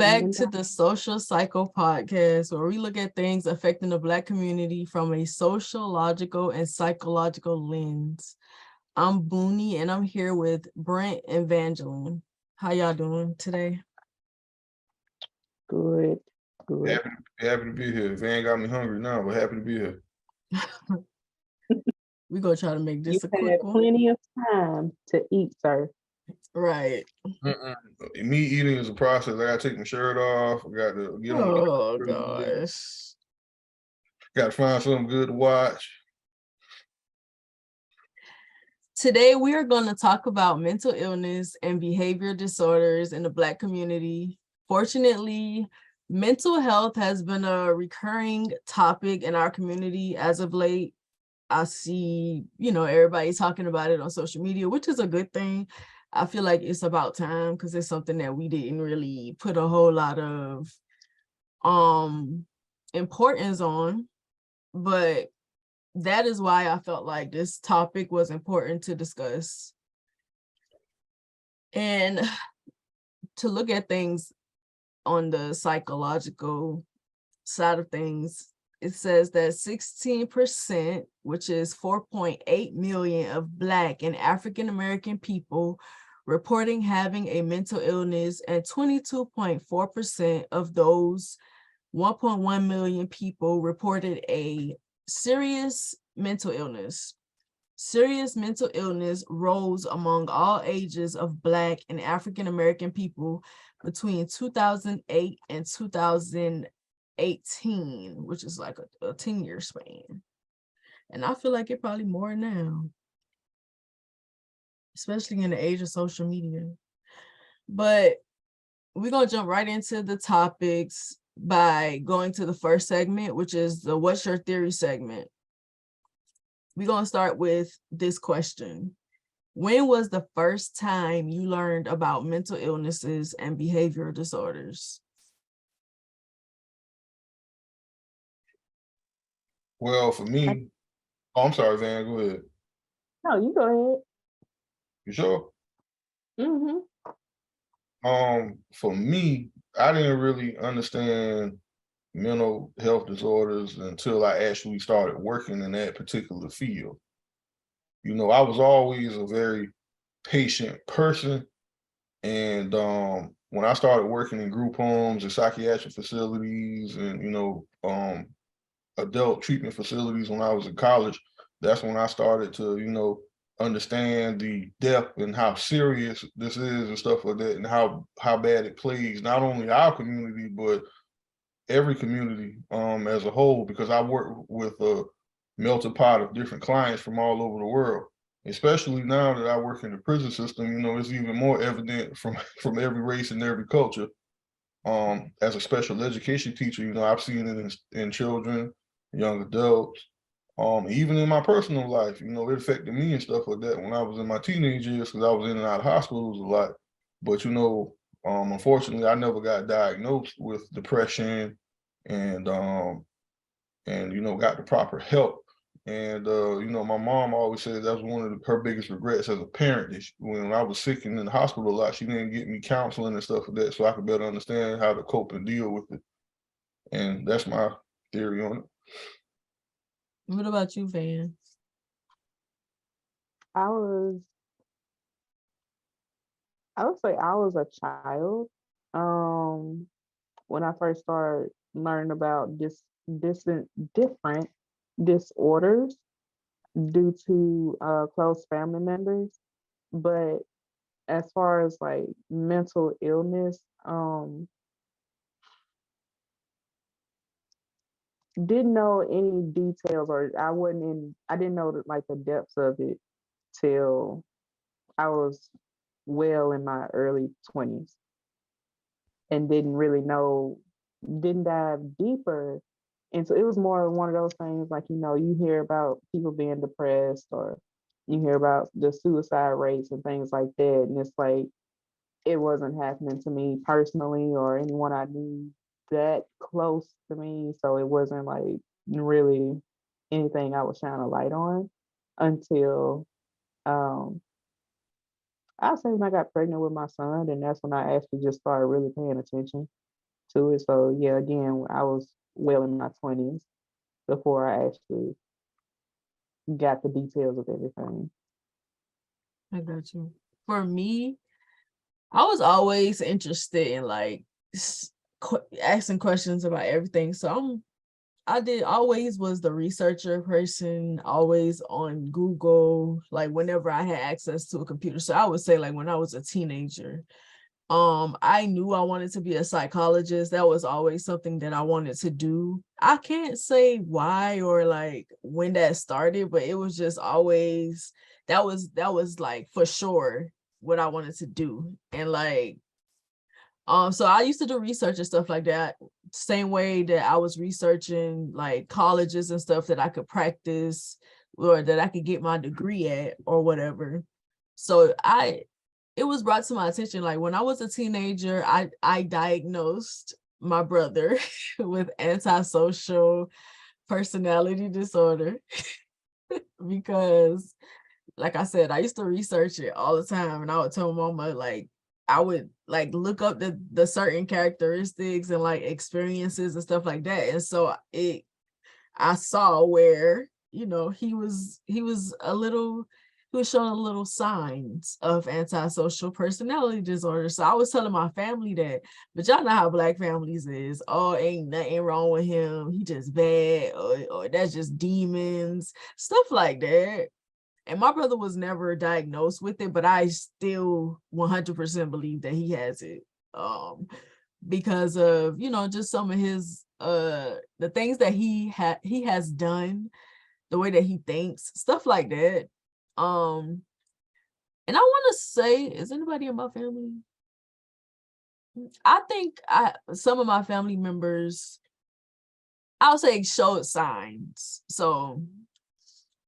back to the Social Cycle Podcast, where we look at things affecting the Black community from a sociological and psychological lens. I'm Boonie, and I'm here with Brent and Evangeline. How y'all doing today? Good. Happy to be here. Van got me hungry now, but happy to be here. We're going to try to make this a You quick had one. plenty of time to eat, sir. Right. Me eating is a process. I got to take my shirt off. I got to get on. Oh, gosh. Got to find something good to watch. Today, we are going to talk about mental illness and behavior disorders in the Black community. Fortunately, mental health has been a recurring topic in our community as of late. I see, everybody talking about it on social media, which is a good thing. I feel like it's about time because it's something that we didn't really put a whole lot of importance on. But that is why I felt like this topic was important to discuss. And to look at things on the psychological side of things, it says that 16%, which is 4.8 million of Black and African-American people reporting having a mental illness, and 22.4% of those 1.1 million people reported a serious mental illness. Serious mental illness rose among all ages of Black and African-American people between 2008 and 2018, which is like a 10-year span. And I feel like it probably more now, especially in the age of social media. But we're going to jump right into the topics by going to the first segment, which is the What's Your Theory segment. We're going to start with this question. When was the first time you learned about mental illnesses and behavioral disorders? Well, for me, I'm sorry, Van, go ahead. No, you go ahead. You sure? Mm-hmm. For me, I didn't really understand mental health disorders until I actually started working in that particular field. I was always a very patient person. And when I started working in group homes and psychiatric facilities and, adult treatment facilities when I was in college, that's when I started to, understand the depth and how serious this is and stuff like that, and how bad it plagues not only our community, but every community as a whole, because I work with a melting pot of different clients from all over the world. Especially now that I work in the prison system, it's even more evident from every race and every culture. As a special education teacher, I've seen it in children, young adults, even in my personal life. It affected me and stuff like that when I was in my teenage years, because I was in and out of hospitals a lot. But unfortunately, I never got diagnosed with depression and got the proper help. And my mom always said that was one of her biggest regrets as a parent. That when I was sick and in the hospital a lot, she didn't get me counseling and stuff like that, so I could better understand how to cope and deal with it. And that's my theory on it. What about you, Van? I would say I was a child when I first started learning about different disorders due to close family members. But as far as like mental illness, didn't know any details, or I didn't know like the depths of it till I was well in my early 20s, and didn't dive deeper. And so it was more one of those things like, you hear about people being depressed, or you hear about the suicide rates and things like that. And it's like, it wasn't happening to me personally or anyone I knew that close to me. So it wasn't like really anything I was shining a light on until I say when I got pregnant with my son, and that's when I actually just started really paying attention. to it. So yeah, again, I was well in my 20s before I actually got the details of everything. I got you. For me, I was always interested in like asking questions about everything. So I did always was the researcher person, always on Google, like whenever I had access to a computer. So I would say like when I was a teenager, I knew I wanted to be a psychologist. That was always something that I wanted to do. I can't say why or like when that started, but it was just always that was like for sure what I wanted to do. And like so I used to do research and stuff like that, same way that I was researching like colleges and stuff that I could practice or that I could get my degree at or whatever. So it was brought to my attention like when I was a teenager, I diagnosed my brother with antisocial personality disorder because like I said, I used to research it all the time and I would tell mama like I would like look up the certain characteristics and like experiences and stuff like that. And so I saw where, you know, he was showing a little signs of antisocial personality disorder. So I was telling my family that, but y'all know how Black families is. Oh, ain't nothing wrong with him. He just bad, or that's just demons, stuff like that. And my brother was never diagnosed with it, but I still 100% believe that he has it. Because of, you know, just some of his the things that he has done, the way that he thinks, stuff like that. And I want to say, is anybody in my family? I think some of my family members, I'll say, showed signs.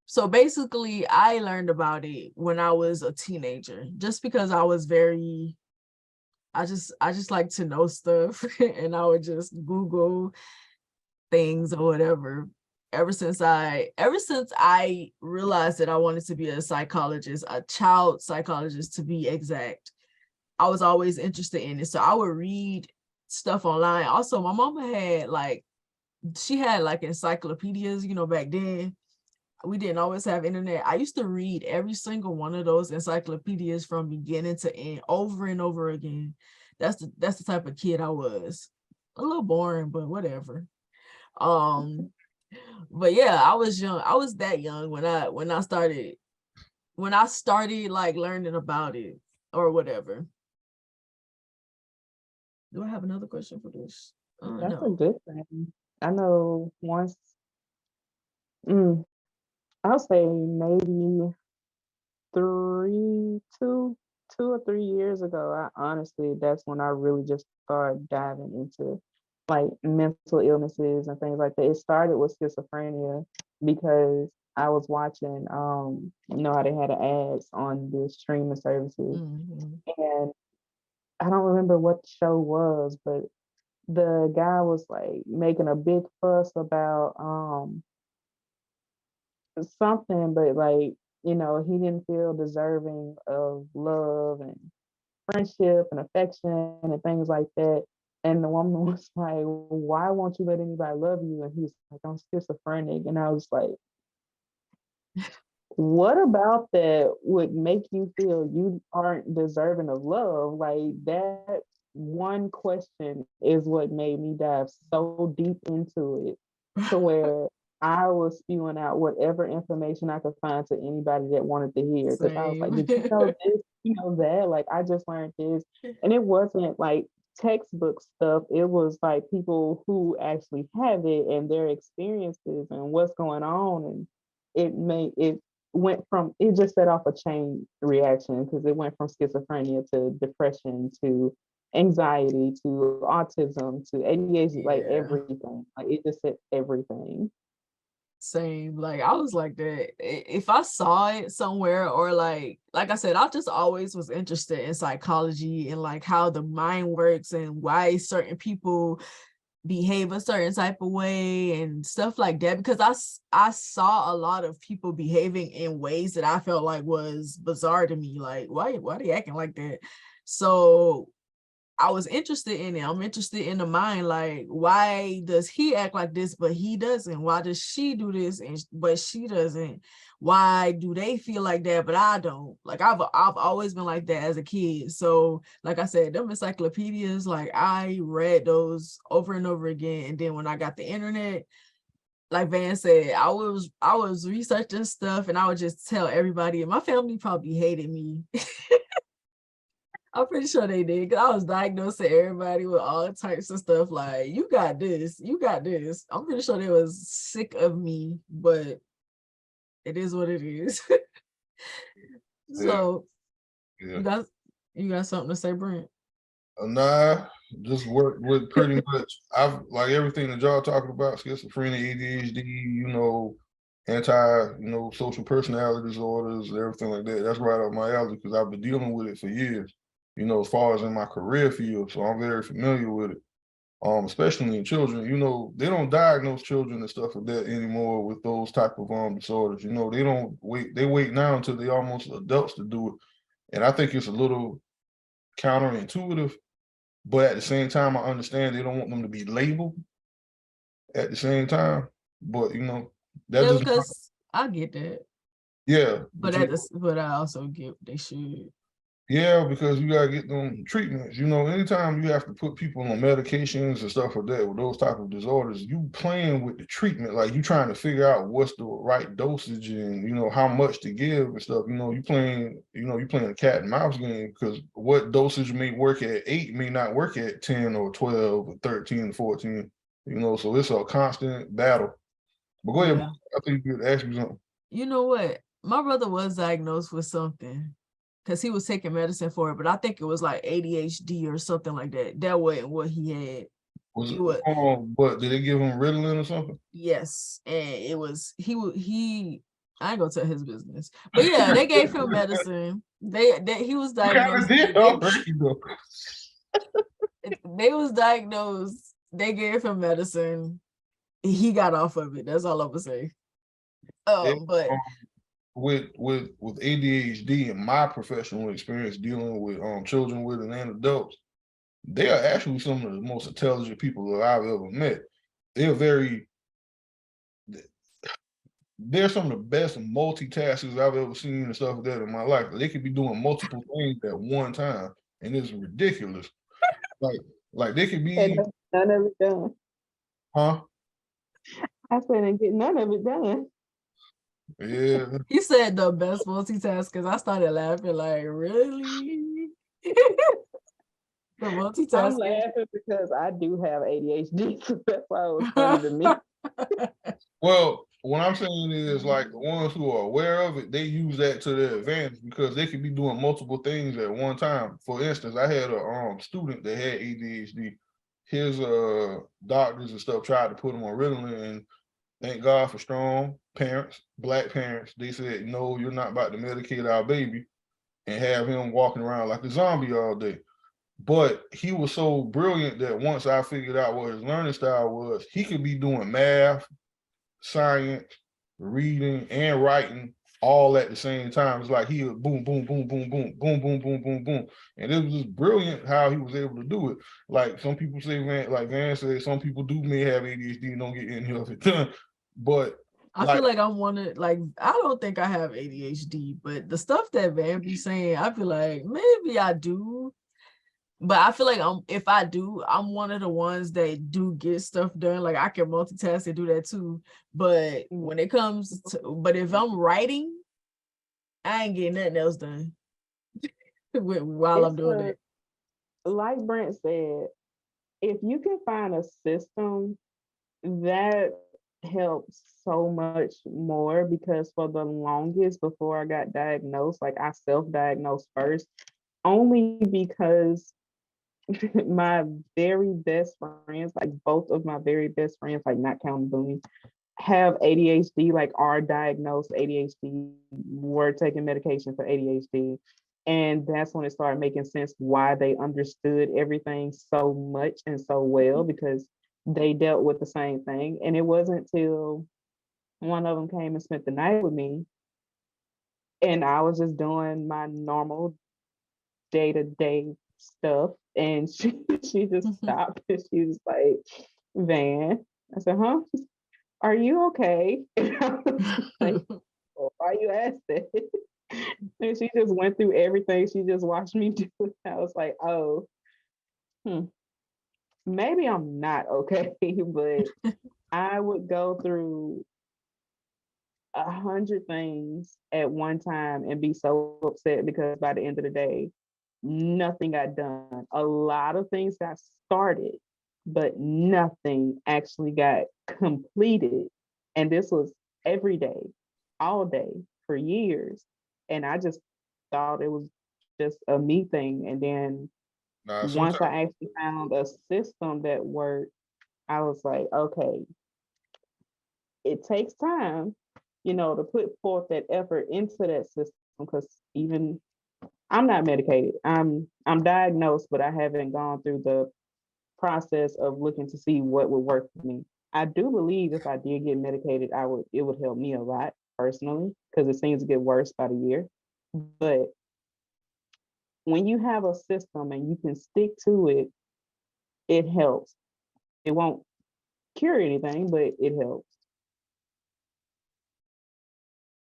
So basically, I learned about it when I was a teenager, just because I was I just like to know stuff, and I would just Google things or whatever. Ever since I realized that I wanted to be a psychologist, a child psychologist to be exact, I was always interested in it. So I would read stuff online. Also, my mama had like she had like encyclopedias, you know, back then. We didn't always have internet. I used to read every single one of those encyclopedias from beginning to end over and over again. That's the type of kid I was. A little boring, but whatever. Um, but yeah, I was young. I was that young when I started like learning about it or whatever. Do I have another question for this? That's a No. good thing. I know once, mm, I'll say maybe three, two, 2 or 3 years ago, I honestly, that's when I really just started diving into like mental illnesses and things like that. It started with schizophrenia because I was watching, you know how they had the ads on the streaming services, Mhm. and I don't remember what the show was, but the guy was like making a big fuss about something, but like, you know, he didn't feel deserving of love and friendship and affection and things like that. And the woman was like, why won't you let anybody love you? And he's like, I'm schizophrenic. And I was like, what about that would make you feel you aren't deserving of love? Like that one question is what made me dive so deep into it to where I was spewing out whatever information I could find to anybody that wanted to hear. Cause I was like, Same. did you know this? You know that? Like I just learned this. And it wasn't like textbook stuff. It was like people who actually have it and their experiences and what's going on. And it went from it just set off a chain reaction because it went from schizophrenia to depression to anxiety to autism to ADHD, like Yeah. everything. Like it just said everything. Same. Like I was like that. If I saw it somewhere or like I said, I just always was interested in psychology and like how the mind works and why certain people behave a certain type of way and stuff like that, because I saw a lot of people behaving in ways that I felt like was bizarre to me. Like why they acting like that? So I was interested in it. I'm interested in the mind. Like, why does he act like this, but he doesn't? Why does she do this, but she doesn't? Why do they feel like that, but I don't? Like, I've always been like that as a kid. So, like I said, them encyclopedias, like I read those over and over again. And then when I got the internet, like Van said, I was researching stuff, and I would just tell everybody. And my family probably hated me. I'm pretty sure they did, because I was diagnosing everybody with all types of stuff. Like, you got this, you got this. I'm pretty sure they was sick of me, but it is what it is. Yeah, So yeah. you got something to say, Brent? Nah, just work with pretty much. I've like everything that y'all talking about: schizophrenia, ADHD, social personality disorders, everything like that. That's right up my alley because I've been dealing with it for years. As far as in my career field, so I'm very familiar with it. Especially in children, they don't diagnose children and stuff like that anymore with those type of disorders. They don't wait. They wait now until they almost adults to do it, and I think it's a little counterintuitive. But at the same time, I understand they don't want them to be labeled at the same time. But that's Yeah, just because I get that, yeah. but but I also get they should. Yeah, because you gotta get them treatments. Anytime you have to put people on medications and stuff like that with those type of disorders, you playing with the treatment, like you trying to figure out what's the right dosage and how much to give and stuff. You playing a cat and mouse game because what dosage may work at 8 may not work at 10 or 12 or 13 or 14. So it's a constant battle. But go ahead, Yeah. I think you could ask me something. You know what? My brother was diagnosed with something because he was taking medicine for it, but I think it was like ADHD or something like that. That wasn't what he had. Was It it was, what did they give him Ritalin or something? yes, and it was he. I ain't gonna tell his business, but yeah, they gave him medicine. He was You kind of diagnosed. did already though. They was diagnosed. They gave him medicine. He got off of it. That's all I'm gonna say. Yeah, But with ADHD and my professional experience dealing with children with and adults, they are actually some of the most intelligent people that I've ever met. They're very they're some of the best multitaskers I've ever seen and stuff like that in my life. They could be doing multiple things at one time, and it's ridiculous. Like they could And be, none of it done. huh? I said, and get none of it done. Yeah. he said the best multitaskers. I started laughing like, really? The I'm multitasking. laughing because I do have ADHD, so that's why it was funny to me. Well, what I'm saying is like the ones who are aware of it, they use that to their advantage because they could be doing multiple things at one time. For instance, I had a student that had ADHD. His doctors and stuff tried to put him on Ritalin, and thank God for strong parents, black parents. They said, no, you're not about to medicate our baby and have him walking around like a zombie all day. But he was so brilliant that once I figured out what his learning style was, he could be doing math, science, reading, and writing all at the same time. It's like he would boom, boom, boom, boom, boom, boom, boom, boom, boom, boom. And it was just brilliant how he was able to do it. Like some people say, like Van said, some people may have ADHD and don't get any of it done. But I feel like I'm one of I don't think I have ADHD, but the stuff that Van be saying, I feel like maybe I do. But I feel like if I do, I'm one of the ones that do get stuff done. Like I can multitask and do that too. But when it comes to, but if I'm writing, I ain't getting nothing else done while I'm doing it. Like Brent said, if you can find a system that helps so much more, because for the longest before I got diagnosed, like I self-diagnosed first, only because my very best friends, like both of my very best friends, like not counting Boonie, have ADHD, like are diagnosed ADHD, were taking medication for ADHD. And that's when it started making sense why they understood everything so much and so well, because they dealt with the same thing. And it wasn't till one of them came and spent the night with me, and I was just doing my normal day-to-day stuff. And she just stopped and she was like, Van. I said, huh? Are you okay? And I was like, well, why you asked that? And she just went through everything. She just watched me do it. I was like, oh, hmm, maybe I'm not okay, but I would go through 100 things at one time and be so upset because by the end of the day, nothing got done. A lot of things got started, but nothing actually got completed. And this was every day, all day for years. And I just thought it was just a me thing. And then Nah, once sometimes, I actually found a system that worked, I was like, okay, it takes time, to put forth that effort into that system because even I'm not medicated. I'm diagnosed, but I haven't gone through the process of looking to see what would work for me. I do believe if I did get medicated, it would help me a lot personally because it seems to get worse by the year. But when you have a system and you can stick to it, it helps. It won't cure anything, but it helps.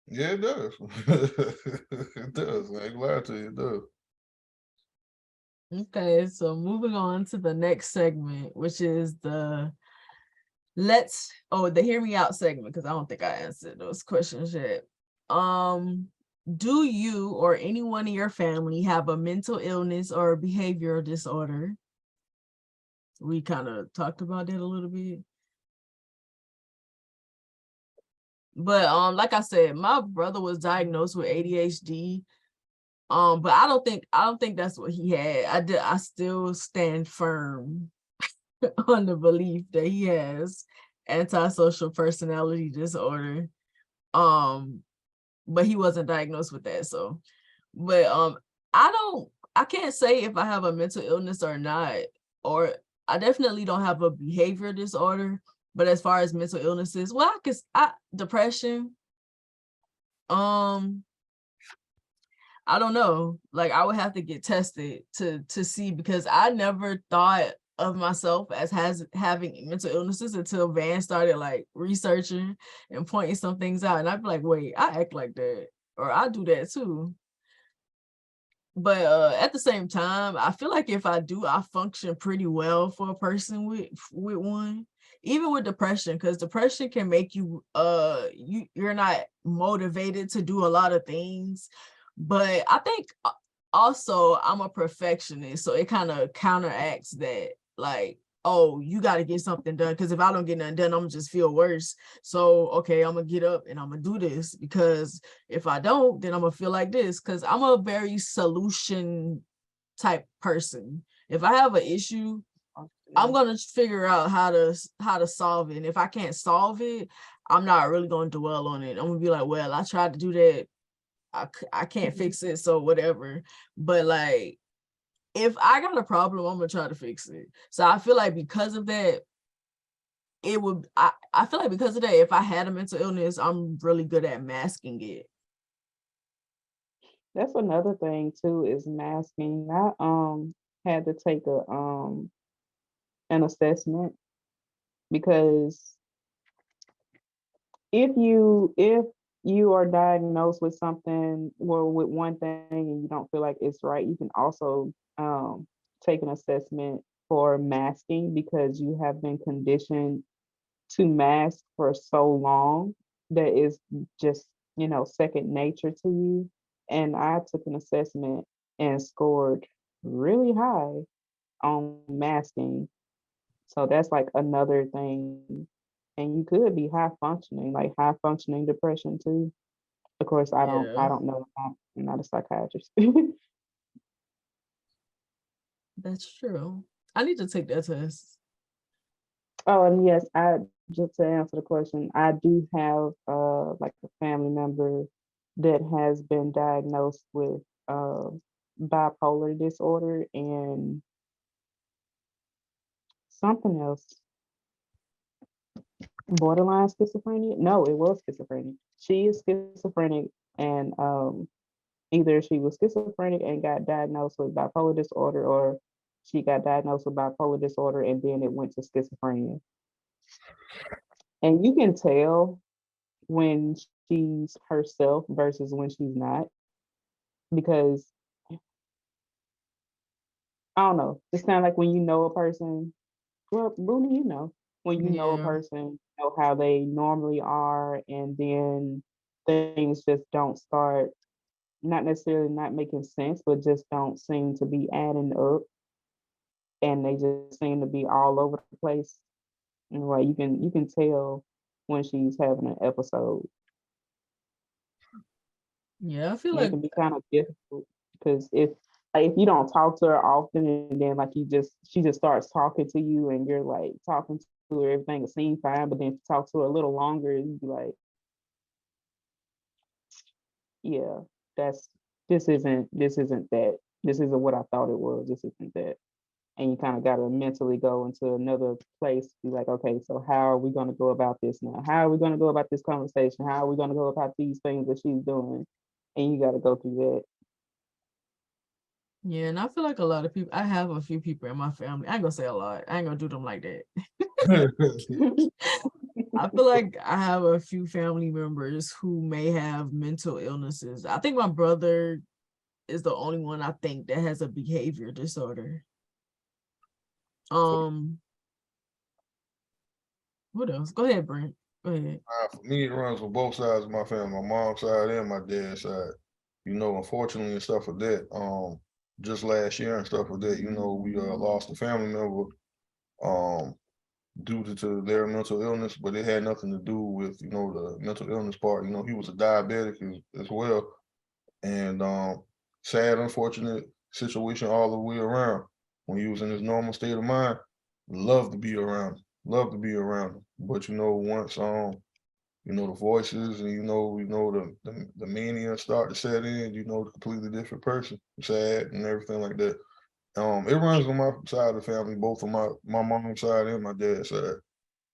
yeah, it does. It does. I ain't glad to you, it does. Okay, so moving on to the next segment, which is the hear me out segment, because I don't think I answered those questions yet. Do you or anyone in your family have a mental illness or a behavioral disorder? We kind of talked about that a little bit. But like I said, my brother was diagnosed with ADHD. But I don't think that's what he had. I still stand firm on the belief that he has antisocial personality disorder. Um, but he wasn't diagnosed with that. So, but I can't say if I have a mental illness or not, or I definitely don't have a behavior disorder. But as far as mental illnesses, well, depression. Um, I don't know. Like I would have to get tested to see because I never thought of myself as having mental illnesses until Van started like researching and pointing some things out. And I'd be like, wait, I act like that. Or I do that too. But at the same time, I feel like if I do, I function pretty well for a person with one. Even with depression, because depression can make you you're not motivated to do a lot of things. But I think also I'm a perfectionist, so it kind of counteracts that. Like, oh, you got to get something done, because if I don't get nothing done, I'm gonna just feel worse. So okay, I'm gonna get up and I'm gonna do this, because if I don't, then I'm gonna feel like this, because I'm a very solution type person. If I have an issue, I'm gonna figure out how to solve it. And if I can't solve it, I'm not really gonna dwell on it. I'm gonna be like, well, I tried to do that. I can't fix it, so whatever. But like, if I got a problem, I'm gonna try to fix it. So I feel like because of that, I feel like because of that, if I had a mental illness, I'm really good at masking it. That's another thing too is masking. I had to take a an assessment because if you are diagnosed with something or with one thing and you don't feel like it's right, you can also take an assessment for masking because you have been conditioned to mask for so long that is just second nature to you. And I took an assessment and scored really high on masking, so that's like another thing. And you could be high functioning, like high functioning depression too. Of course, I Yeah, don't know. I'm not a psychiatrist. that's true. I need to take that test. Oh, and yes, I just to answer the question, I do have like a family member that has been diagnosed with uh bipolar disorder and something else. Borderline schizophrenia? No, it was schizophrenia. She is schizophrenic and either she was schizophrenic and got diagnosed with bipolar disorder, or she got diagnosed with bipolar disorder, and then it went to schizophrenia. And you can tell when she's herself versus when she's not, because I don't know. It's kind of like when you know a person. Well, Boonie, when you know a Yeah. person, you know how they normally are, and then things just don't start, not necessarily not making sense, but just don't seem to be adding up, and they just seem to be all over the place. And like you can tell when she's having an episode. Yeah, I feel And it like can be kind of difficult because if you don't talk to her often, and then like she just starts talking to you, and you're like talking to her, everything will seem fine, but then if you talk to her a little longer, you be like, yeah, that's this isn't that. This isn't what I thought it was. This isn't that. And you kind of got to mentally go into another place, be like, okay, so how are we going to go about this now? How are we going to go about this conversation? How are we going to go about these things that she's doing? And you got to go through yeah, and I feel like a lot of people. I have a few people in my family. I ain't gonna say a lot. I ain't gonna do them like that. that. I feel like I have a few family members who may have mental illnesses. I think my brother is the only one I think that has a behavior disorder. Um, what else? Go ahead, Brent. Go ahead. For me, it runs for both sides of my family, my mom's side and my dad's side. Unfortunately and stuff like that. Just last year and stuff like that, we lost a family member um due to their mental illness, but it had nothing to do with, the mental illness part. He was a diabetic as well. And sad, unfortunate situation all the way around. When he was in his normal state of mind, love to be around him, love to be around him. But once the voices and the mania start to set in, a completely different person, sad and everything like that. It runs on my side of the family, both on my mom's side and my dad's side.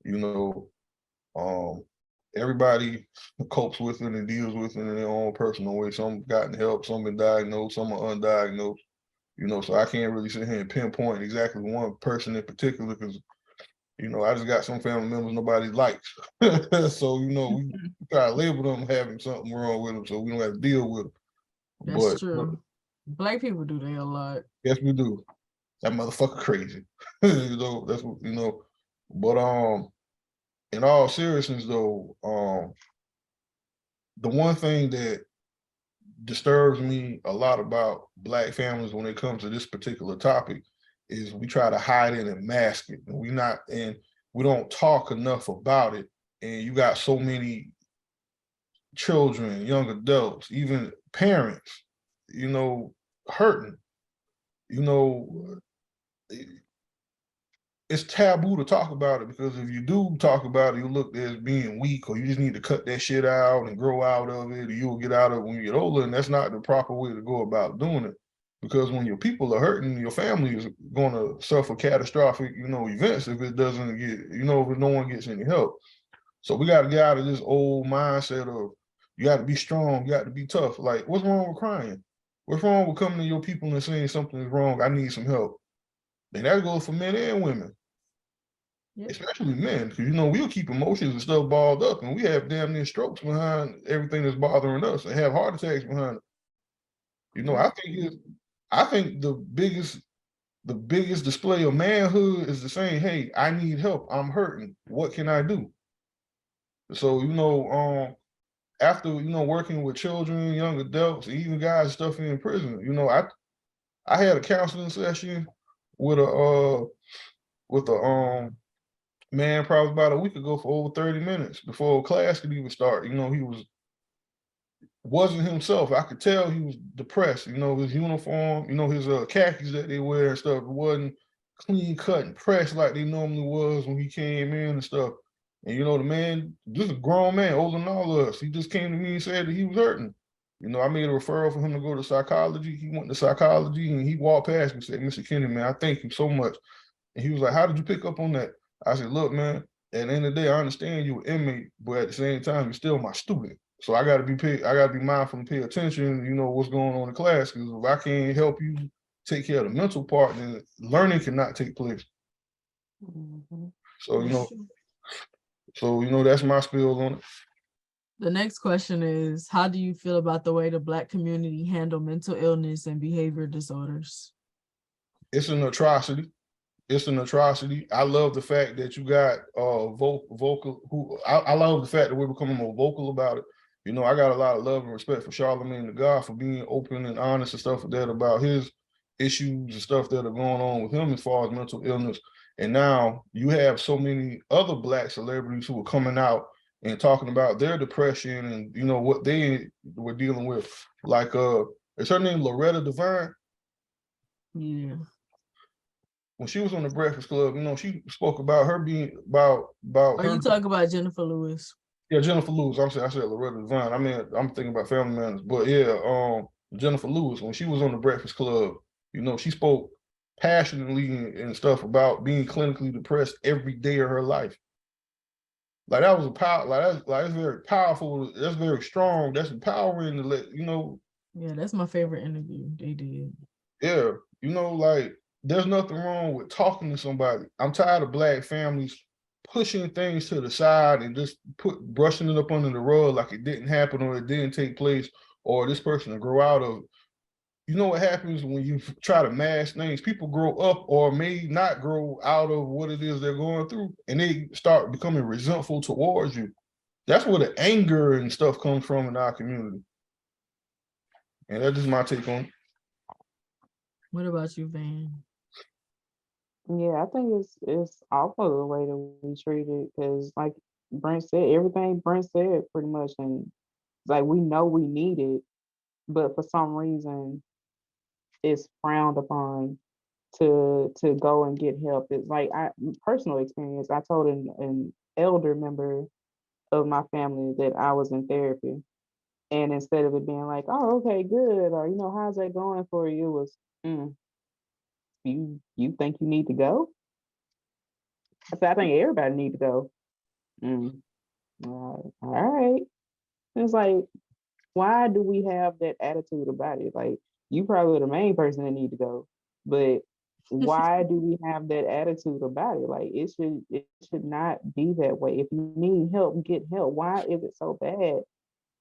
You know, um, everybody copes with it and deals with it in their own personal way. Some gotten help, some been diagnosed, some are undiagnosed. So I can't really sit here and pinpoint exactly one person in particular because I just got some family members nobody likes. So, we try to label them having something wrong with them so we don't have to deal with them. That's But true. Black people do that a lot. yes, we do. That motherfucker crazy. That's what, But in all seriousness though, the one thing that disturbs me a lot about Black families when it comes to this particular topic is we try to hide it and mask it. And we don't talk enough about it. And you got so many children, young adults, even parents, hurting. You know, it's taboo to talk about it because if you do talk about it, you look as being weak, or you just need to cut that shit out and grow out of it, or you'll get out of it when you get older. And that's not the proper way to go about doing it. Because when your people are hurting, your family is going to suffer catastrophic, events if it doesn't get, if no one gets any help. So we got to get out of this old mindset of you got to be strong, you got to be tough. Like, what's wrong with crying? What's wrong with coming to your people and saying something is wrong? I need some help. And that goes for men and women. Yeah. Especially men, because we'll keep emotions and stuff balled up, and we have damn near strokes behind everything that's bothering us, and have heart attacks behind it. I think the biggest display of manhood is the saying, "Hey, I need help. I'm hurting. What can I do?" So after working with children, young adults, even guys stuff in prison, I had a counseling session with a man probably about a week ago for over 30 minutes before class could even start. He wasn't himself. I could tell he was depressed. His uniform, his khakis that they wear and stuff, it wasn't clean cut and pressed like they normally was when he came in and stuff. And the man, just a grown man, older than all of us, he just came to me and said that he was hurting. I made a referral for him to go to psychology. He went to psychology and he walked past me and said, "Mr. Kenny, man, I thank you so much." And he was like, "How did you pick up on that?" I said, "Look, man, at the end of the day, I understand you're an inmate, but at the same time, you're still my student. So I gotta be mindful and pay attention, what's going on in class. Because if I can't help you take care of the mental part, then learning cannot take place. Mhm. So, That's true. that's my spiel on it. The next question is, how do you feel about the way the Black community handle mental illness and behavior disorders? It's an atrocity. It's an atrocity. I love the fact that you got vocal who I love the fact that we're becoming more vocal about it. I got a lot of love and respect for Charlamagne the God for being open and honest and stuff like that about his issues and stuff that are going on with him as far as mental illness. And now you have so many other Black celebrities who are coming out and talking about their depression and what they were dealing with. Like is her name Loretta Devine? Yeah. When she was on the Breakfast Club, she spoke about her being about Are her. you talking about Jennifer Lewis? Yeah, Jennifer Lewis. I said Loretta Devine. I mean, I'm thinking about Family Matters, but yeah, Jennifer Lewis. When she was on the Breakfast Club, she spoke passionately and stuff about being clinically depressed every day of her life. Like that was a power. That's very powerful. That's very strong. That's empowering to let. Yeah, that's my favorite interview they did. Yeah, like there's nothing wrong with talking to somebody. I'm tired of Black families pushing things to the side and just brushing it up under the rug like it didn't happen or it didn't take place or this person to grow out of it. You know what happens when you try to mask things? People grow up or may not grow out of what it is they're going through, and they start becoming resentful towards you. That's where the anger and stuff comes from in our community. And that's just my take on it. What about you, Van? Yeah, I think it's awful the way that we treat it because, like Brent said, everything Brent said pretty much, and like we know we need it, but for some reason it's frowned upon to go and get help. It's like personal experience. I told an elder member of my family that I was in therapy, and instead of it being like, "Oh, okay, good," or how's that going for you, it was, "You think you need to go?" I said, "I think everybody need to go." Mm, all right. It's like, why do we have that attitude about it? Like, you probably the main person that need to go, but why do we have that attitude about it? Like, it should not be that way. If you need help, get help. Why is it so bad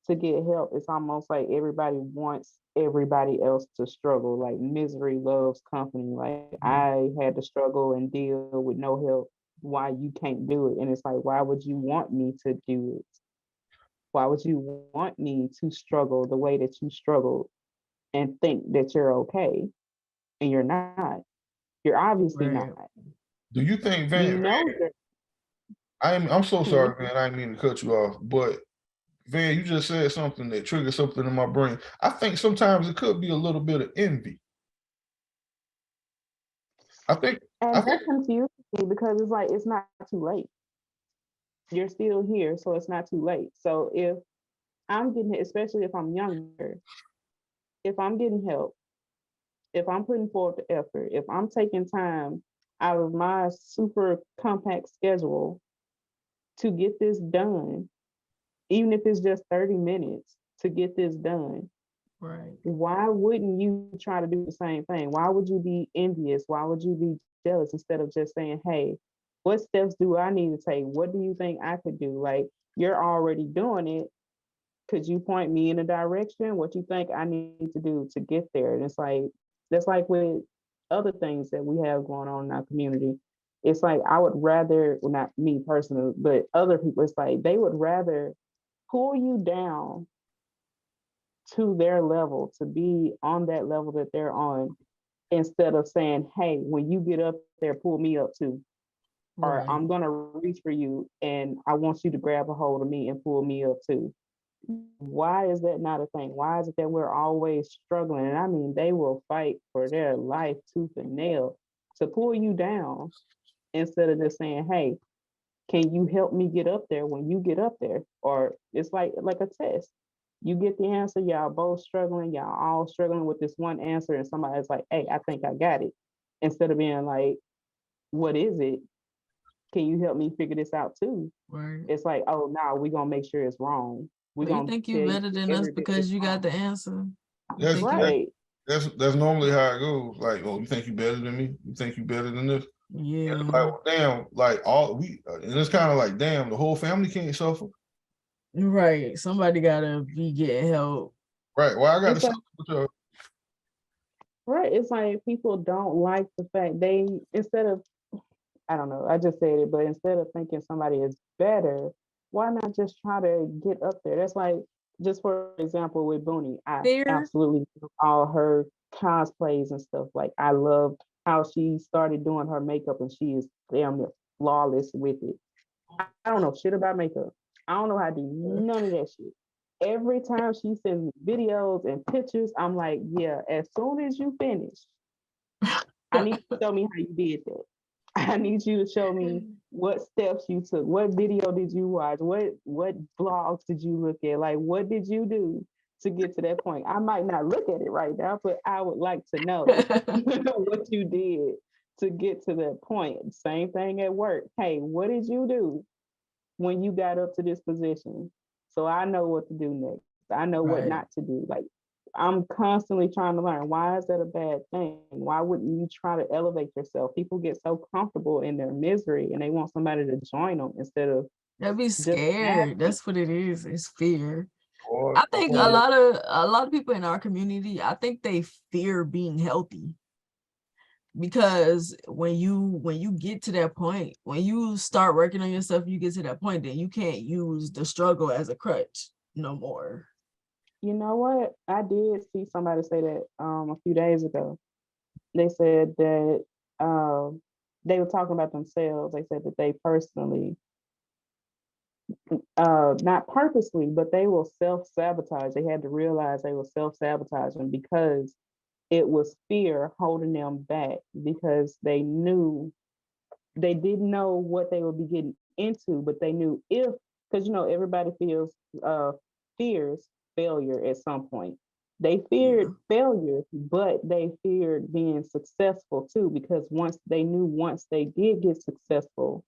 to get help? It's almost like everybody wants everybody else to struggle. Like misery loves company. Like I had to struggle and deal with no help. Why you can't do it? And it's like, why would you want me to do it? Why would you want me to struggle the way that you struggled and think that you're okay? And you're not. You're obviously Right. not. Do you think You Van? know you're. I'm so Hmm? sorry, man. I didn't mean to cut you off, but Van, you just said something that triggered something in my brain. I think sometimes it could be a little bit of envy. I think, I And think, that confuses me because it's like it's not too late. You're still here, so it's not too late. So if I'm getting it, especially if I'm younger, if I'm getting help, if I'm putting forth the effort, if I'm taking time out of my super compact schedule to get this done, even if it's just 30 minutes to get this done, Right. why wouldn't you try to do the same thing? Why would you be envious? Why would you be jealous instead of just saying, hey, what steps do I need to take? What do you think I could do? Like, you're already doing it. Could you point me in a direction? What you think I need to do to get there? And it's like, that's like with other things that we have going on in our community. It's like, I would rather, well, not me personally, but other people, it's like they would rather pull you down to their level, to be on that level that they're on, instead of saying, hey, when you get up there, pull me up too. Or Right. I'm going to reach for you and I want you to grab a hold of me and pull me up too. Why is that not a thing? Why is it that we're always struggling? And I mean, they will fight for their life tooth and nail to pull you down instead of just saying, hey, can you help me get up there when you get up there? Or it's like a test. You get the answer, y'all both struggling, y'all all struggling with this one answer, and somebody's like, hey, I think I got it. Instead of being like, what is it? Can you help me figure this out too? Right. It's like, oh no, we're gonna make sure it's wrong. We're Well, you gonna think you tell you better than us every bit it's because you got wrong. the answer. You that's think you Right. that's normally how it goes. Like, oh, you think you better than me? You think you better than this? And Yeah. it's like, well, damn, like and it's kind of like, damn, the whole family can't suffer. Right. Somebody gotta be getting help. Right. Well, I got to It's like, suffer with your right. It's like people don't like the fact they, instead of, I don't know, I just said it, but instead of thinking somebody is better, why not just try to get up there? That's like, just for example, with Boonie, I Fear. absolutely love all her cosplays and stuff. Like, I love how she started doing her makeup and she is damn near flawless with it. I don't know shit about makeup. I don't know how to do none of that shit. Every time she sends me videos and pictures, I'm like, yeah, as soon as you finish, I need you to show me how you did that. I need you to show me what steps you took. What video did you watch? What blogs did you look at? Like, what did you do to get to that point? I might not look at it right now, but I would like to know what you did to get to that point. Same thing at work. Hey, what did you do when you got up to this position? So I know what to do next. I know what Right. not to do. Like, I'm constantly trying to learn. Why is that a bad thing? Why wouldn't you try to elevate yourself? People get so comfortable in their misery and they want somebody to join them instead of They'll be just scared. asking. That's what it is. It's fear. or, I think Yeah, a lot of people in our community, I think they fear being healthy. Because when you get to that point, when you start working on yourself, you get to that point, then you can't use the struggle as a crutch no more. you know what? I did see somebody say that a few days ago. They said that they were talking about themselves. They said that they personally, not purposely, but they will self-sabotage. They had to realize they were self-sabotaging because it was fear holding them back because they didn't know what they would be getting into, but they knew if, because everybody fears failure at some point. They Yeah. feared failure, but they feared being successful too, because once they did get successful,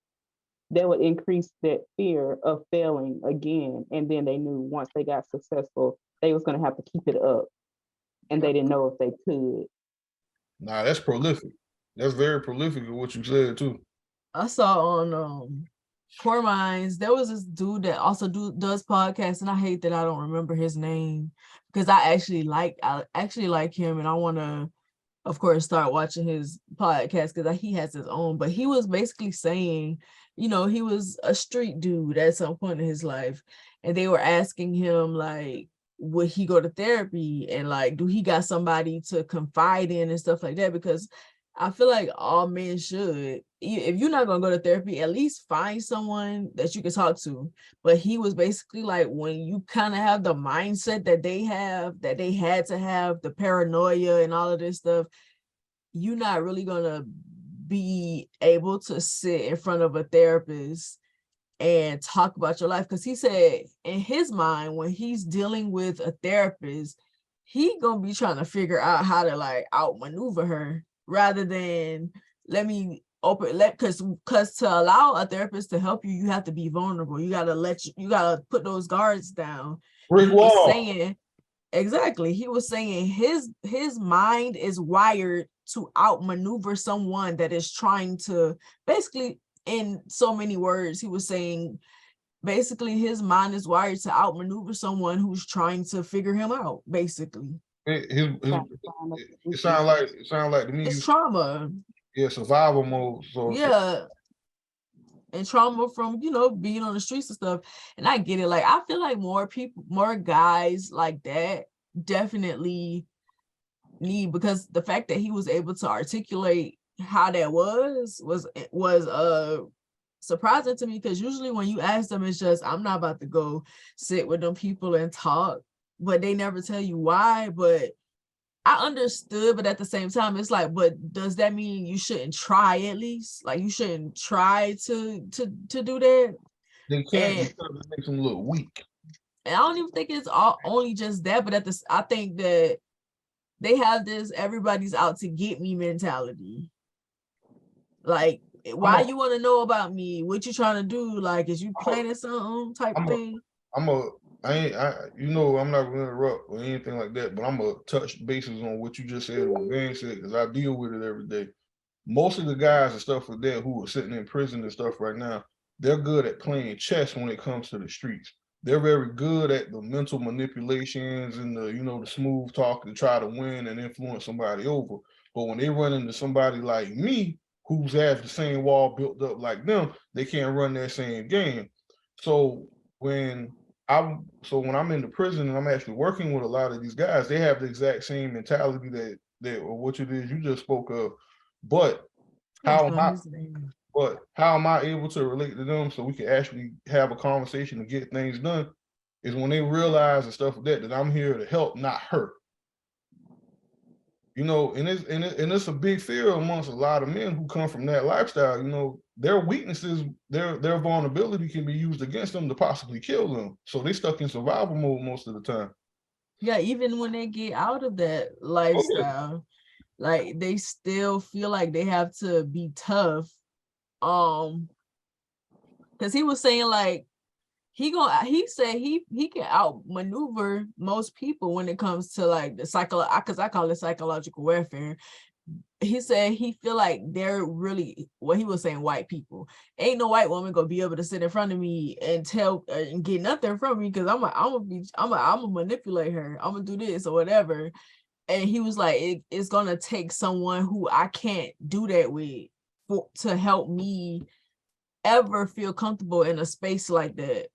that would increase that fear of failing again. And then they knew once they got successful, they was gonna have to keep it up. And they didn't know if they could. nah, that's prolific. That's very prolific of what you said too. I saw on Core Minds, there was this dude that also does podcasts, and I hate that I don't remember his name because I actually like him, and I want to, of course, start watching his podcast because he has his own. But he was basically saying, he was a street dude at some point in his life, and they were asking him like, would he go to therapy, and like, do he got somebody to confide in and stuff like that? Because I feel like all men should. If you're not gonna go to therapy, at least find someone that you can talk to. But he was basically like, when you kind of have the mindset that they have, that they had to have, the paranoia and all of this stuff, you're not really gonna be able to sit in front of a therapist and talk about your life. Because he said in his mind, when he's dealing with a therapist, he gonna be trying to figure out how to like outmaneuver her rather than let me open let because to allow a therapist to help you, you have to be vulnerable. You gotta put those guards down. And Brick he was wall. saying exactly, he was saying his mind is wired to outmaneuver someone that is trying to basically, in so many words, he was saying basically his mind is wired to outmaneuver someone who's trying to figure him out, basically. It, Trying to find a it solution. sound like to me, It's trauma. yeah, survival mode. So Yeah. And trauma from, being on the streets and stuff. And I get it. Like, I feel like more guys like that definitely need, because the fact that he was able to articulate how that was surprising to me, because usually when you ask them, it's just, I'm not about to go sit with them people and talk, but they never tell you why. But I understood, but at the same time, it's like, but does that mean you shouldn't try at least? Like, you shouldn't try to do that? they can't, And because it makes them look weak. I don't even think it's only just that, but I think that they have this everybody's out to get me mentality. Like, I'm why a, you want to know about me? What you trying to do? Like, is you I'm a, planning something type I'm a, thing? I'm a, I'm not gonna interrupt or anything like that, but I'm gonna touch bases on what you just said and what Van said, because I deal with it every day. Most of the guys and stuff like that who are sitting in prison and stuff right now, they're good at playing chess when it comes to the streets. They're very good at the mental manipulations and the smooth talk to try to win and influence somebody over. But when they run into somebody like me, who's has the same wall built up like them, they can't run that same game. So when when I'm in the prison and I'm actually working with a lot of these guys, they have the exact same mentality that or what it is you just spoke of. But That's how am what I he's saying. but how am I able to relate to them so we can actually have a conversation and get things done? Is when they realize and stuff like that I'm here to help, not hurt. And it's a big fear amongst a lot of men who come from that lifestyle. Their weaknesses, their vulnerability can be used against them to possibly kill them. So they stuck in survival mode most of the time. Yeah, even when they get out of that Oh, yeah. lifestyle, like they still feel like they have to be tough. Because he was saying like he said he can outmaneuver most people when it comes to like the because I call it psychological warfare. He said he feel like they're really what he was saying white people. Ain't no white woman gonna be able to sit in front of me and tell and get nothing from me because I'm gonna manipulate her. I'm gonna do this or whatever. And he was like, it's gonna take someone who I can't do that with to help me ever feel comfortable in a space like that.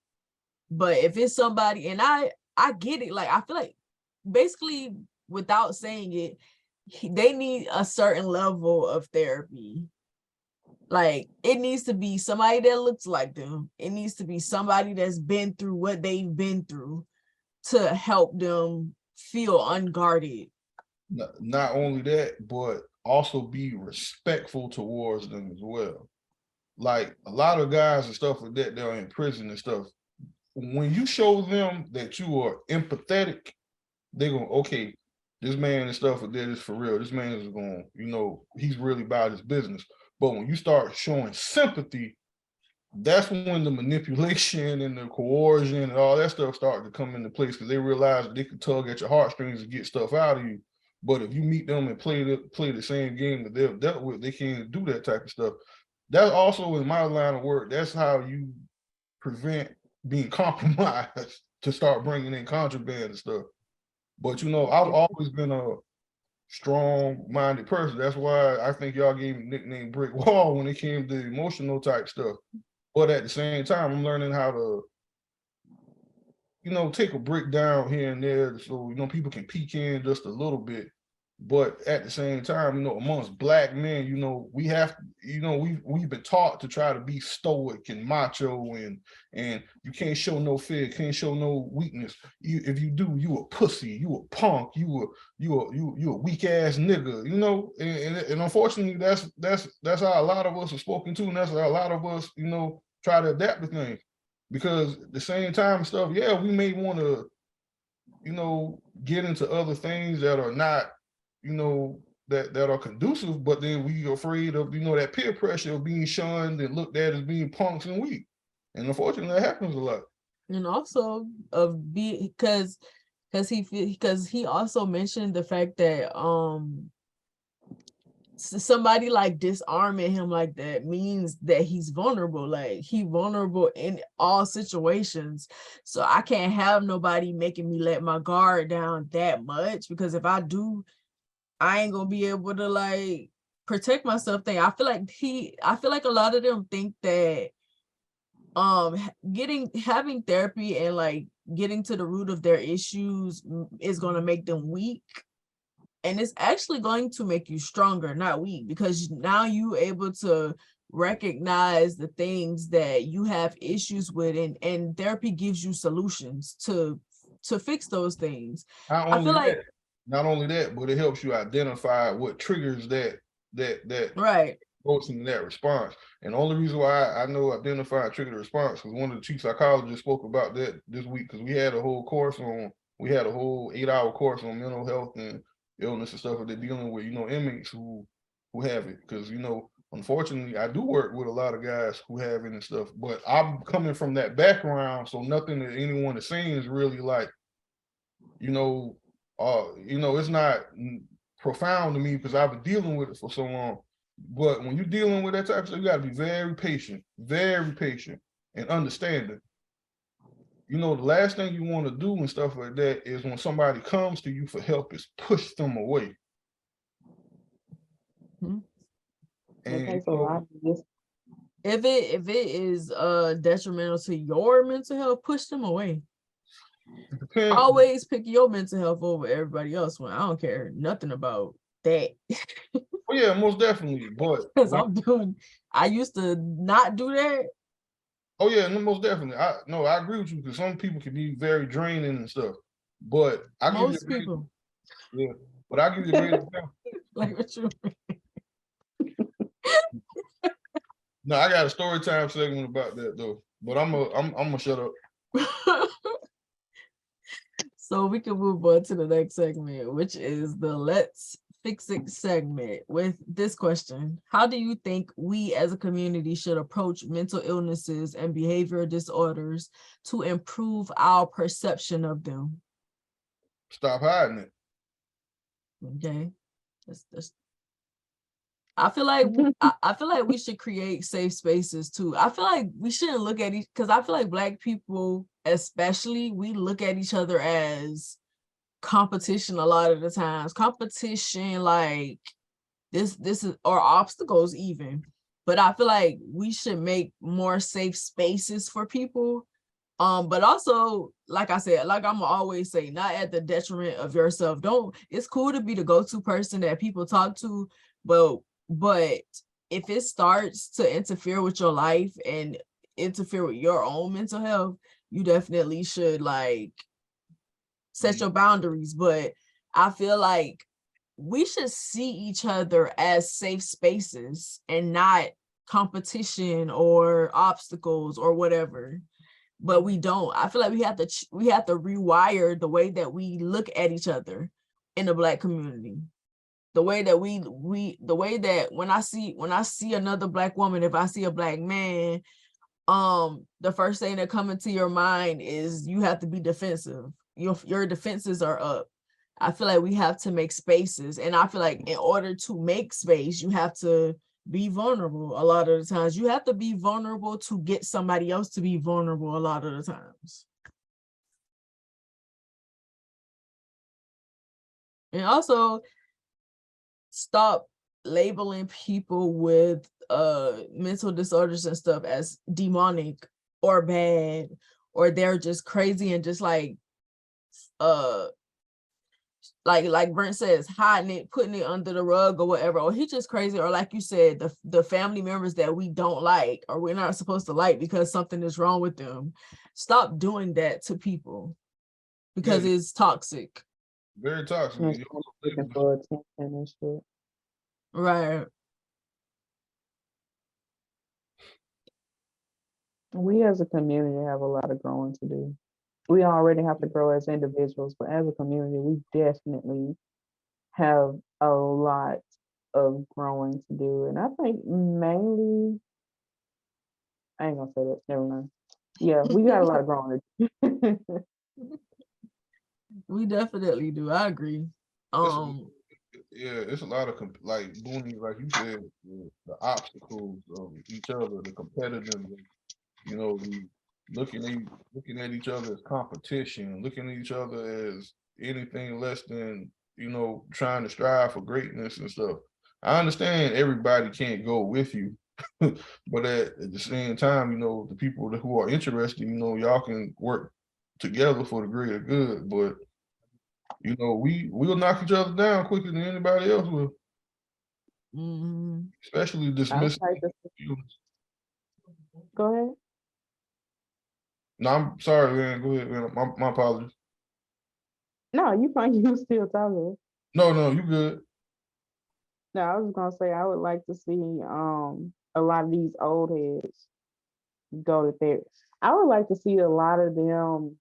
But if it's somebody, and I get it, like I feel like basically without saying it, they need a certain level of therapy. Like it needs to be somebody that looks like them. It needs to be somebody that's been through what they've been through to help them feel unguarded. Not only that, but also be respectful towards them as well. Like a lot of guys and stuff like that, they're in prison and stuff. When you show them that you are empathetic, they're going, okay, this man and stuff like that is for real. This man is going, he's really about his business. But when you start showing sympathy, that's when the manipulation and the coercion and all that stuff started to come into place, because they realize that they can tug at your heartstrings and get stuff out of you. But if you meet them and play the same game that they've dealt with, they can't do that type of stuff. That also in my line of work, that's how you prevent being compromised to start bringing in contraband and stuff. But I've always been a strong-minded person. That's why I think y'all gave me the nickname Brick Wall when it came to emotional type stuff. But at the same time, I'm learning how to, take a brick down here and there so, people can peek in just a little bit. But at the same time, amongst black men, we have, we've been taught to try to be stoic and macho, and you can't show no fear, can't show no weakness. If you do, you a pussy, you a punk, you a weak ass nigga, and unfortunately, that's how a lot of us are spoken to, and that's how a lot of us, try to adapt to things. Because at the same time stuff, yeah, we may want to, get into other things that are not, that are conducive, but then we afraid of, that peer pressure of being shunned and looked at as being punks and weak. And unfortunately, that happens a lot. And also of because he also mentioned the fact that somebody like disarming him like that means that he's vulnerable, like he vulnerable in all situations. So I can't have nobody making me let my guard down that much, because if I do, I ain't gonna be able to like protect myself. I feel like a lot of them think that having therapy and like getting to the root of their issues is going to make them weak, and it's actually going to make you stronger, not weak, because now you're able to recognize the things that you have issues with, and therapy gives you solutions to fix those things. Not I feel only like that, not only that, but it helps you identify what triggers that right. goes into that response. And the only reason why I know identify trigger the response, because one of the chief psychologists spoke about that this week, because we had a whole 8-hour course on mental health and illness and stuff that they're dealing with, inmates who have it. Because, unfortunately, I do work with a lot of guys who have it and stuff, but I'm coming from that background, so nothing that anyone is saying is really like, it's not profound to me because I've been dealing with it for so long. But when you're dealing with that type of stuff, you got to be very patient, and understanding. The last thing you want to do and stuff like that is when somebody comes to you for help is push them away. Mhm. It takes a lot. If it is detrimental to your mental health, push them away. Always pick your mental health over everybody else when I don't care nothing about that. Oh yeah, most definitely. But Because I used to not do that. Oh yeah, no, most definitely. I agree with you because some people can be very draining and stuff. But I give you Most people. Yeah, but I give you a great example. Like what you mean? No, I got a story time segment about that though. But I'm gonna shut up. So we can move on to the next segment, which is the Let's Fix It segment with this question. How do you think we as a community should approach mental illnesses and behavioral disorders to improve our perception of them? Stop hiding it. Okay. I feel like I feel like we should create safe spaces too. I feel like we shouldn't look at each because I feel like Black people, especially, we look at each other as competition a lot of the times. Competition, like this is or obstacles even. But I feel like we should make more safe spaces for people. But also, like I said, like I'm always say, not at the detriment of yourself. It's cool to be the go-to person that people talk to, but if it starts to interfere with your life and interfere with your own mental health, you definitely should like set your boundaries. But I feel like we should see each other as safe spaces and not competition or obstacles or whatever. But we don't. I feel like we have to rewire the way that we look at each other in the Black community. The way that the way that when I see another Black woman, if I see a Black man, the first thing that come into your mind is you have to be defensive. Your defenses are up. I feel like we have to make spaces, and I feel like in order to make space, you have to be vulnerable. A lot of the times, you have to be vulnerable to get somebody else to be vulnerable. A lot of the times, and also stop labeling people with mental disorders and stuff as demonic or bad, or they're just crazy and just like Brent says, hiding it, putting it under the rug or whatever, or he's just crazy, or like you said, the family members that we don't like or we're not supposed to like because something is wrong with them. Stop doing that to people because it's toxic. Very toxic. Looking for attention and shit. Right. We as a community have a lot of growing to do. We already have to grow as individuals, but as a community, we definitely have a lot of growing to do. And I think mainly, I ain't gonna say that, never mind. Yeah, we got a lot of growing to do. We definitely do. I agree. It's a lot of like Boonie, like you said, the obstacles of each other, the competitiveness, the looking at each other as competition, looking at each other as anything less than, trying to strive for greatness and stuff. I understand everybody can't go with you, but at the same time, the people who are interested, y'all can work together for the greater good. But we'll knock each other down quicker than anybody else will. Especially dismissing. Go ahead. No, I'm sorry, man. Go ahead, man. My apologies. No, you fine. You still talking. No, you good. No, I was gonna say I would like to see a lot of these old heads go to therapy. I would like to see a lot of them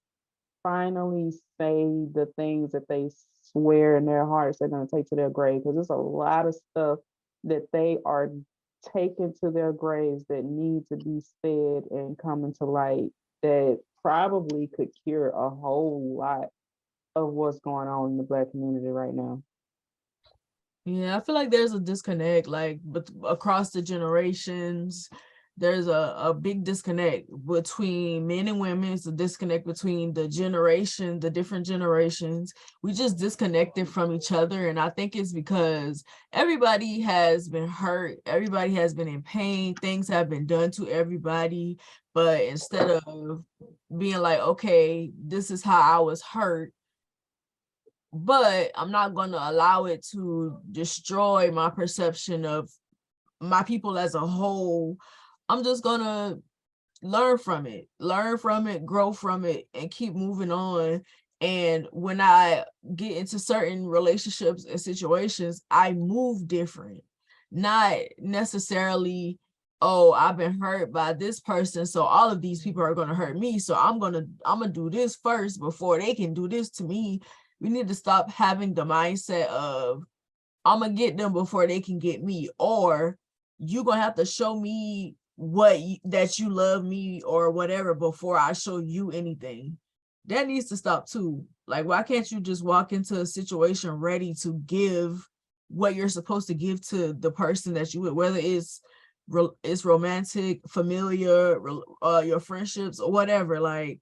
finally say the things that they swear in their hearts they're gonna take to their grave, because there's a lot of stuff that they are taken to their graves that need to be said and come into light that probably could cure a whole lot of what's going on in the Black community right now. Yeah, I feel like there's a disconnect, like, but across the generations, there's a big disconnect between men and women. It's a disconnect between the generation, the different generations. We just disconnected from each other. And I think it's because everybody has been hurt, everybody has been in pain, things have been done to everybody. But instead of being like, okay, this is how I was hurt, but I'm not going to allow it to destroy my perception of my people as a whole. I'm just going to learn from it, grow from it, and keep moving on. And when I get into certain relationships and situations, I move different, not necessarily, oh, I've been hurt by this person, so all of these people are going to hurt me, so I'm going to do this first before they can do this to me. We need to stop having the mindset of, I'm gonna get them before they can get me, or you're gonna have to show me that you love me or whatever before I show you anything. That needs to stop too. Like, why can't you just walk into a situation ready to give what you're supposed to give to the person that you with, whether it's romantic, familiar, your friendships, or whatever. Like,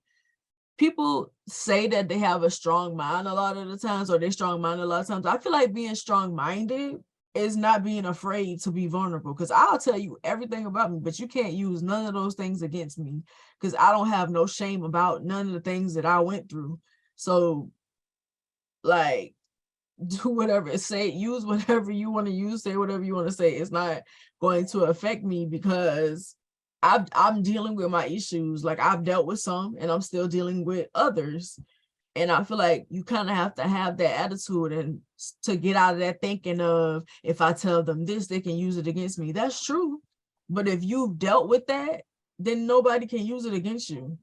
people say that they have a strong mind a lot of the times, or they're strong-minded a lot of times. I feel like being strong-minded is not being afraid to be vulnerable, because I'll tell you everything about me, but you can't use none of those things against me, because I don't have no shame about none of the things that I went through. So, like, do whatever, use whatever you want to use, say whatever you want to say. It's not going to affect me, because I'm dealing with my issues. Like, I've dealt with some and I'm still dealing with others. And I feel like you kind of have to have that attitude and to get out of that thinking of, if I tell them this, they can use it against me. That's true. But if you've dealt with that, then nobody can use it against you.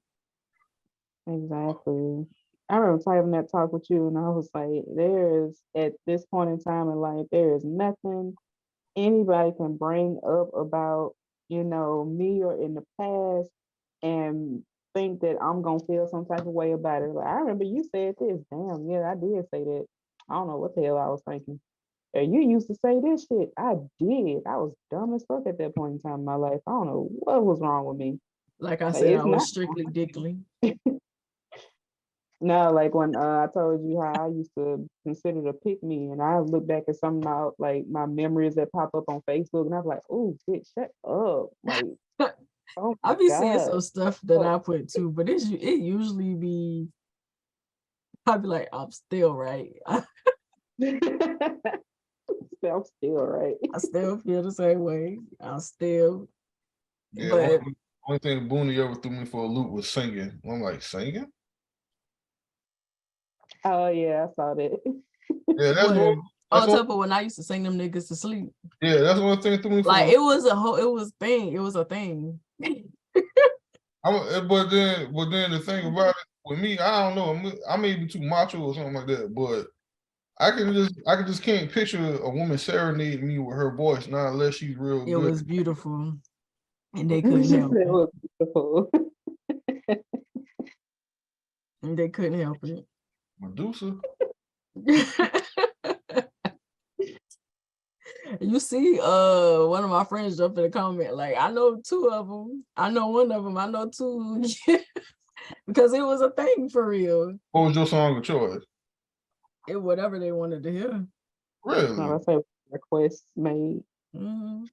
Exactly. I remember having that talk with you, and I was like, there is, at this point in time in life, there is nothing anybody can bring up about, me or in the past and think that I'm gonna feel some type of way about it. Like, I remember you said this. Damn, yeah, I did say that. I don't know what the hell I was thinking. And you used to say this shit. I did. I was dumb as fuck at that point in time in my life. I don't know what was wrong with me. Like I Like, said, it's I was not. strictly dickly. No, like when I told you how I used to consider to pick me, and I look back at some of my, like, my memories that pop up on Facebook, and I'm like, oh, bitch, shut up. Like, oh I my be seeing God. some stuff that Oh. I put too, but it usually be, I'd be like, I'm still right. I'm still right. I still feel the same way. Yeah, But only thing Boonie ever threw me for a loop was singing. I'm like, singing? Oh yeah, I saw that. Yeah, that's what? one. That's On one. top of when I used to sing them niggas to sleep. Yeah, that's one thing threw me for a Like, loop. it was a thing. But then the thing about it with me, I don't know. I may be too macho or something like that, but I can just can't picture a woman serenading me with her voice, not unless she's real It good. was beautiful, and they She couldn't said help it it. was beautiful. And they couldn't help it. Medusa. You see, one of my friends jumped in the comment, like, I know two of them. I know one of them. I know two. Because it was a thing for real. What was your song of choice? It whatever they wanted to hear. Really? No, I said requests made. Mhm.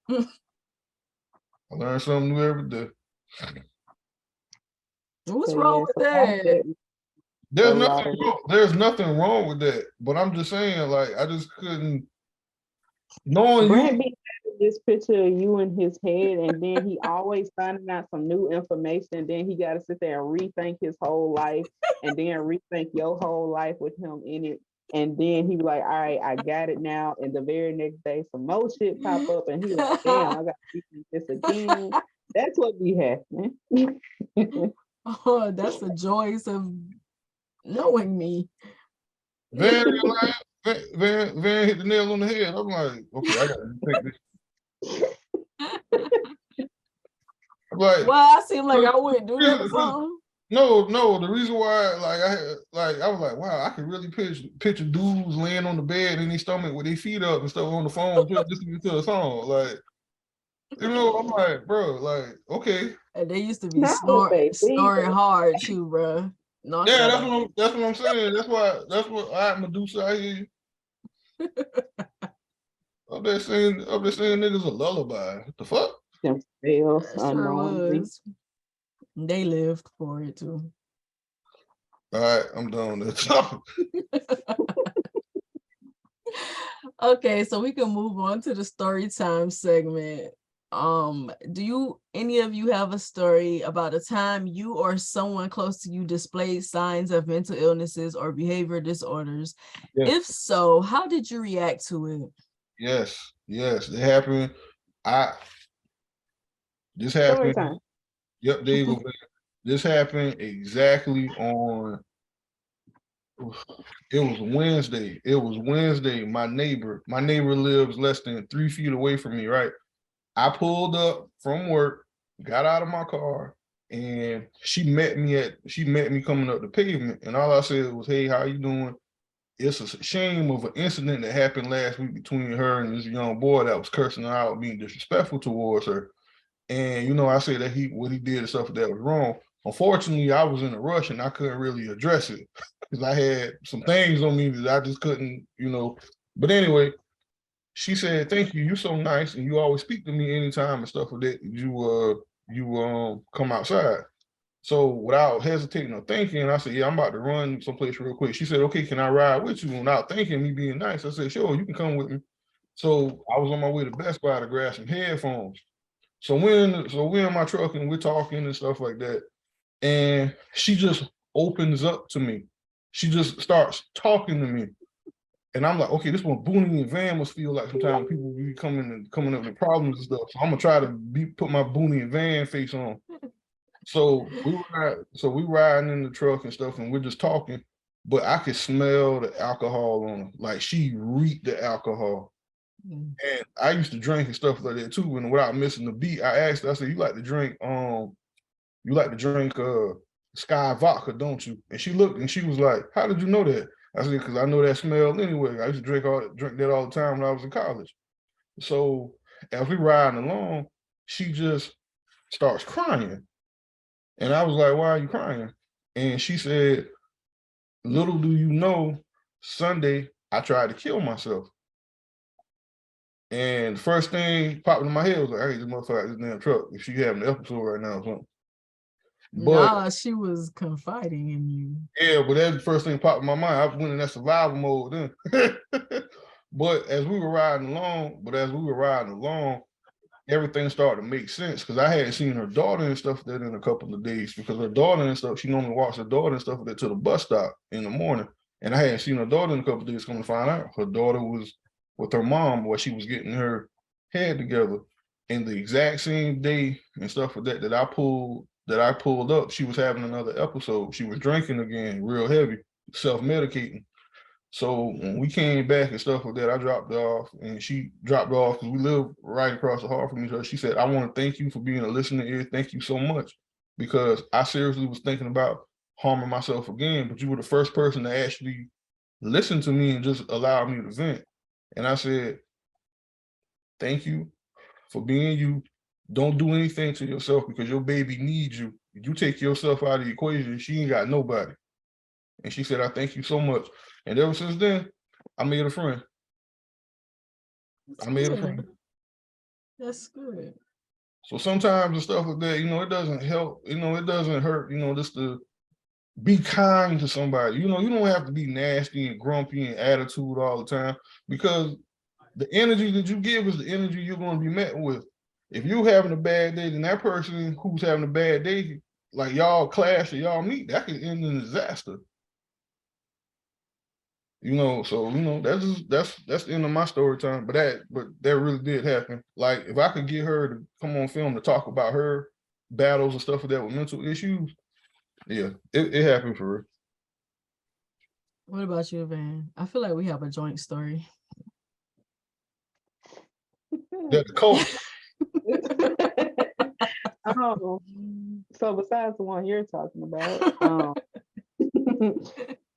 I learn something new every day. What's So wrong yeah, with so I that? bet a lot of it. There's nothing wrong with that. But I'm just saying, like, I just couldn't knowing you. Brent be having this picture of you in his head, and then he always finding out some new information. And then he got to sit there and rethink his whole life, and then rethink your whole life with him in it. And then he be like, "All right, I got it now." And the very next day, some more shit pop up, and he like, "Damn, I got to rethink this again." That's what be happening. Oh, that's the joys of knowing me. Then Van hit the nail on the head. I'm like, okay, I gotta take this. Like, well, I seem like I wouldn't do that or something. no, the reason why, I was like, wow, I can really picture dudes laying on the bed in their stomach with their feet up and stuff on the phone, just listening to a song. Like, I'm like, bro, like, okay. And they used to be Not with their feet snoring up. hard too, bro. Knock Yeah, that that's out. what I'm saying. That's what I Medusa, I hear you. I'm just saying niggas a lullaby. What the fuck? Them spells That sure unknowingly. was. They lived for it too. All right, I'm done with that. Okay, so we can move on to the story time segment. Do any of you have a story about a time you or someone close to you displayed signs of mental illnesses or behavior disorders? Yeah. If so, how did you react to it? Yes, it happened. This Story happened. time. Yep, David. This happened exactly on. It was Wednesday. My neighbor lives less than 3 feet away from me. Right. I pulled up from work, got out of my car, and she met me coming up the pavement. And all I said was, "Hey, how you doing?" It's a shame of an incident that happened last week between her and this young boy that was cursing her out, being disrespectful towards her. And I said that what he did and stuff that was wrong. Unfortunately, I was in a rush and I couldn't really address it because I had some things on me that I just couldn't. But anyway, she said, "Thank you. You're so nice, and you always speak to me anytime and stuff like that. You come outside." So without hesitating or thinking, I said, "Yeah, I'm about to run someplace real quick." She said, "Okay, can I ride with you?" Without thinking, me being nice, I said, "Sure, you can come with me." So I was on my way to Best Buy to grab some headphones. So we're in my truck and we're talking and stuff like that. And she just opens up to me. She just starts talking to me. And I'm like, okay, this one Boonie and Van must feel like sometimes people be coming up with problems and stuff. So I'm gonna try to put my Boonie and Van face on. So we riding in the truck and stuff, and we're just talking. But I could smell the alcohol on her. Like she reeked the alcohol. And I used to drink and stuff like that too. And without missing the beat, I asked her, I said, you like to drink Sky vodka, don't you? And she looked and she was like, how did you know that? I said, because I know that smell anyway. I used to drink that all the time when I was in college. So as we riding along, she just starts crying. And I was like, why are you crying? And she said, little do you know, Sunday I tried to kill myself. And the first thing popped into my head was like, I hate this motherfucker, this damn truck. If she having an episode right now or something. But Nah, she was confiding in you. yeah, but that's the first thing popped in my mind. I went in that survival mode then. But as we were riding along, everything started to make sense because I hadn't seen her daughter and stuff that in a couple of days because her daughter and stuff, she normally walks her daughter and stuff like that to the bus stop in the morning. And I hadn't seen her daughter in a couple of days. Come to find out, her daughter was with her mom while she was getting her head together. And the exact same day and stuff like that I pulled up, she was having another episode. She was drinking again, real heavy, self-medicating. So when we came back and stuff like that, I dropped her off and she dropped off because we live right across the hall from each other. She said, I want to thank you for being a listening ear. Thank you so much. Because I seriously was thinking about harming myself again, but you were the first person to actually listen to me and just allow me to vent. And I said, thank you for being you. Don't do anything to yourself because your baby needs you. If you take yourself out of the equation, she ain't got nobody. And she said, I thank you so much. And ever since then, I made a friend. I made a friend. That's good. So sometimes the stuff like that, it doesn't help, it doesn't hurt, just to be kind to somebody. You don't have to be nasty and grumpy and attitude all the time because the energy that you give is the energy you're going to be met with. If you're having a bad day, then that person who's having a bad day, like y'all clash or y'all meet, that can end in disaster. So that's the end of my story time. But that really did happen. Like if I could get her to come on film to talk about her battles and stuff like that with mental issues, yeah, it happened for real. What about you, Van? I feel like we have a joint story. That the coach. Oh, so besides the one you're talking about,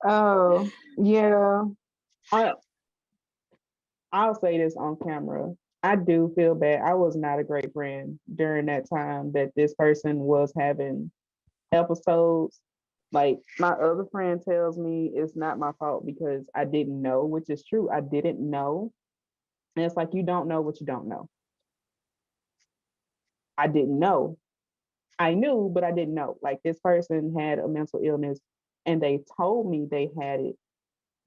oh yeah, I I'll say this on camera. I do feel bad. I was not a great friend during that time that this person was having episodes. Like my other friend tells me it's not my fault because I didn't know, which is true. I didn't know. And it's like you don't know what you don't know. I didn't know. I knew, but I didn't know. Like this person had a mental illness and they told me they had it.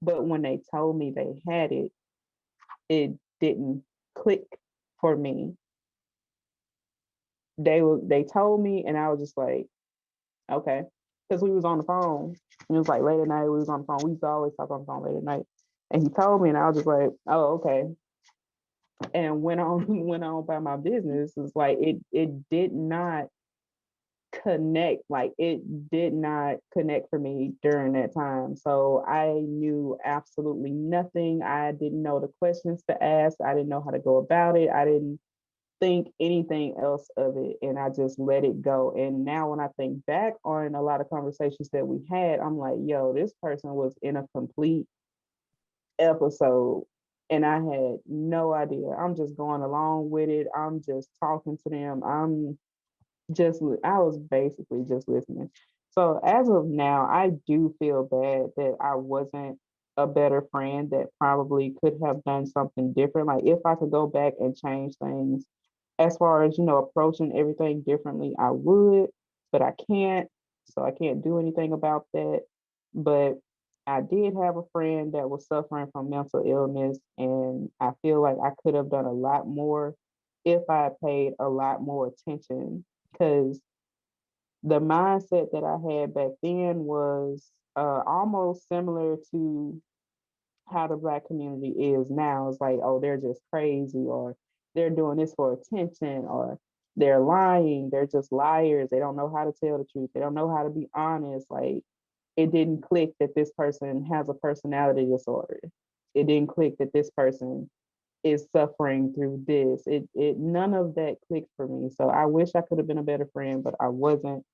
But when they told me they had it didn't click for me. They told me and I was just like, okay. Because we was on the phone. And it was like late at night, we was on the phone. We used to always talk on the phone late at night. And he told me and I was just like, oh, okay. And went on went on by my business. It's like it did not connect, like it did not connect for me during that time. So I knew absolutely nothing. I didn't know the questions to ask. I didn't know how to go about it. I didn't think anything else of it, and I just let it go. And now when I think back on a lot of conversations that we had, I'm like, yo, this person was in a complete episode and I had no idea. I'm just going along with it. I'm just talking to them. I was basically just listening. So as of now, I do feel bad that I wasn't a better friend, that probably could have done something different. Like if I could go back and change things as far as, approaching everything differently, I would, but I can't. So I can't do anything about that. But I did have a friend that was suffering from mental illness, and I feel like I could have done a lot more if I had paid a lot more attention, because the mindset that I had back then was almost similar to how the Black community is now. It's like, oh, they're just crazy, or they're doing this for attention, or they're lying, they're just liars, they don't know how to tell the truth, they don't know how to be honest. Like, it didn't click that this person has a personality disorder. It didn't click that this person is suffering through this. It none of that clicked for me. So I wish I could have been a better friend, but I wasn't.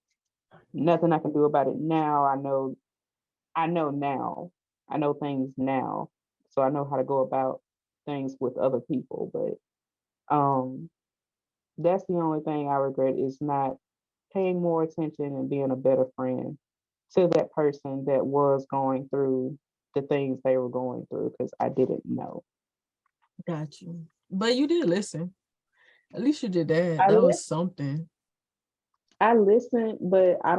Nothing I can do about it now. I know now. I know things now. So I know how to go about things with other people. But that's the only thing I regret, is not paying more attention and being a better friend to that person that was going through the things they were going through, because I didn't know. Got you. But you did listen. At least you did that. I That li- was something. I listened, but I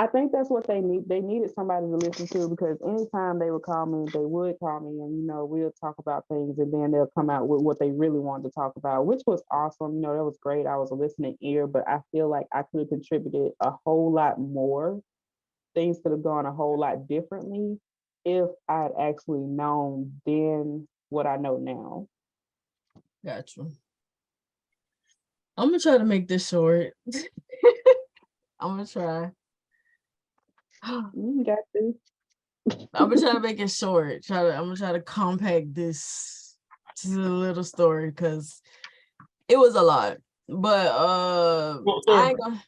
think that's what they need. They needed somebody to listen to, because anytime they would call me, they would call me, and we'll talk about things, and then they'll come out with what they really wanted to talk about, which was awesome. That was great. I was a listening ear, but I feel like I could have contributed a whole lot more. Things could have gone a whole lot differently if I had actually known then what I know now. Got you. I'm gonna try to make this short. I'm gonna try. You got this. I'm gonna try to make it short. I'm gonna try to compact this to a little story because it was a lot. But What I story? ain't gonna,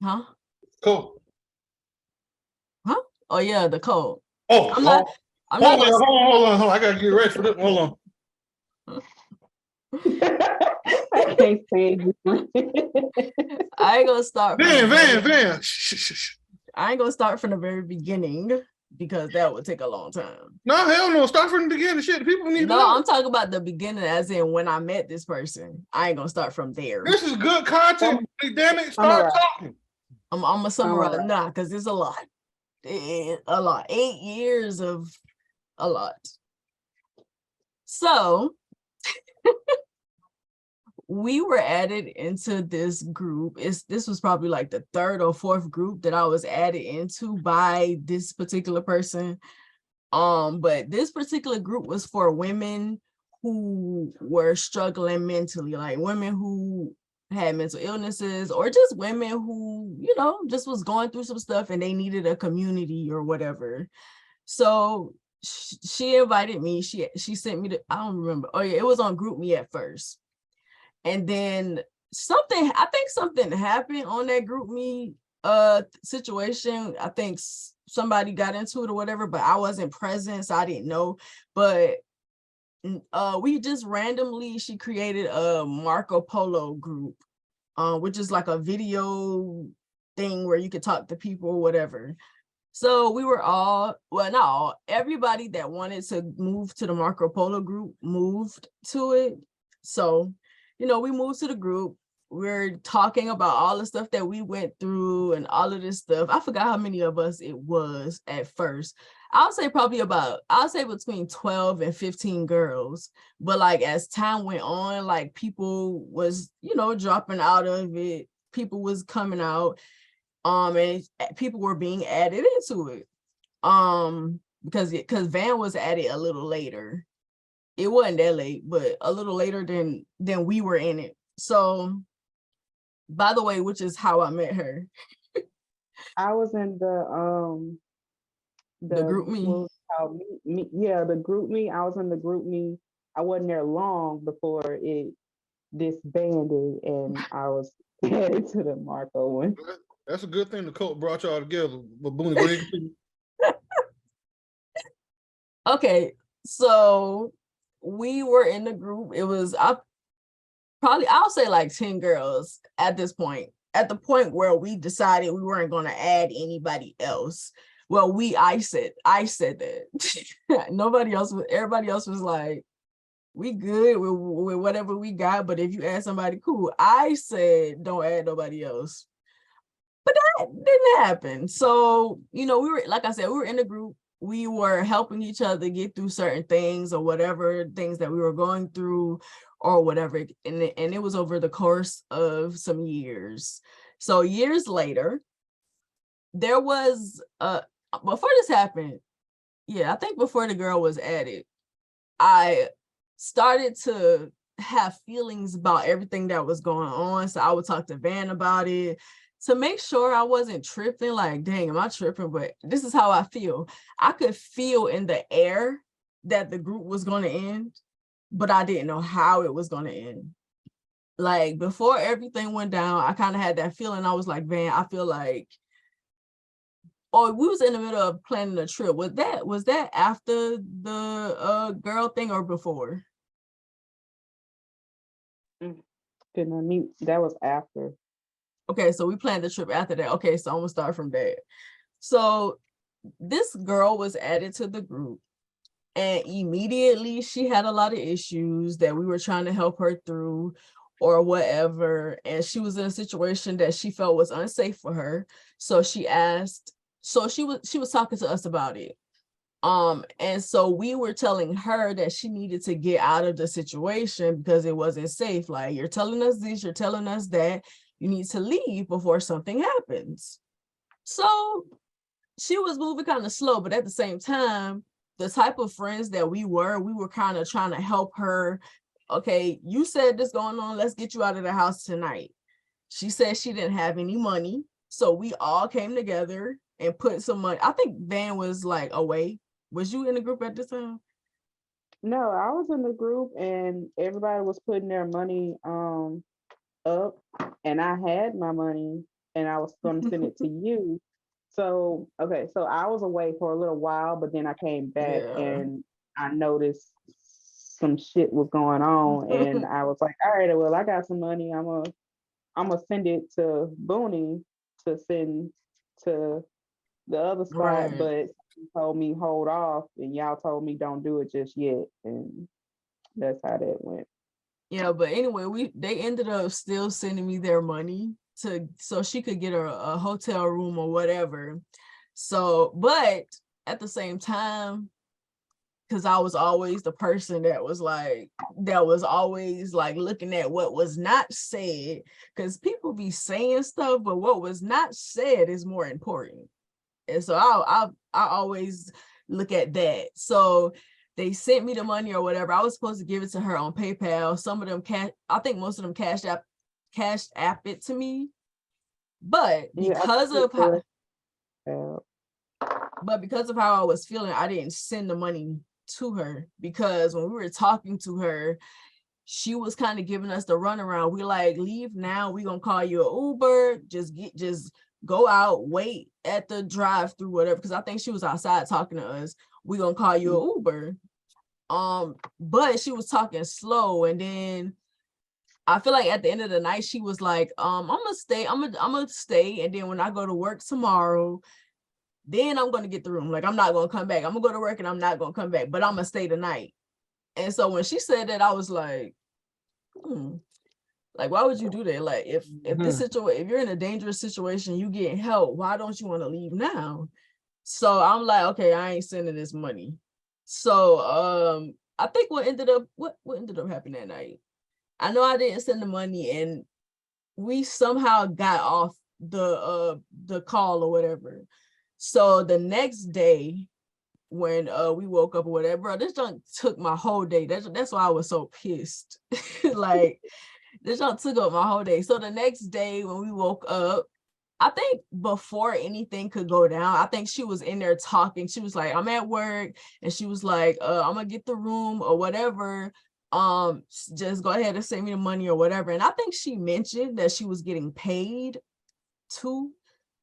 huh? Coach. Huh? Oh yeah, the code. Oh, I'm not I'm not hold gonna on, hold on. I gotta get ready for this. Hold on. I can't stand you. I ain't gonna start from the Van. Shh. I ain't gonna start from the very beginning because that would take a long time. No, hell no. Start from the beginning. Shit, the people need to No, know. I'm talking about the beginning, as in when I met this person. I ain't gonna start from there. This is good content. Damn it, start Summarize. talking. I'm gonna summarize, Summarize. nah, because it's a lot. A lot. 8 years of a lot. So we were added into this group. This was probably like the third or fourth group that I was added into by this particular person. But this particular group was for women who were struggling mentally, like women who had mental illnesses, or just women who, you know, just was going through some stuff and they needed a community or whatever. So she invited me. She sent me I don't remember. Oh yeah, it was on GroupMe at first. And then I think something happened on that GroupMe situation. I think somebody got into it or whatever, but I wasn't present, so I didn't know. But we just randomly, she created a Marco Polo group, which is like a video thing where you could talk to people or whatever. So we were all, well, not all, everybody that wanted to move to the Marco Polo group moved to it. So, you know, we moved to the group. We're talking about all the stuff that we went through and all of this stuff. I forgot how many of us it was at first. I'll say between 12 and 15 girls. But like as time went on, like people was, you know, dropping out of it. People was coming out. And people were being added into it. Because Van was added a little later. It wasn't that late, but a little later than we were in it. So, by the way, which is how I met her. I was in The GroupMe. The GroupMe. I was in the GroupMe. I wasn't there long before it disbanded, and I was added to the Marco one. That's a good thing the cult brought y'all together. But Boonie, go ahead. Okay, so we were in the group. It was I'll say like 10 girls at this point. At the point where we decided we weren't going to add anybody else. Well, I said that. Everybody else was like, we good with whatever we got, but if you add somebody, cool. I said don't add nobody else. But that didn't happen. So, you know, we were in a group. We were helping each other get through certain things or whatever things that we were going through or whatever. And it was over the course of some years. So years later, there was before this happened, I think before the girl was added, I started to have feelings about everything that was going on. So I would talk to Van about it to make sure I wasn't tripping. Like, dang, am I tripping? But this is how I feel. I could feel in the air that the group was going to end, but I didn't know how it was going to end. Like, before everything went down, I kind of had that feeling. I was like, Van, I feel like, we was in the middle of planning a trip. Was that after the girl thing or before? Couldn't unmute. That was after. Okay, so we planned the trip after that. Okay, so I'm gonna start from that. So this girl was added to the group, and immediately she had a lot of issues that we were trying to help her through or whatever. And she was in a situation that she felt was unsafe for her. So she was talking to us about it. And so we were telling her that she needed to get out of the situation because it wasn't safe. Like, you're telling us this, you're telling us that. You need to leave before something happens. So she was moving kind of slow, but at the same time, the type of friends that we were kind of trying to help her. Okay, you said this going on, let's get you out of the house tonight. She said she didn't have any money. So we all came together and put some money. I think Van was like away. Was you in the group at this time? No, I was in the group and everybody was putting their money up, and I had my money and I was going to send it to you. So, okay, so I was away for a little while, but then I came back and I noticed some shit was going on, and I was like, all right, well, I got some money. I'm gonna send it to Boonie to send to the other spot, Right. but he told me hold off, and y'all told me don't do it just yet, and that's how that went. Yeah, but anyway, they ended up still sending me their money so she could get a hotel room or whatever. So, but at the same time, because I was always the person that was always like looking at what was not said, because people be saying stuff, but what was not said is more important. And so I always look at that. So they sent me the money or whatever. I was supposed to give it to her on PayPal. Some of them I think most of them cashed out. Cash App it to me. But Yeah, because of how yeah. because of how I was feeling, I didn't send the money to her, because when we were talking to her, she was kind of giving us the runaround. We like, leave now, we gonna call you an Uber, just go out, wait at the drive-through, whatever, because I think she was outside talking to us. We gonna call you an Uber. But she was talking slow, and then I feel like at the end of the night she was like, I'm gonna stay, I'm gonna stay, and then when I go to work tomorrow, then I'm gonna get the room. Like, I'm not gonna come back. I'm gonna go to work and I'm not gonna come back, but I'm gonna stay the night. And so when she said that, I was like, like, why would you do that? Like, if this situation, if you're in a dangerous situation, you getting help, why don't you want to leave now? So I'm like, okay, I ain't sending this money. So I think what ended up happening that night, I know I didn't send the money, and we somehow got off the call or whatever. So the next day, when we woke up or whatever, bro, this junk took my whole day. That's why I was so pissed. Like, this junk took up my whole day. So the next day when we woke up, I think before anything could go down, I think she was in there talking. She was like, I'm at work, and she was like, I'm gonna get the room or whatever. Just go ahead and send me the money or whatever. And I think she mentioned that she was getting paid too,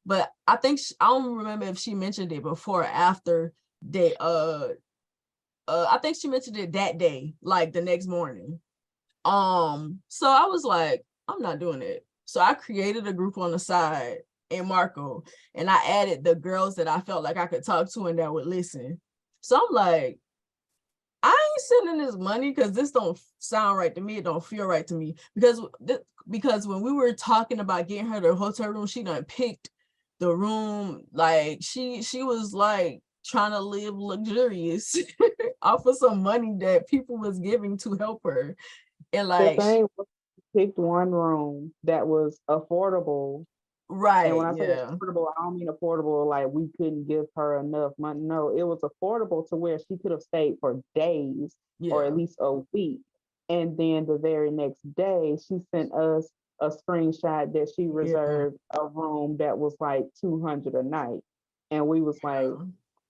but I think I don't remember if she mentioned it before or after they I think she mentioned it that day, like the next morning. So I was like, I'm not doing it. So I created a group on the side in Marco, and I added the girls that I felt like I could talk to and that would listen. So I'm like, I ain't sending this money because this don't sound right to me. It don't feel right to me, because when we were talking about getting her the hotel room, she done picked the room. Like, she was like trying to live luxurious off of some money that people was giving to help her. And The like, thing was, we picked one room that was affordable. And when right, I say yeah, affordable, I don't mean affordable like we couldn't give her enough money. No, it was affordable to where she could have stayed for days or at yeah, least a week. And then the very next day, she sent us a screenshot that she yeah, reserved a room that was like 200 a night. And we was like, yeah.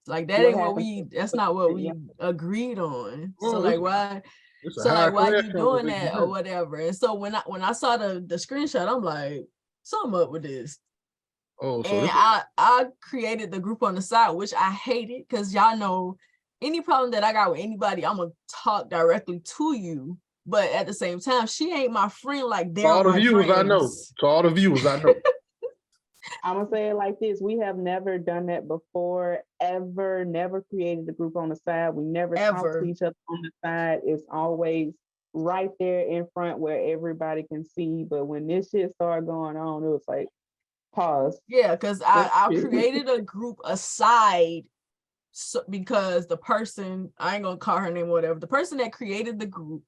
Like, that what ain't what happened to that's the not what yeah. we agreed on. So Well, like, why? it's a So high like, why class you doing that or conversation. whatever? And so when I saw the screenshot, I'm like, something up with this. Oh, so And this I created the group on the side, which I hated, because y'all know any problem that I got with anybody, I'm gonna talk directly to you. But at the same time, she ain't my friend like to they're all the my viewers I know. friends. To all the viewers I know. I'm gonna say it like this: we have never done that before, ever. Never created a group on the side. We never talked to Ever. each other on the side. It's always right there in front where everybody can see. But when this shit started going on, it was like, pause. Yeah, because I created a group aside, so, because the person, I ain't gonna call her name or whatever, the person that created the group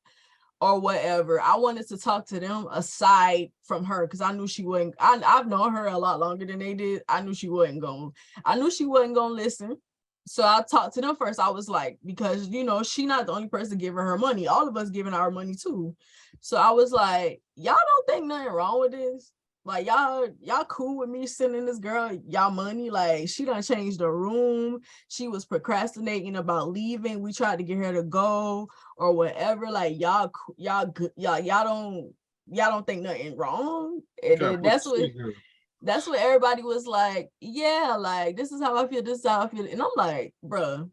or whatever, I wanted to talk to them aside from her, because I knew she wouldn't. I've known her a lot longer than they did. I knew she wasn't gonna listen. So I talked to them first. I was like, because she not the only person giving her money. All of us giving our money too. So I was like, y'all don't think nothing wrong with this? Like, y'all cool with me sending this girl y'all money? Like, she done changed the room. She was procrastinating about leaving. We tried to get her to go or whatever. Like, y'all don't think nothing wrong. You And trying to then put the stick here. that's what everybody was like, yeah, like, this is how I feel, this is how I feel. And I'm like, bruh,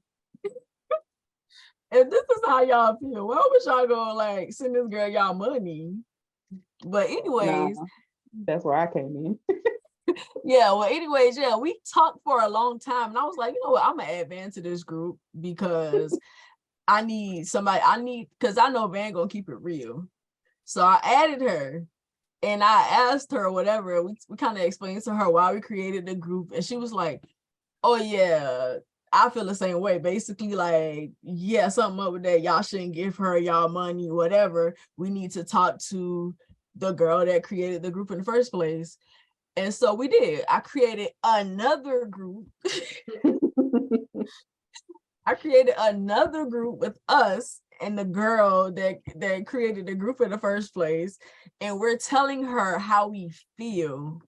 if this is how y'all feel, why would y'all go like send this girl y'all money? But Nah, anyways, that's where I came in. yeah, we talked for a long time, and I was like, you know what, I'm gonna add Van to this group, because I need somebody, because I know Van gonna keep it real. So I added her, and I asked her whatever. We kind of explained to her why we created the group, and she was like, oh yeah, I feel the same way. Basically, like, yeah, something up with that. Y'all shouldn't give her y'all money, whatever. We need to talk to the girl that created the group in the first place. And so we did. I created another group. I created another group with us, and the girl that created the group in the first place, and we're telling her how we feel.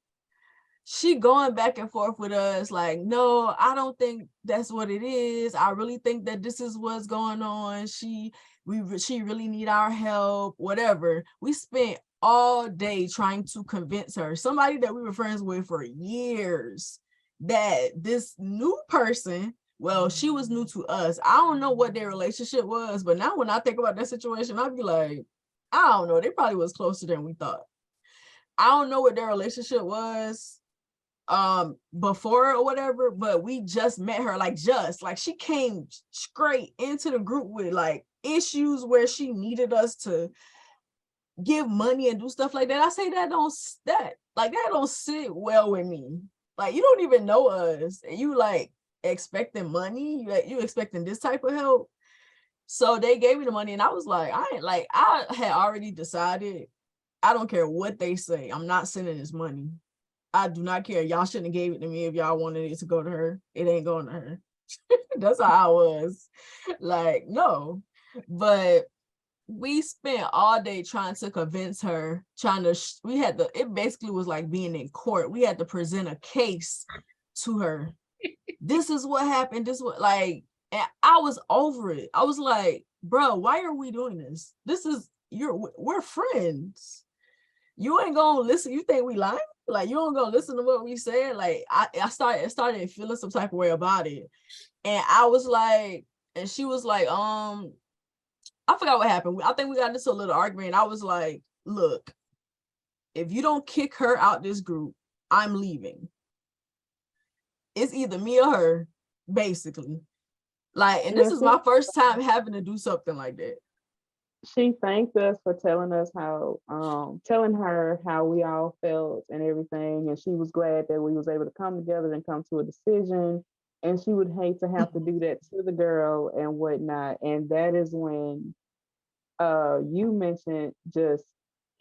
She going back and forth with us like, no, I don't think that's what it is. I really think that this is what's going on. She really need our help, whatever. We spent all day trying to convince her, somebody that we were friends with for years, that this new person, well, she was new to us. I don't know what their relationship was, but now when I think about that situation, I'd be like, I don't know. They probably was closer than we thought. I don't know what their relationship was before or whatever, but we just met her, like she came straight into the group with like issues where she needed us to give money and do stuff like that. I say that don't sit well with me. Like, you don't even know us and you like expecting money, you expecting this type of help. So they gave me the money and I was like, I had already decided, I don't care what they say, I'm not sending this money. I do not care. Y'all shouldn't have gave it to me if y'all wanted it to go to her. It ain't going to her. That's how I was. Like, no. But we spent all day trying to convince her, it basically was like being in court. We had to present a case to her. This is what happened. And I was over it. I was like, bro, why are we doing this? We're friends. You ain't gonna listen. You think we lying? Like, you don't gonna listen to what we said? Like, I started feeling some type of way about it. And I was like, and she was like, I forgot what happened. I think we got into a little argument. I was like, look, if you don't kick her out this group, I'm leaving. It's either me or her, basically. Like, and this is my first time having to do something like that. She thanked us for telling her how we all felt and everything, and she was glad that we was able to come together and come to a decision. And she would hate to have to do that to the girl and whatnot. And that is when you mentioned just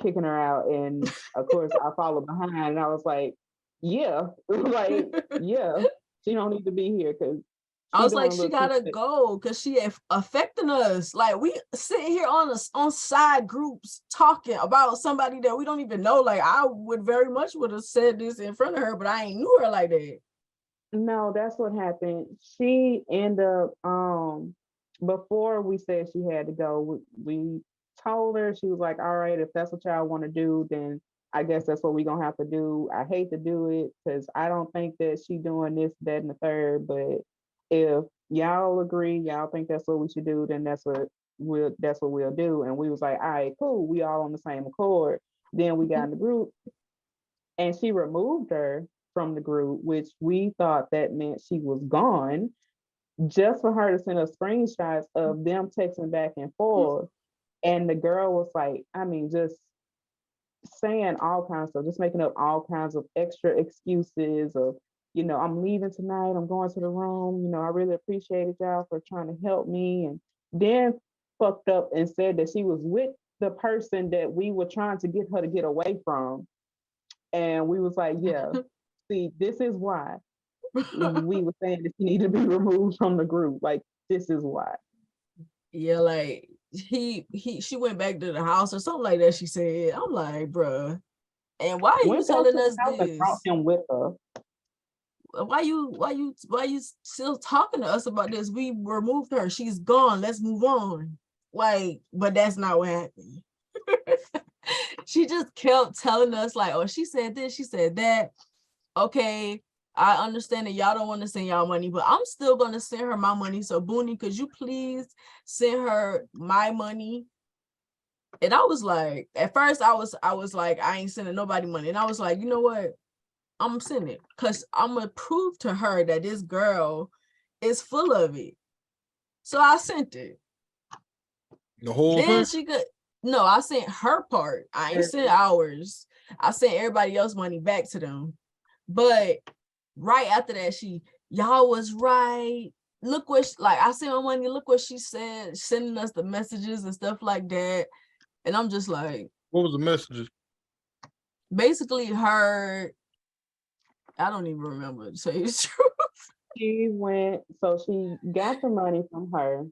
kicking her out, and of course I followed behind, and I was like, yeah, like, yeah, she don't need to be here because I was like, she gotta go because she affecting us. Like, we sitting here on side groups talking about somebody that we don't even know. Like, I would have said this in front of her, but I ain't knew her like that. No, that's what happened. She ended up before we said she had to go, we told her, she was like, all right, if that's what y'all want to do, then I guess that's what we're gonna have to do. I hate to do it because I don't think that she doing this, that, and the third, but if y'all agree, y'all think that's what we should do, then that's what we'll do. And we was like, all right, cool, we all on the same accord. Then we got in the group and she removed her from the group, which we thought that meant she was gone, just for her to send us screenshots of them texting back and forth. And the girl was like, I mean, just saying all kinds of stuff, just making up all kinds of extra excuses of, I'm leaving tonight, I'm going to the room, I really appreciated y'all for trying to help me. And then fucked up and said that she was with the person that we were trying to get her to get away from. And we was like, yeah, see, this is why we were saying that she needed to be removed from the group. Like, this is why. Yeah, like she went back to the house or something like that, she said. I'm like, bruh, and why are you telling us this? Brought him with her. Why you still talking to us about this? We removed her. She's gone. Let's move on. Like, but that's not what happened. She just kept telling us like, oh, she said this, she said that. Okay, I understand that y'all don't want to send y'all money, but I'm still going to send her my money. So Boonie, could you please send her my money? And I was like, at first I was like, I ain't sending nobody money. And I was like, you know what? I'm sending it because I'm going to prove to her that this girl is full of it. So I sent it. The whole Then thing? she could, no, I sent her part. I ain't sent ours. I sent everybody else money back to them. But right after that, y'all was right. Look what, I sent her money. Look what she said, sending us the messages and stuff like that. And I'm just like, what was the messages? Basically, I don't even remember to say the truth. She got the money from her.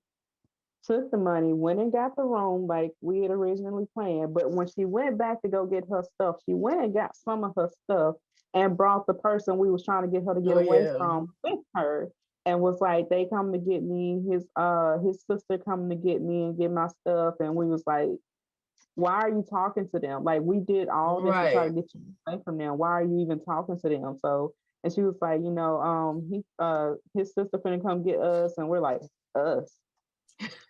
took the money, went and got the room like we had originally planned. But when she went back to go get her stuff, she went and got some of her stuff and brought the person we was trying to get her to get Oh away yeah. from with her, and was like, they come to get me, his sister coming to get me and get my stuff. And we was like, why are you talking to them? Like, we did all this to try to Right. get you away from them. Why are you even talking to them? So, and she was like, his sister finna come get us. And we're like, us?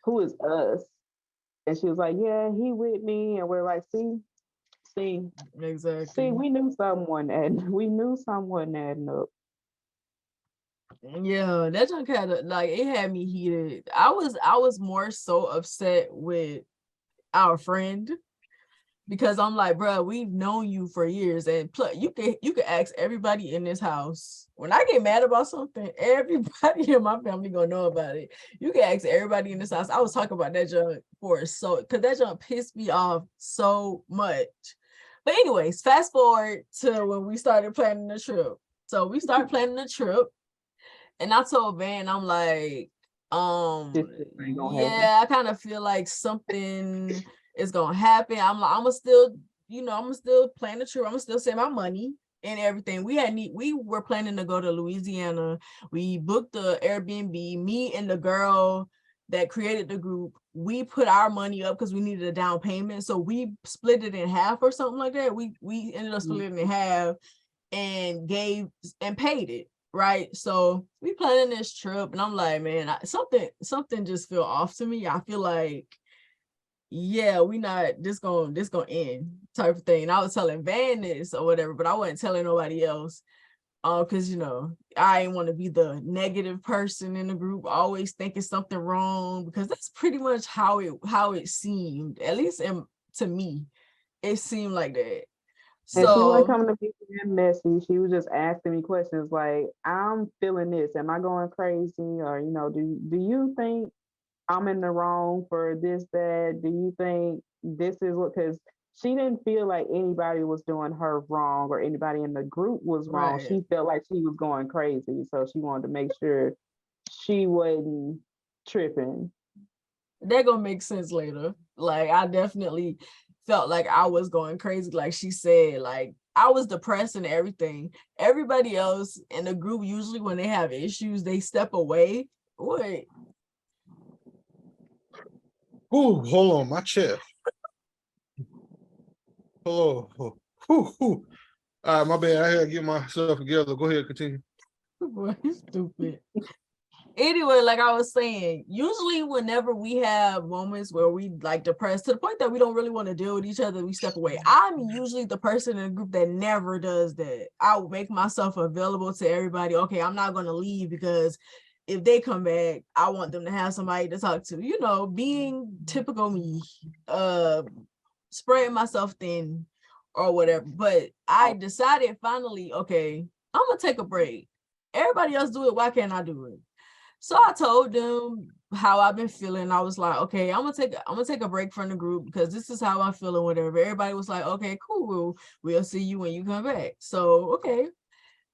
Who is us? And she was like, yeah, he with me. And we're like, see, Exactly. we knew someone and we knew someone adding up. Yeah, that junk had like it had me heated. I was more so upset with our friend because I'm like, bro, we've known you for years, and plus you could ask everybody in this house. When I get mad about something, everybody in my family gonna know about it. You can ask everybody in this house. I was talking about that junk because that junk pissed me off so much. But anyways, fast forward to when we started planning the trip. So we started planning the trip, and I told Van, I'm like, This just ain't gonna happen. yeah, I kind of feel like something is gonna happen. I'm like, I'm gonna still, I'm gonna still plan the trip. I'm gonna still save my money and everything. We were planning to go to Louisiana. We booked the Airbnb. Me and the girl that created the group, we put our money up because we needed a down payment. So we split it in half or something like that. We ended up splitting it in half and paid it. Right. So we planning this trip, and I'm like, man, something just feel off to me. I feel like, yeah, we not this gonna end type of thing. And I was telling Van this or whatever, but I wasn't telling nobody else. Because I didn't want to be the negative person in the group, always thinking something wrong, because that's pretty much how it seemed, at least to me. It seemed like that. And she wasn't So coming to be being messy. She was just asking me questions like, I'm feeling this. Am I going crazy? Or, do you think I'm in the wrong for this, that? Do you think this is what? Because she didn't feel like anybody was doing her wrong or anybody in the group was wrong. right. She felt like she was going crazy. So she wanted to make sure she wasn't tripping. That gonna make sense later. Like, I definitely felt like I was going crazy, like she said. Like, I was depressed and everything. Everybody else in the group, usually when they have issues, they step away. Wait. Ooh, hold on, my chest. Hello. All right, my bad. I had to get myself together. Go ahead, continue. Boy, stupid. Anyway, like I was saying, usually whenever we have moments where we like depressed to the point that we don't really want to deal with each other, we step away. I'm usually the person in the group that never does that. I will make myself available to everybody. Okay, I'm not going to leave because if they come back, I want them to have somebody to talk to. Being typical me, spreading myself thin or whatever. But I decided finally, okay, I'm gonna take a break. Everybody else do it. Why can't I do it? So I told them how I've been feeling. I was like, okay, I'm gonna take a break from the group because this is how I'm feeling, whatever. Everybody was like, okay, cool. We'll see you when you come back. So okay.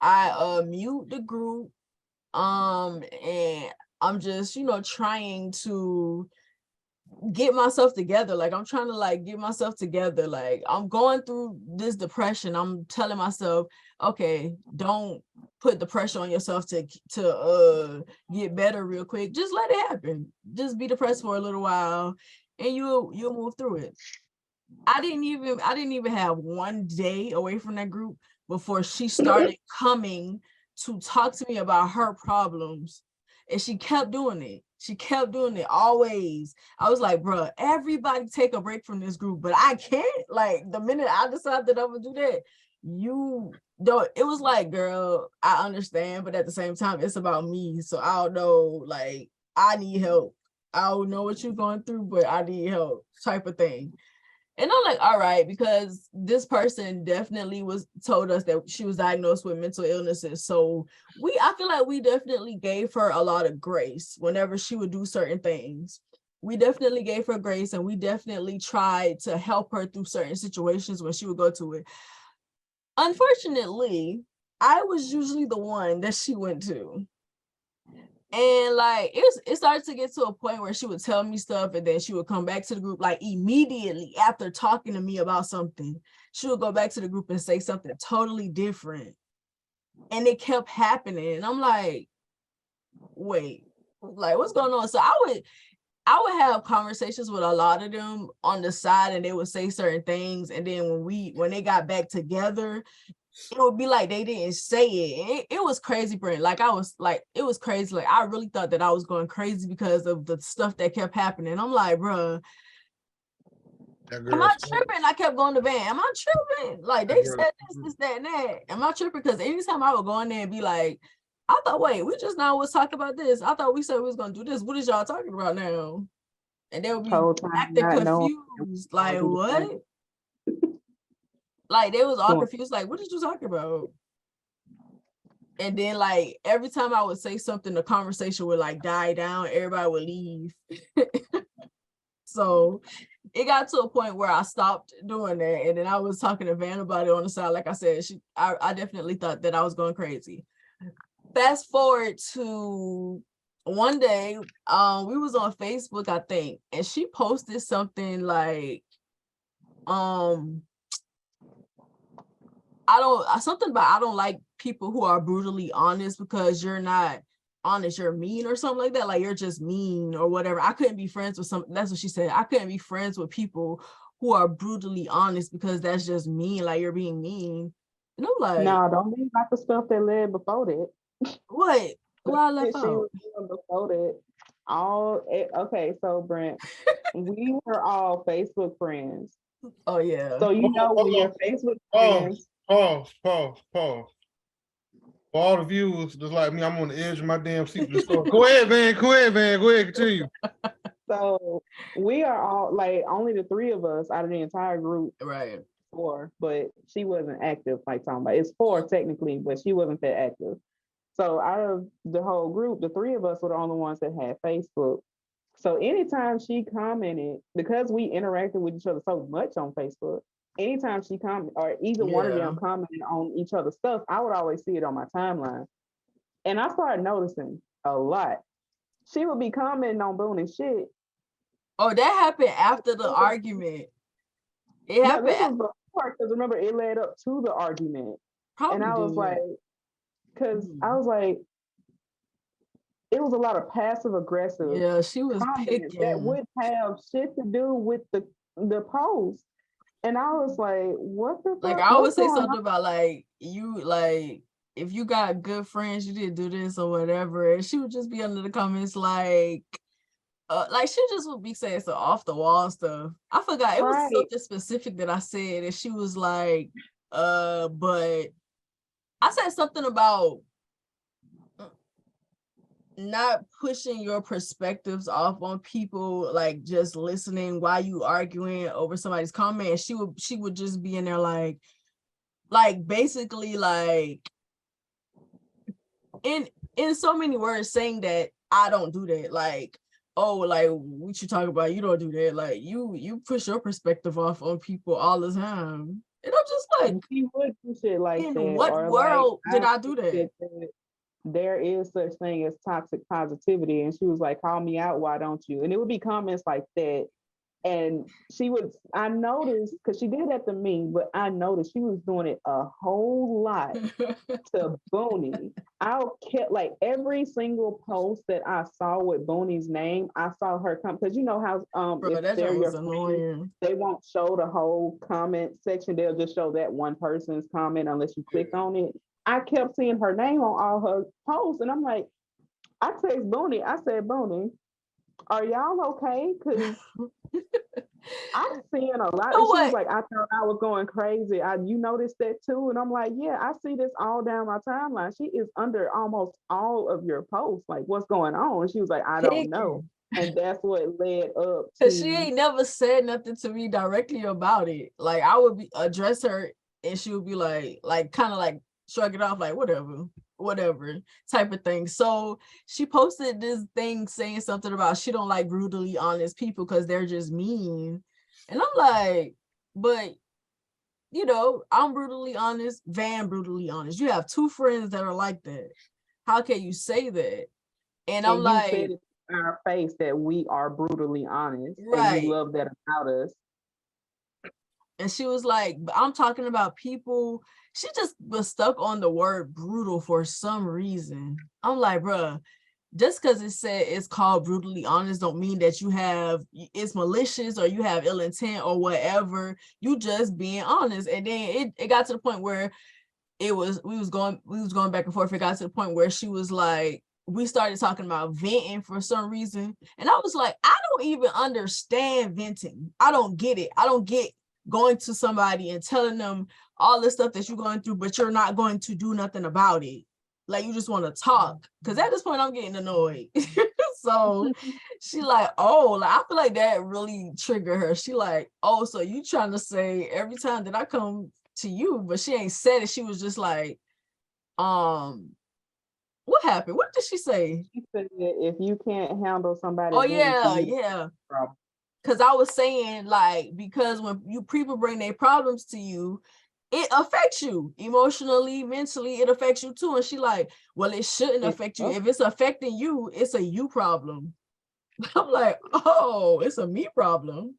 I mute the group. And I'm just, trying to get myself together. Like, I'm trying to get myself together. Like, I'm going through this depression. I'm telling myself, okay, don't put the pressure on yourself to get better real quick. Just let it happen. Just be depressed for a little while and you'll move through it. I didn't even have one day away from that group before she started coming to talk to me about her problems. And she kept doing it. She kept doing it always. I was like, bro, everybody take a break from this group, but I can't. Like, the minute I decided that I would do that, you don't. It was like, girl, I understand, but at the same time, it's about me. So I don't know, like, I need help. I don't know what you're going through, but I need help, type of thing. And I'm like, all right, because this person definitely told us that she was diagnosed with mental illnesses. So I feel like we definitely gave her a lot of grace whenever she would do certain things. We definitely gave her grace, and we definitely tried to help her through certain situations when she would go to it. Unfortunately, I was usually the one that she went to. And like it started to get to a point where she would tell me stuff and then she would come back to the group like immediately after talking to me about something. She would go back to the group and say something totally different. And it kept happening. And I'm like, wait, like what's going on? So I would have conversations with a lot of them on the side and they would say certain things. And then when they got back together, it would be like they didn't say it. It was crazy, Brent. Like it was crazy. Like I really thought that I was going crazy because of the stuff that kept happening. I'm like, bro, am I tripping? I kept going to Van. Am I tripping? Like they said this, that, and that. Am I tripping? Because anytime I would go in there and be like, I thought, wait, we just now was talking about this. I thought we said we was gonna do this. What is y'all talking about now? And they would be acting confused. Like what? Like they was all confused. Like what did you talk about? And then like every time I would say something, the conversation would like die down. Everybody would leave. So it got to a point where I stopped doing that. And then I was talking to Van about it on the side. Like I said, I definitely thought that I was going crazy. Fast forward to one day, we was on Facebook, I think, and she posted something like, I don't like people who are brutally honest because you're not honest, you're mean or something like that. Like you're just mean or whatever. I couldn't be friends with that's what she said. I couldn't be friends with people who are brutally honest because that's just mean. Like you're being mean. And I'm like, no, don't be like the stuff that led before that. What? What I left she out? was doing before that. Okay, so Brent, we were all Facebook friends. Oh yeah. So you know when your Facebook friends. Pause. For all the viewers just like me, I'm on the edge of my damn seat. Go ahead, Van. Go ahead, continue. So we are all like only the three of us out of the entire group. Right. 4, but she wasn't active like talking about. It's 4 technically, but she wasn't that active. So out of the whole group, the 3 of us were the only ones that had Facebook. So anytime she commented, because we interacted with each other so much on Facebook, anytime she commented or either one of them commented on each other's stuff, I would always see it on my timeline. And I started noticing a lot. She would be commenting on Boonie shit. Oh, that happened after the argument. It happened. This was before, because remember, it led up to the argument. Probably and I was like, because I was like, it was a lot of passive aggressive. Yeah, she was picking. That would have shit to do with the post. And I was like, what the fuck? Like I always say something about like you like if you got good friends, you didn't do this or whatever. And she would just be under the comments like she just would be saying some off the wall stuff. I forgot it was something specific that I said, and she was like, but I said something about not pushing your perspectives off on people, like just listening while you arguing over somebody's comment. And she would just be in there like basically like in so many words saying that I don't do that. Like, oh, like what you talking about? You don't do that. Like you push your perspective off on people all the time. And I'm just like, she would do shit like in that. what world did I do that? There is such thing as toxic positivity. And she was like, call me out, why don't you? And it would be comments like that. And I noticed, because she did that to me, but I noticed she was doing it a whole lot to Boonie. I kept like every single post that I saw with Boonie's name, I saw her come, because you know how Bro, if they're your friend, they won't show the whole comment section. They'll just show that one person's comment unless you click on it. I kept seeing her name on all her posts, and I'm like, I text Boonie. I said, Boonie, are y'all okay? Because I'm seeing a lot. And she was like, I thought I was going crazy. You noticed that too? And I'm like, yeah, I see this all down my timeline. She is under almost all of your posts. Like, what's going on? And she was like, I don't know. And that's what led up to. She ain't never said nothing to me directly about it. Like, I would address her, and she would be like kind of like shrug it off, like whatever type of thing. So she posted this thing saying something about she don't like brutally honest people because they're just mean. And I'm like, but you know, I'm brutally honest, Van brutally honest. You have 2 friends that are like that. How can you say that? And I'm And you like, said it in our face that we are brutally honest, and right. you love that about us. And she was like, I'm talking about people. She just was stuck on the word brutal for some reason. I'm like, bruh, just because it said it's called brutally honest don't mean that it's malicious or you have ill intent or whatever. You just being honest. And then it got to the point where we was going back and forth. It got to the point where she was like, we started talking about venting for some reason. And I was like, I don't even understand venting. I don't get it. I don't get going to somebody and telling them all the stuff that you're going through, but you're not going to do nothing about it. Like, you just want to talk. Because at this point, I'm getting annoyed. So she like, oh, like, I feel like that really triggered her. She like, oh, so you trying to say every time that I come to you, but she ain't said it. She was just like, what happened? What did she say? She said if you can't handle somebody, Oh yeah. problem. Because I was saying, like, because when people bring their problems to you, it affects you emotionally, mentally, it affects you too. And she like, well, it shouldn't affect you. If it's affecting you, it's a you problem. I'm like, oh, it's a me problem.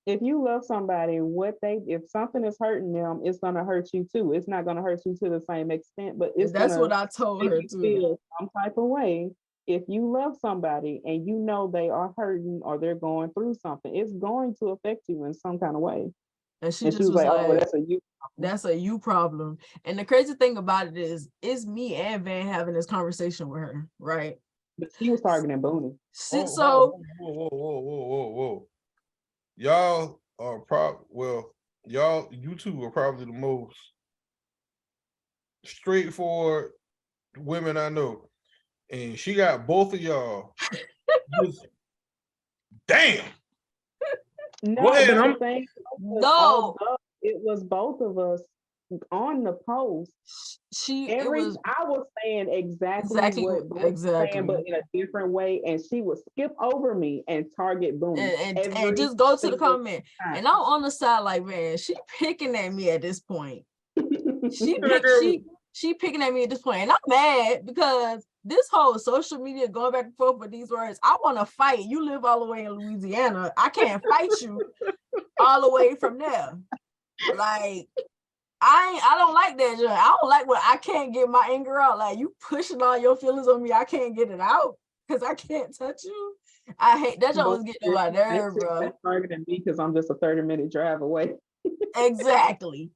If you love somebody, if something is hurting them, it's gonna hurt you too. It's not gonna hurt you to the same extent, but That's what I told her too. Feel some type of way. If you love somebody and you know they are hurting or they're going through something, it's going to affect you in some kind of way. And she was like, oh, that's a you problem. That's a you problem. And the crazy thing about it is, it's me and Van having this conversation with her, right? But she was targeting Boonie. Whoa. Y'all are you two are probably the most straightforward women I know. And she got both of y'all. Damn. No, it was both of us on the post. I was saying exactly what Boonie was saying, but in a different way, and she would skip over me and target Boonie and just go to the comment. Time. And I'm on the side like, man, she picking at me at this point. She picking at me at this point, and I'm mad because this whole social media going back and forth with these words. I want to fight. You live all the way in Louisiana. I can't fight you all the way from there. Like, I don't like that. I don't like when I can't get my anger out. Like, you pushing all your feelings on me. I can't get it out because I can't touch you. I hate that. Joke was getting on my nerve, bro. That's targeting me because I'm just a 30-minute drive away. Exactly.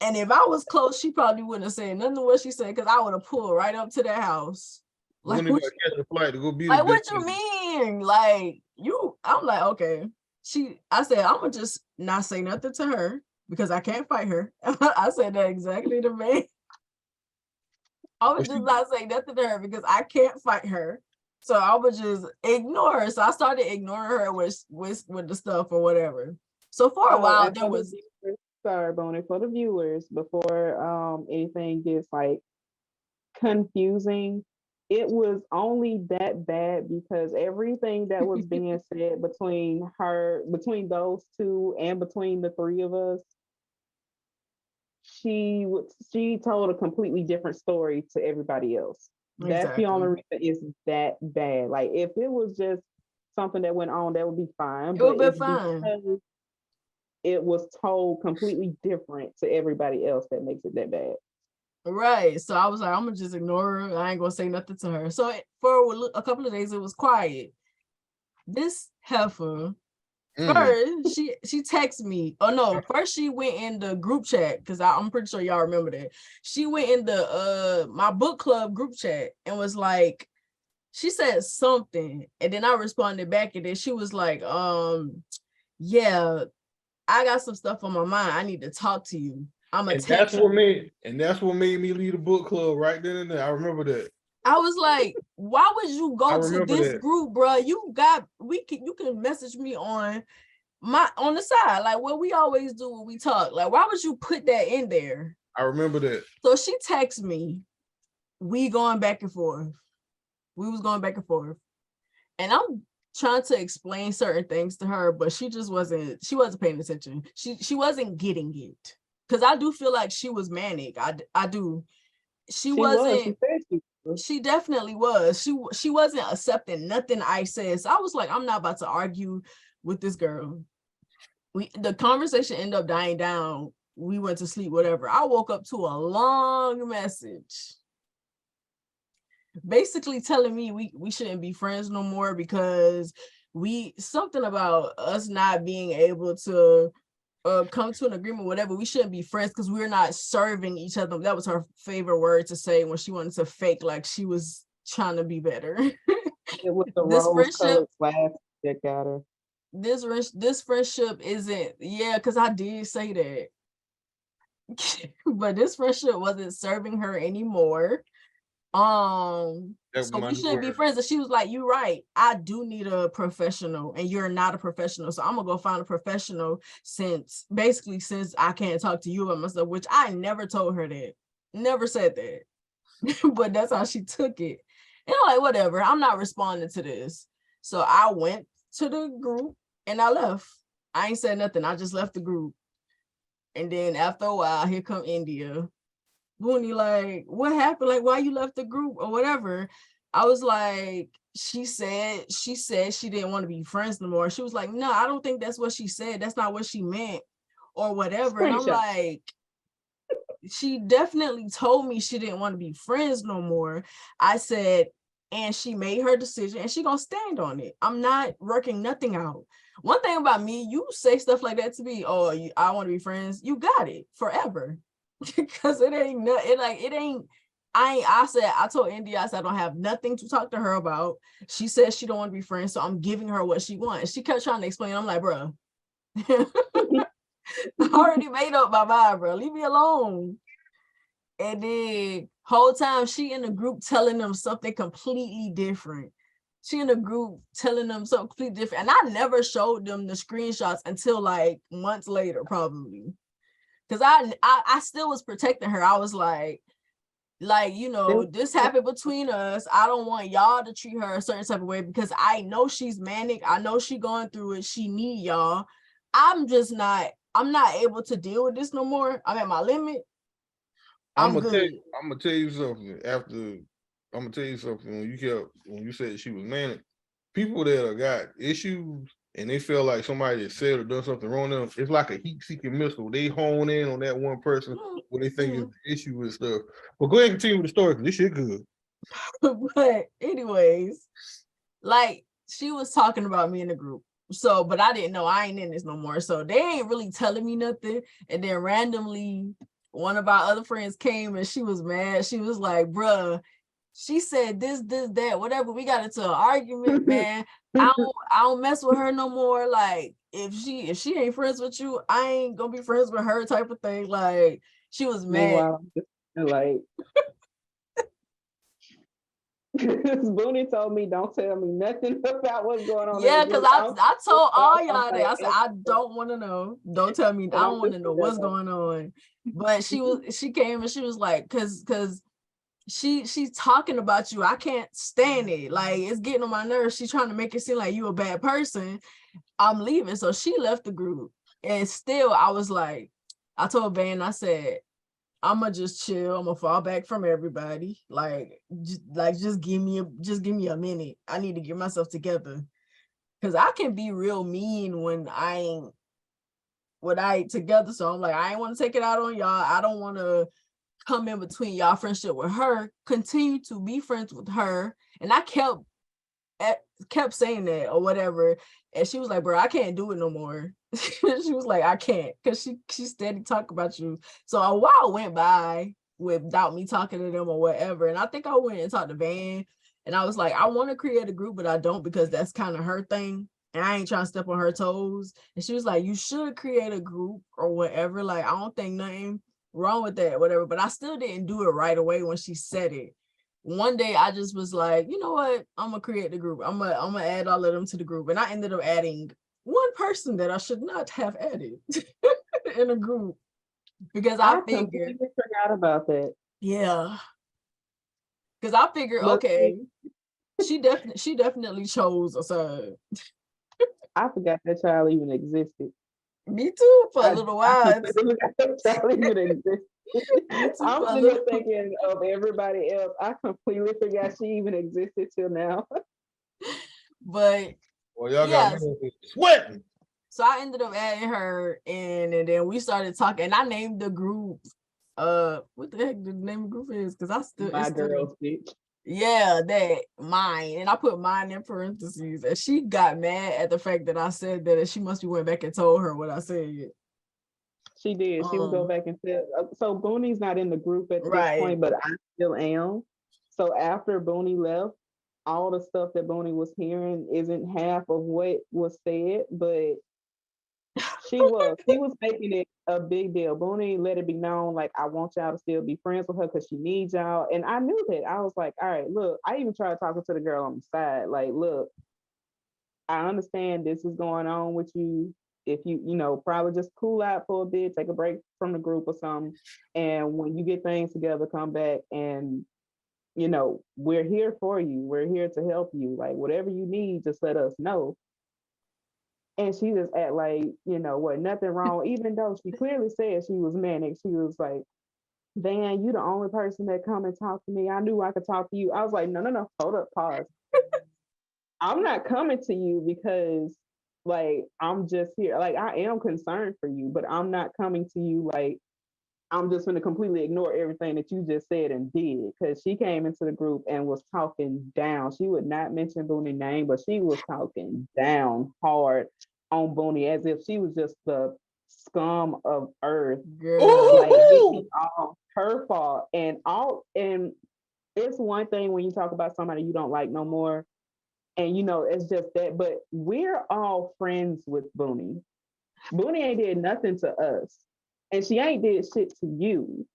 And if I was close, she probably wouldn't have said nothing to what she said, because I would have pulled right up to their house. Like, what you mean? Like, I'm like, okay. I said, I'm gonna just not say nothing to her because I can't fight her. I said that exactly to me. I would just not say nothing to her because I can't fight her. So I would just ignore her. So I started ignoring her with the stuff or whatever. So for a while, there was. Sorry, Boonie, for the viewers, before anything gets like confusing, it was only that bad because everything that was being said between those two and between the three of us, she told a completely different story to everybody else. Exactly. That's the only reason it's that bad. Like, if it was just something that went on, that would be fine. It would be fine. It was told completely different to everybody else that makes it that bad. Right. So I was like, I'm gonna just ignore her. I ain't gonna say nothing to her. So for a couple of days, it was quiet. This heifer, first she texted me. Oh no, first she went in the group chat, because I'm pretty sure y'all remember that. She went in the my book club group chat and was like, she said something, and then I responded back, and then she was like, yeah, I got some stuff on my mind. I need to talk to you. That's what made me leave the book club right then and there. I remember that. I was like, why would you go to this group, bro? You can message me on the side, like what we always do when we talk. Like, why would you put that in there? I remember that. So she texted me. We going back and forth. We was going back and forth. And I'm trying to explain certain things to her, but she wasn't paying attention. She wasn't getting it. Because I do feel like she was manic. I do. She wasn't. She said she She definitely was. She wasn't accepting nothing I said. So I was like, I'm not about to argue with this girl. The conversation ended up dying down. We went to sleep, whatever. I woke up to a long message basically telling me we shouldn't be friends no more because something about us not being able to come to an agreement, whatever. We shouldn't be friends because we're not serving each other. That was her favorite word to say when she wanted to fake like she was trying to be better. It was the This friendship, rose-colored glasses that got her. this friendship isn't, yeah, because I did say that. But this friendship wasn't serving her anymore. That was So my we new shouldn't be word. friends. And she was like, you're right. I do need a professional, and you're not a professional. So I'm gonna go find a professional since I can't talk to you about myself, which I never told her that. Never said that. But that's how she took it. And I'm like, whatever, I'm not responding to this. So I went to the group and I left. I ain't said nothing. I just left the group. And then after a while, here come India. Boonie, like, what happened? Like, why you left the group or whatever? I was like, she said she didn't want to be friends no more. She was like, no, I don't think that's what she said. That's not what she meant or whatever. And I'm Screenshot. like, she definitely told me she didn't want to be friends no more. I said, and she made her decision and she gonna stand on it. I'm not working nothing out. One thing about me, you say stuff like that to me, oh, I want to be friends, you got it forever. Because it ain't I told India, I said I don't have nothing to talk to her about. She said she don't want to be friends, so I'm giving her what she wants. She kept trying to explain. I'm like, bro, I already made up my mind, bro. Leave me alone. And then whole time she in the group telling them something completely different. She in the group telling them something completely different. And I never showed them the screenshots until like months later, probably. Because I still was protecting her. I was like, this happened between us. I don't want y'all to treat her a certain type of way because I know she's manic. I know she going through it. She need y'all. I'm not able to deal with this no more. I'm at my limit. I'm good. I'm gonna tell you something. I'm gonna tell you something. When you said she was manic, people that got issues and they feel like somebody that said or done something wrong to them, it's like a heat-seeking missile. They hone in on that one person what they think is the issue and stuff. But go ahead and continue with the story because this shit good. But anyways, like she was talking about me in the group. So, but I didn't know I ain't in this no more. So they ain't really telling me nothing. And then randomly, one of our other friends came and she was mad. She was like, bruh, she said this, that, whatever. We got into an argument, man. I don't mess with her no more. Like, if she ain't friends with you, I ain't gonna be friends with her type of thing. Like, she was mad. Meanwhile, I'm just like, Boonie told me, don't tell me nothing about what's going on. Yeah, because I told all y'all that. I said, I don't want to know. Don't tell me. I don't want to know what's going on. But she came and she was like, because she's talking about you. I can't stand it. Like, it's getting on my nerves. She's trying to make it seem like you a bad person. I'm leaving. So she left the group. And still, I was like, I told Van, I said, I'ma just chill. I'm gonna fall back from everybody. Just give me a minute. I need to get myself together. Cause I can be real mean when I ain't together. So I'm like, I ain't want to take it out on y'all. I don't want to come in between y'all friendship with her. Continue to be friends with her. And I kept saying that or whatever. And she was like, bro, I can't do it no more. She was like, I can't, because she steady talk about you. So a while went by without me talking to them or whatever. And I think I went and talked to Van. And I was like, I want to create a group, but I don't because that's kind of her thing. And I ain't trying to step on her toes. And she was like, you should create a group or whatever. Like, I don't think nothing wrong with that, whatever. But I still didn't do it right away when she said it. One day I just was like, you know what? I'm gonna create the group. I'm gonna add all of them to the group. And I ended up adding one person that I should not have added in a group because I figured, completely forgot about that. yeah. Because I figured, But okay, she definitely chose a side. I forgot that child even existed. Me too, for a I little while. completely forgot that child even existed. You too, I'm sitting brother. here thinking of everybody else. I completely forgot she even existed till now. But Well, y'all got yes, me sweating. so I ended up adding her in, and then we started talking. And I named the group. What the heck the name of the group is? Because I still My it's still girls, bitch. yeah, that mine. And I put mine in parentheses. And she got mad at the fact that I said that, and she must be went back and told her what I said. She did. She would go back and tell. So Boonie's not in the group at this Right. point, but I still am. So after Boonie left, all the stuff that Boonie was hearing isn't half of what was said, but she was making it a big deal. Boonie let it be known, like, I want y'all to still be friends with her because she needs y'all. And I knew that. I was like, all right, look, I even tried talking to the girl on the side, like, look, I understand this is going on with you. If probably just cool out for a bit, take a break from the group or something. And when you get things together, come back and, we're here for you. We're here to help you. Like, whatever you need, just let us know. And she just act like, what, nothing wrong, even though she clearly said she was manic. She was like, Van, you the only person that come and talk to me. I knew I could talk to you. I was like, no, no, no, hold up, pause. I'm not coming to you because like I'm just here. Like I am concerned for you, but I'm not coming to you like I'm just gonna completely ignore everything that you just said and did. Cause she came into the group and was talking down. She would not mention Booney's name, but she was talking down hard on Booney as if she was just the scum of earth. Girl. Like it Ooh, was all her fault. And it's one thing when you talk about somebody you don't like no more and it's just that. But we're all friends with Boonie. Boonie ain't did nothing to us, and she ain't did shit to you.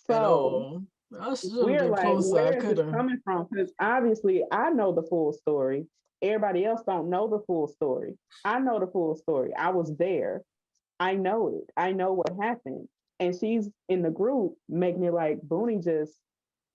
At So all. I should have we're been like, closer. I where is could this have. coming from? Because obviously, I know the full story. Everybody else don't know the full story. I know the full story. I was there. I know it. I know what happened. And she's in the group making it like Boonie just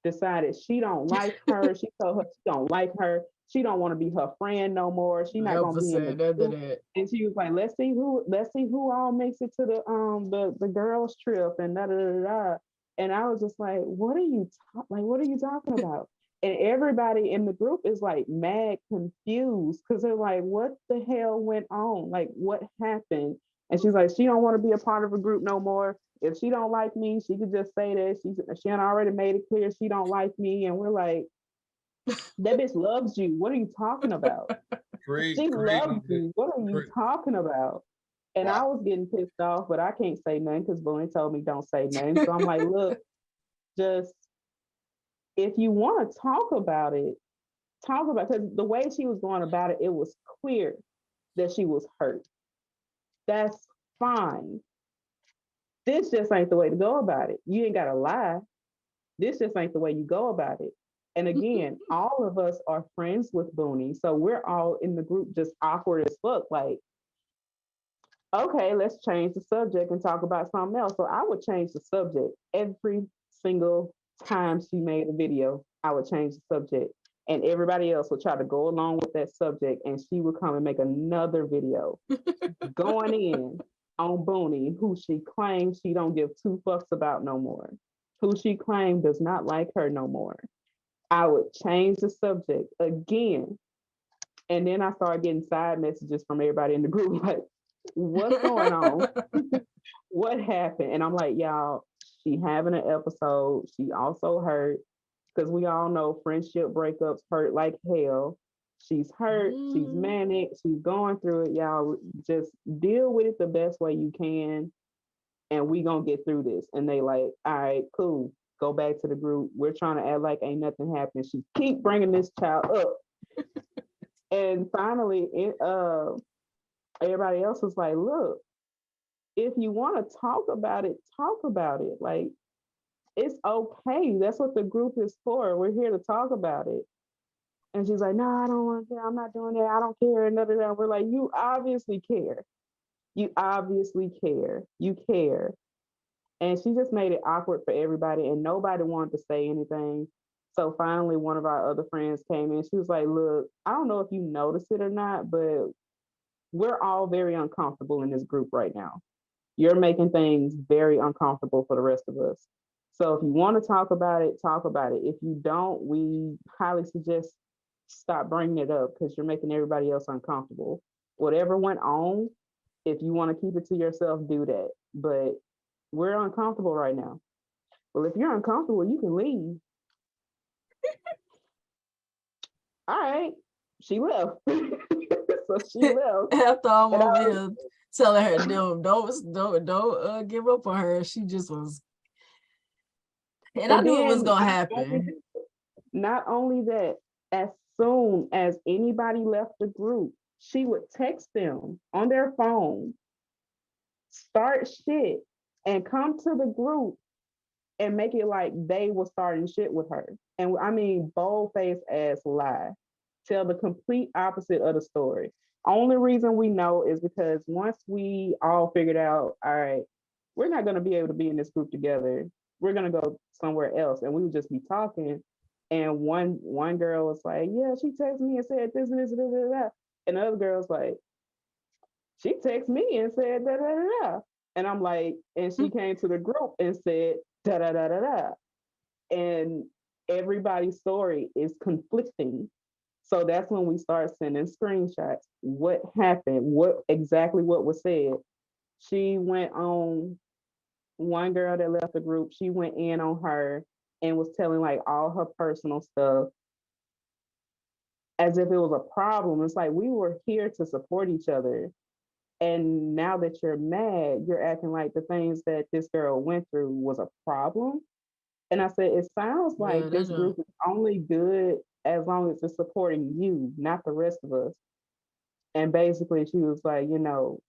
decided she don't like her. She told her she don't like her. She don't want to be her friend no more. She not gonna Never be in the said none of group. that. And she was like, let's see who all makes it to the girls trip and da da da da. And I was just like, what are you talking about? And everybody in the group is like mad confused because they're like, what the hell went on? Like, what happened? And she's like, she don't want to be a part of a group no more. If she don't like me, she could just say that. She had already made it clear she don't like me. And we're like, that bitch loves you. What are you talking about? crazy, She crazy. loves you. What are you talking about? And I Wow. was getting pissed off, but I can't say nothing because Boone told me don't say nothing. So I'm like, look, just if you want to talk about it, talk about because the way she was going about it, it was clear that she was hurt. That's fine. This just ain't the way to go about it. You ain't gotta lie. This just ain't the way you go about it. And again, all of us are friends with Boonie. So we're all in the group just awkward as fuck. Like, okay, let's change the subject and talk about something else. So I would change the subject every single time she made a video. I would change the subject. And everybody else would try to go along with that subject. And she would come and make another video going in on Boonie, who she claims she don't give two fucks about no more, who she claimed does not like her no more. I would change the subject again. And then I started getting side messages from everybody in the group like, what's going on? What happened? And I'm like, y'all, she having an episode. She also hurt because we all know friendship breakups hurt like hell. She's hurt. She's manic. She's going through it. Y'all just deal with it the best way you can. And we gonna get through this. And they like, all right, cool. Go back to the group. We're trying to act like ain't nothing happened. She keep bringing this child up. And finally, everybody else was like, look, if you want to talk about it, talk about it. Like, it's okay. That's what the group is for. We're here to talk about it. And she's like, no, I don't want to. I'm not doing that. I don't care. And we're like, you obviously care. You obviously care. You care. And she just made it awkward for everybody, and nobody wanted to say anything. So finally, one of our other friends came in. She was like, look, I don't know if you noticed it or not, but we're all very uncomfortable in this group right now. you're making things very uncomfortable for the rest of us. So if you want to talk about it, talk about it. If you don't, we highly suggest stop bringing it up because you're making everybody else uncomfortable. Whatever went on, if you want to keep it to yourself, do that. But we're uncomfortable right now. Well, if you're uncomfortable, you can leave. All right. She left. So she left. After I'm And over I, here telling her, don't give up on her. She just was, and I and knew it was then gonna happen. not only that, as soon as anybody left the group, she would text them on their phone, start shit, and come to the group and make it like they were starting shit with her. And I mean, bold face ass lie. Tell the complete opposite of the story. Only reason we know is because once we all figured out, all right, we're not going to be able to be in this group together. We're going to go somewhere else. And we would just be talking. And one girl was like, yeah, she texted me and said this and this and that. And the other girl was like, she texted me and said da da da da. And I'm like, and she came to the group and said da da da da da. And everybody's story is conflicting. So that's when we start sending screenshots. What happened? What was said? She went on one girl that left the group, she went in on her and was telling like all her personal stuff as if it was a problem. It's like we were here to support each other. And now that you're mad, you're acting like the things that this girl went through was a problem. And I said, it sounds Yeah, like this group is only good as long as it's supporting you, not the rest of us. And basically, she was like,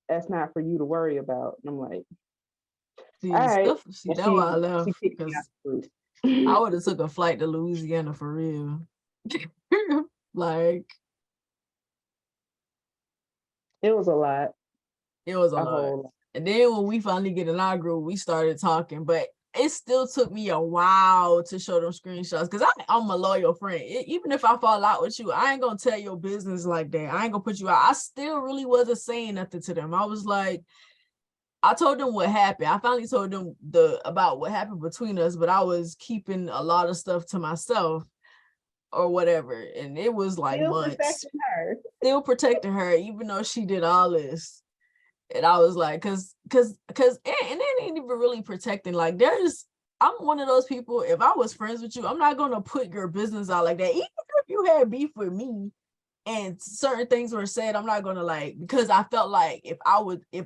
that's not for you to worry about. And I'm like, all right. And that's why I she left, kicked me out because the I group. would have took a flight to Louisiana for real. Like, It was a lot, it was a a lot. whole lot. And then when we finally get in our group, we started talking, but it still took me a while to show them screenshots because I'm a loyal friend. Even if I fall out with you, I ain't gonna tell your business like that. I ain't gonna put you out. I still really wasn't saying nothing to them. I was like, I told them what happened. I finally told them about what happened between us, but I was keeping a lot of stuff to myself or whatever. And it was like Still months. protecting her. Still protecting her, even though she did all this. And I was like, and it ain't even really protecting. Like, I'm one of those people, if I was friends with you, I'm not gonna put your business out like that. Even if you had beef with me and certain things were said, I'm not gonna because I felt like if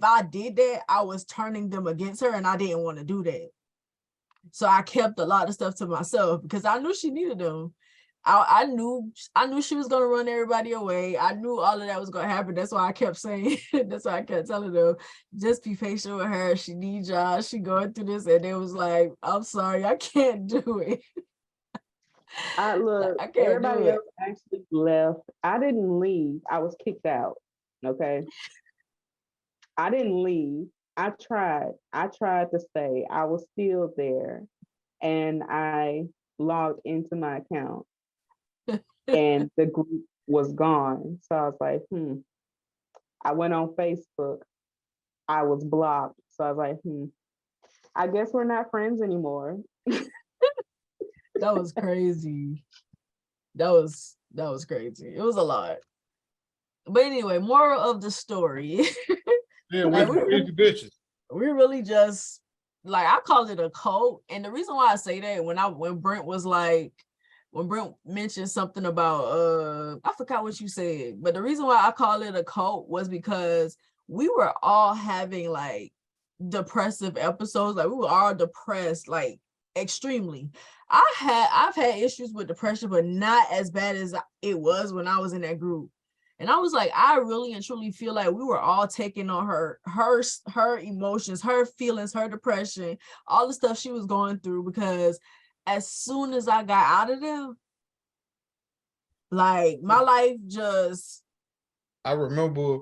I did that, I was turning them against her, and I didn't want to do that. So I kept a lot of stuff to myself because I knew she needed them. I knew she was gonna run everybody away. I knew all of that was gonna happen. That's why I kept saying, that's why I kept telling them, just be patient with her. She needs y'all. She going through this. And it was like, I'm sorry, I can't do it. I look, I can't do everybody it. else actually left. I didn't leave. I was kicked out. Okay. I didn't leave. I tried. I tried to stay. I was still there. And I logged into my account and the group was gone. So I was like, I went on Facebook. I was blocked. So I was like, I guess we're not friends anymore. That was crazy. That was crazy. It was a lot. But anyway, moral of the story. Yeah, Like, with the crazy bitches. we really just, like, I call it a cult. And the reason why I say that, when Brent was like, when Brent mentioned something about I forgot what you said, but the reason why I call it a cult was because we were all having like depressive episodes. Like, we were all depressed, like extremely. I've had issues with depression, but not as bad as it was when I was in that group. And I was like, I really and truly feel like we were all taking on her emotions, her feelings, her depression, all the stuff she was going through. Because as soon as I got out of there, like, my life just. I remember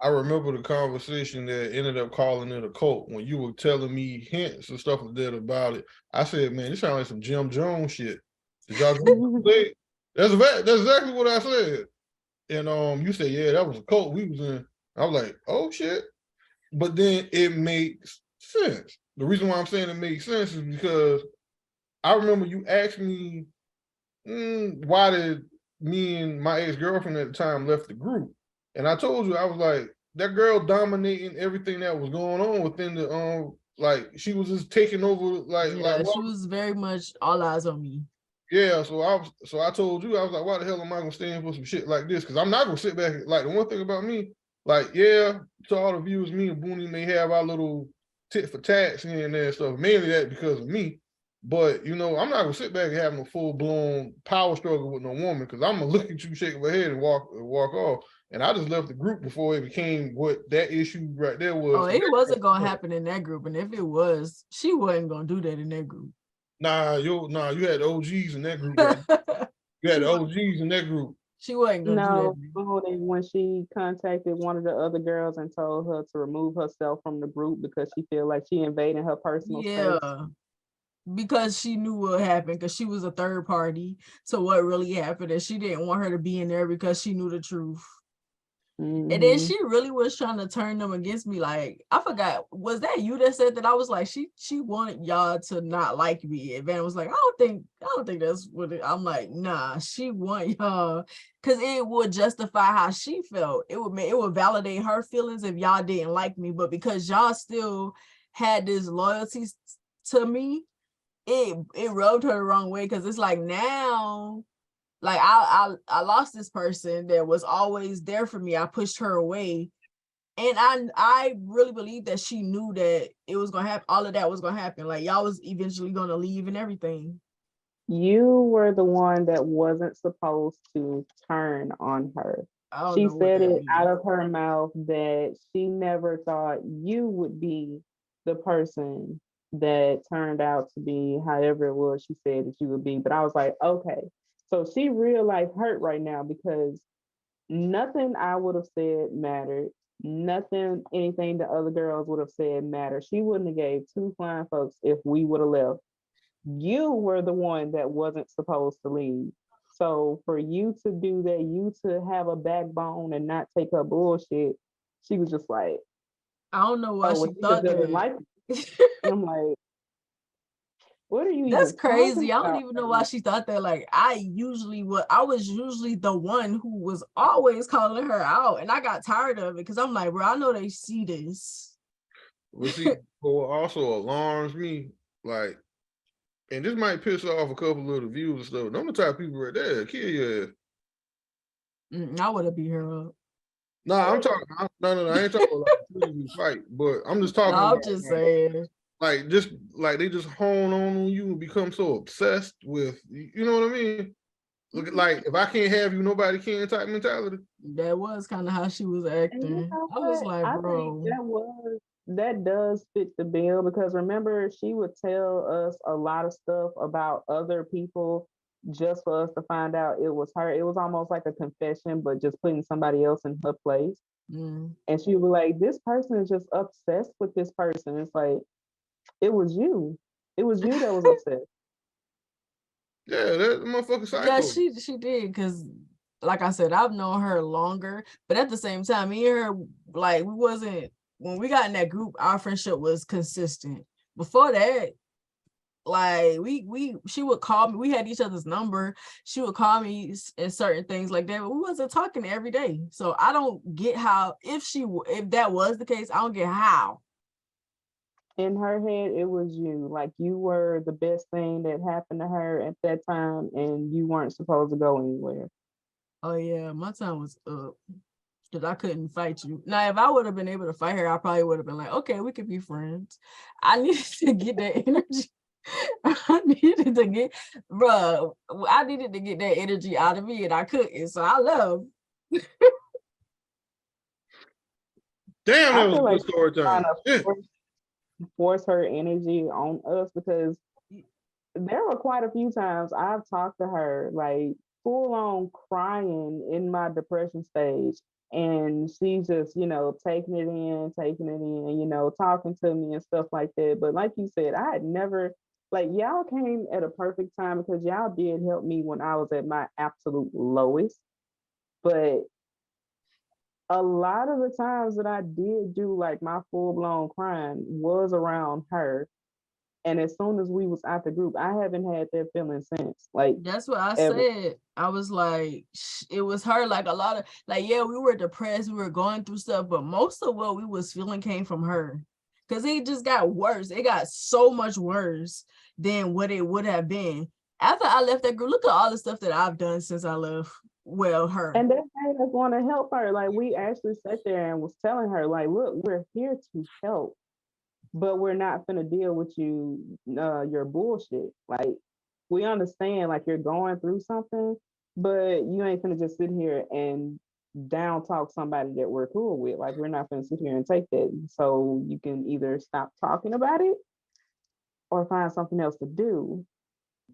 the conversation that ended up calling it a cult when you were telling me hints and stuff like that about it. I said, man, this sounds like some Jim Jones shit. Did y'all say? That's exactly what I said. And you said, yeah, that was a cult we was in. I was like, oh shit. but then it makes sense. The reason why I'm saying it makes sense is because I remember you asked me, why did me and my ex-girlfriend at the time left the group? And I told you, I was like, that girl dominating everything that was going on within the like she was just taking over, Yeah, well, she was very much all eyes on me. yeah. So I told you, I was like, why the hell am I gonna stand for some shit like this? Because I'm not gonna sit back. Like, the one thing about me, like, yeah, to all the viewers, me and Boonie may have our little tit for tats here and there and stuff. Mainly that because of me. But I'm not gonna sit back and have no full blown power struggle with no woman, because I'm gonna look at you, shake my head, and walk off. And I just left the group before it became what that issue right there was. Oh, it wasn't gonna happen in that group, and if it was, she wasn't gonna do that in that group. Nah, you had OGs in that group. Right? You had the OGs in that group. She wasn't gonna No, do Boonie, when she contacted one of the other girls and told her to remove herself from the group because she feel like she invading her that. personal space. Yeah, because she knew what happened, because she was a third party to what really happened, and she didn't want her to be in there because she knew the truth. And then Mhm. she really was trying to turn them against me. Like, I forgot, was that you that said that? I was like, she wanted y'all to not like me. And Van was like, I don't think that's what it. I'm like, nah, she want y'all, because it would justify how she felt. It would validate her feelings if y'all didn't like me. But because y'all still had this loyalty to me, it rubbed her the wrong way, because it's like, now, like, I lost this person that was always there for me. I pushed her away, and I really believe that she knew that it was gonna happen. All of that was gonna happen. Like, y'all was eventually gonna leave and everything. You were the one that wasn't supposed to turn on her. I don't She know what said that it out means. of her mouth that she never thought you would be the person that turned out to be however it was she said that you would be. But I was like, okay. So she real life hurt right now because nothing I would have said mattered. Nothing, anything the other girls would have said mattered. She wouldn't have gave two flying folks if we would have left. You were the one that wasn't supposed to leave. So for you to do that, you to have a backbone and not take her bullshit, she was just like, I don't know why oh, she well, she just thought doesn't that. like it. And I'm like, what are you That's even talking crazy. I don't about? even know why she thought that. Like, I was usually the one who was always calling her out, and I got tired of it, because I'm like, bro, I know they see this. But see, what also alarms me, like, and this might piss off a couple of the viewers and stuff. Them the type of people right there, kill your ass. I would have beat her up. Nah, I'm talking. No, I ain't talking about like physically fight, but I'm just talking No, about I'm just saying. just like they just hone on you and become so obsessed with, you know what I mean? Look at, like, if I can't have you, nobody can type mentality. That was kind of how she was And you acting. know I was what? like, I think bro. that does fit the bill because remember she would tell us a lot of stuff about other people just for us to find out it was her. It was almost like a confession, but just putting somebody else in her place. Mm. And she would be like, "This person is just obsessed with this person." It's like it was you. It was you that was obsessed. Yeah, that motherfucker Yeah, psycho. she did, because, like I said, I've known her longer, but at the same time, me and her, like, we wasn't, when we got in that group, our friendship was consistent. Before that, like, she would call me. We had each other's number. She would call me and certain things like that, but we wasn't talking every day. So I don't get how, if that was the case, I don't get how. In her head, it was you. Like you were the best thing that happened to her at that time, and you weren't supposed to go anywhere. Oh yeah, my time was up, because I couldn't fight you. Now, if I would have been able to fight her, I probably would have been like, okay, we could be friends. I needed to get that energy. I needed to get, bruh, I needed to get that energy out of me, and I couldn't. So I left. Damn, that I was a feel good like she story was trying time. to Shit. force her energy on us because there were quite a few times I've talked to her like full on crying in my depression stage. And she's just, taking it in, talking to me and stuff like that. But like you said, I had never, like, y'all came at a perfect time because y'all did help me when I was at my absolute lowest. But a lot of the times that I did do like my full blown crying was around her. And as soon as we was out the group, I haven't had that feeling since. Like That's what I ever. said. I was like, it was her. Like a lot of, like, yeah, we were depressed, we were going through stuff, but most of what we was feeling came from her. Because it just got worse. It got so much worse than what it would have been. After I left that group, look at all the stuff that I've done since I left. Well, her. And that made us want to help her. Like we actually sat there and was telling her, like, look, we're here to help, but we're not gonna deal with your bullshit. Like we understand like you're going through something, but you ain't gonna just sit here and down talk somebody that we're cool with. Like we're not gonna sit here and take that. So you can either stop talking about it or find something else to do.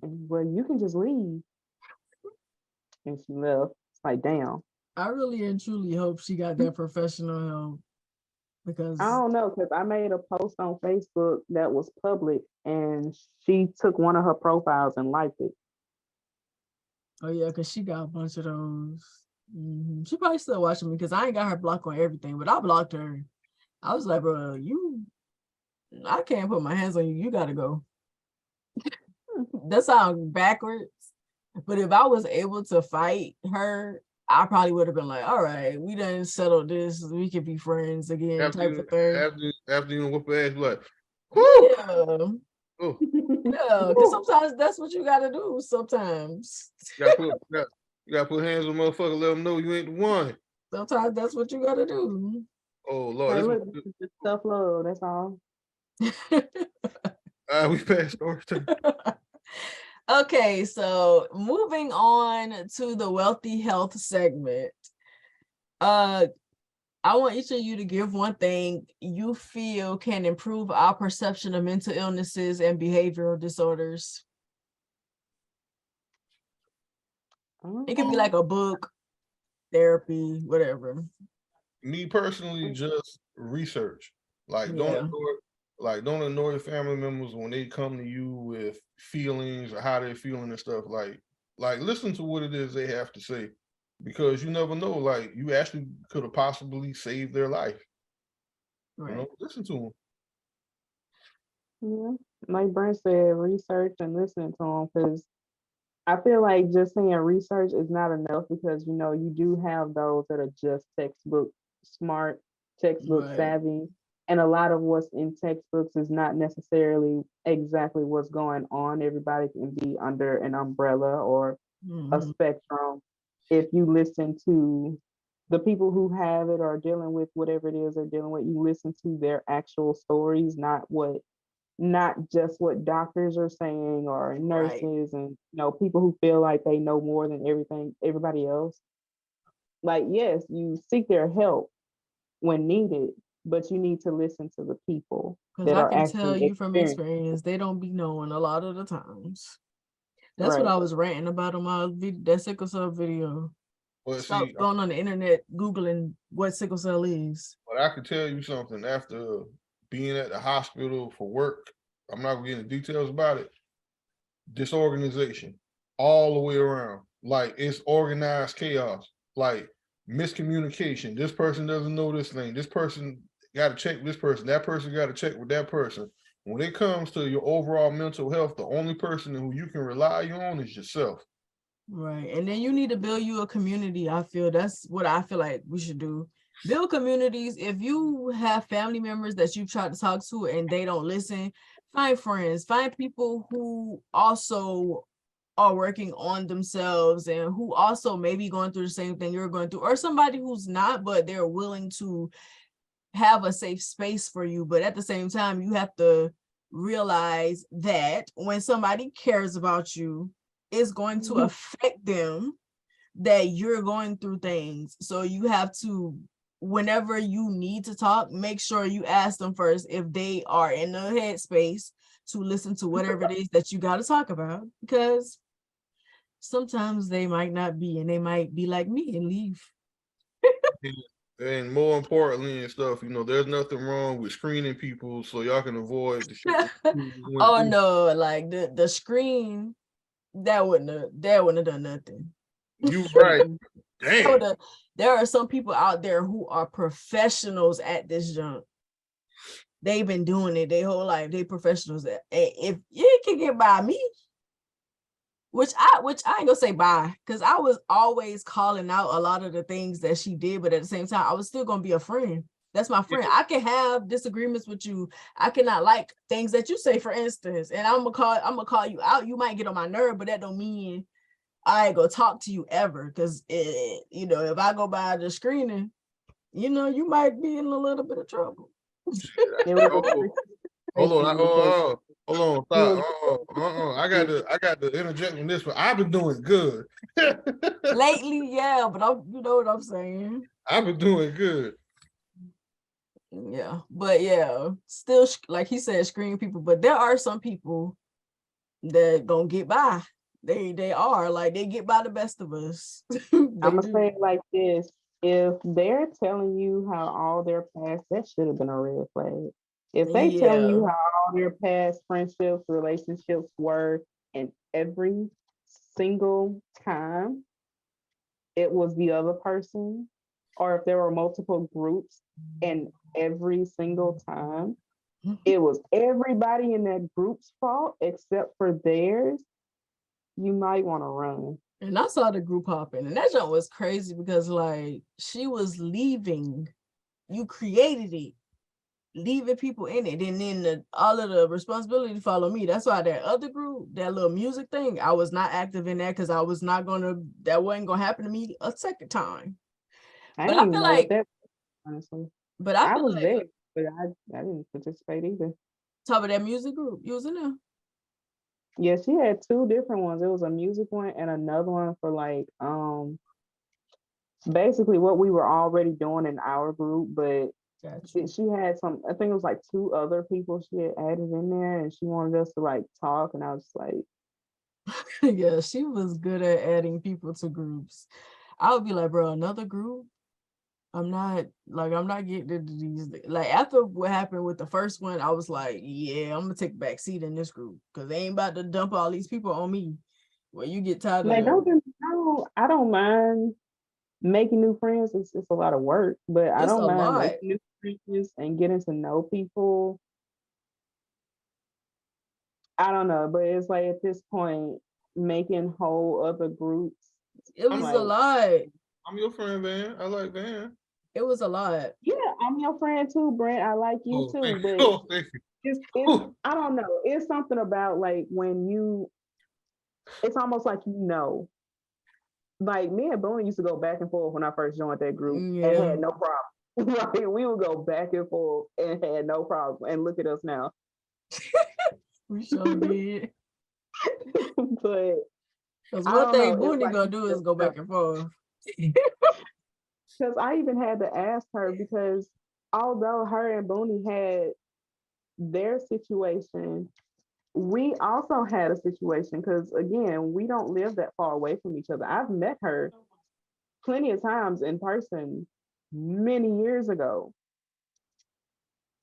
And well, you can just leave. And she left. It's like, damn. I really and truly hope she got that professional help because, I don't know, because I made a post on Facebook that was public and she took one of her profiles and liked it. oh yeah, because she got a bunch of those. She probably still watching me because I ain't got her blocked on everything, but I blocked her. I was like, bro, I can't put my hands on you. You gotta go. That sounds backwards. But if I was able to fight her, I probably would have been like, all right, we done settled this. We could be friends again, type of thing. After you whoop her ass, you like, whoo! Yeah. Oh, Yeah, because sometimes that's what you gotta do. Sometimes. you gotta put hands on motherfucker, let them know you ain't the one. Sometimes that's what you gotta do. Oh Lord, Hey, this look, this is just tough love. That's all. we passed story time. Okay, so moving on to the wealthy health segment. I want each of you to give one thing you feel can improve our perception of mental illnesses and behavioral disorders. It could be like a book, therapy, whatever. Me personally, just research. Like Yeah. don't ignore your family members when they come to you with feelings or how they're feeling and stuff. Like listen to what it is they have to say, because you never know. Like you actually could have possibly saved their life. Right. You know, listen to them. Yeah. Like Brent said, research and listen to them, because I feel like just saying research is not enough, because you do have those that are just textbook smart, textbook Right. savvy, and a lot of what's in textbooks is not necessarily exactly what's going on. Everybody can be under an umbrella or a spectrum. If you listen to the people who have it or dealing with whatever it is they're dealing with, you listen to their actual stories, not just what doctors are saying or Right. nurses and people who feel like they know more than everybody else. Like, yes, you seek their help when needed, but you need to listen to the people Because that I are can tell actually you from experienced. experience, they don't be knowing a lot of the times. That's what Right. I was ranting about on my that sickle cell video. But Stop see, going on the internet Googling what sickle cell is. but I can tell you something. After being at the hospital for work, I'm not gonna get into details about it. Disorganization all the way around. Like it's organized chaos. Like miscommunication. This person doesn't know this thing. This person got to check with this person. That person got to check with that person. When it comes to your overall mental health, the only person who you can rely on is yourself. Right. And then you need to build you a community. I feel that's what I feel like we should do. Build communities. If you have family members that you try to talk to and they don't listen, find friends, find people who also are working on themselves and who also may be going through the same thing you're going through, or somebody who's not, but they're willing to have a safe space for you. But at the same time, you have to realize that when somebody cares about you, it's going to affect them, that you're going through things. So you have to, whenever you need to talk, make sure you ask them first if they are in the headspace to listen to whatever it is that you got to talk about, because sometimes they might not be, and they might be like me and leave. And more importantly and stuff, there's nothing wrong with screening people so y'all can avoid the shit that you went Oh through. no, like the screen that wouldn't have done nothing. You right. Damn. There are some people out there who are professionals at this junk. They've been doing it their whole life. They professionals. If you can get by me, which I ain't gonna say bye, because I was always calling out a lot of the things that she did, but at the same time, I was still gonna be a friend. That's my friend. I can have disagreements with you. I cannot like things that you say, for instance, and I'm gonna call you out. You might get on my nerve, but that don't mean I ain't gonna talk to you ever. Because if I go by the screening, you might be in a little bit of trouble. It was Hold on, hold on, You stop. I got to interject on this one. I've been doing good. Lately, yeah, but you know what I'm saying. I've been doing good. Yeah, but yeah, still like he said, screen people. But there are some people that gonna get by. They are like they get by the best of us. I'm gonna say it like this: if they're telling you how all their past, that should have been a red flag. If they telling you how all their past friendships, relationships were, and every single time it was the other person, or if there were multiple groups, and every single time it was everybody in that group's fault except for theirs, you might want to run. And I saw the group hopping, and that jump was crazy because like she was leaving. You created it, leaving people in it, and then all of the responsibility follow me. That's why that other group, that little music thing, I was not active in that because I was not that wasn't gonna happen to me a second time. I But I didn't feel know what like, that honestly. but I I feel was like there, but I didn't participate either. top of that music group, you was in there. Yeah, she had two different ones. It was a music one and another one for like basically what we were already doing in our group, but Gotcha. she had some, I think it was like two other people she had added in there and she wanted us to like talk and I was like, Yeah, she was good at adding people to groups. I would be like, bro, another group. I'm not getting into these. Like after what happened with the first one, I was like, yeah, I'm gonna take a back seat in this group because they ain't about to dump all these people on me. Well, you get tired like of I don't mind making new friends. It's a lot of work, but I it's don't a mind lot. making new friends and getting to know people. I don't know, but it's like at this point, making whole other groups. It I'm, was a Like, lot. I'm your friend, Van. I like Van. It was a lot. yeah, I'm your friend too, Brent. I like you Oh, too, thank you. but Oh, thank you. it's I don't know. It's something about like it's almost like like me and Boonie used to go back and forth when I first joined that group and Yeah, had no problem. Like we would go back and forth and had no problem. And look at us now. we sure did. But Because I one don't thing know. It's Boonie like gonna do is go back and forth. because I even had to ask her because although her and Boonie had their situation, we also had a situation because again, we don't live that far away from each other. I've met her plenty of times in person many years ago.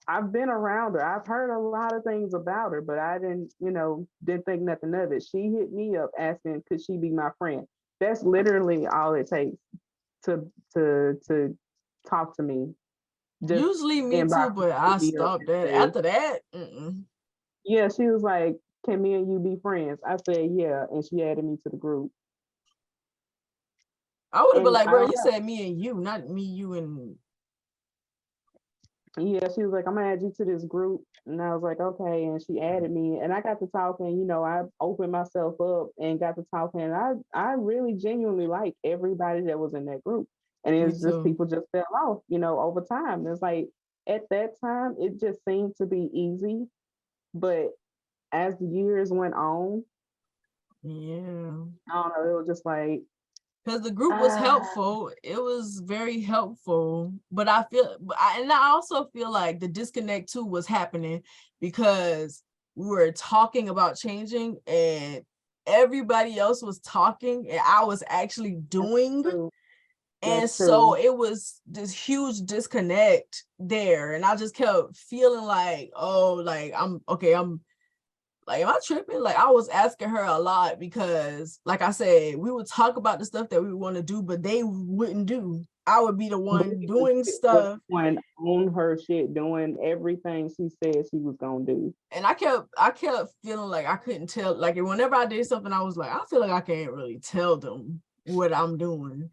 I've been around her. I've heard a lot of things about her, but I didn't think nothing of it. She hit me up asking, could she be my friend? That's literally all it takes to talk to me. Just Usually me too, inbox but I me up stopped and that. say, After that, mm-mm. yeah, she was like, can me and you be friends? I said, yeah. And she added me to the group. I would have been And like, I bro, don't you know. said me and you, not me, you and Yeah, she was like, I'm gonna add you to this group. And I was like, okay. And she added me. And I got to talking, I opened myself up and got to talking. And I really genuinely like everybody that was in that group. And me it's just too. people just fell off, over time. It's like at that time, it just seemed to be easy. But as the years went on, Yeah. I don't know, it was just like, Because the group was ah, helpful. It was very helpful. But I also feel like the disconnect too was happening because we were talking about changing and everybody else was talking and I was actually that's doing. true. And That's so true. it was this huge disconnect there. And I just kept feeling like, oh, like I'm okay, I'm Like, am I tripping? Like, I was asking her a lot because, like I said, we would talk about the stuff that we want to do, but they wouldn't do. I would be the one doing stuff. One on her shit, doing everything she said she was gonna do. And I kept feeling like I couldn't tell. Like, whenever I did something, I was like, I feel like I can't really tell them what I'm doing.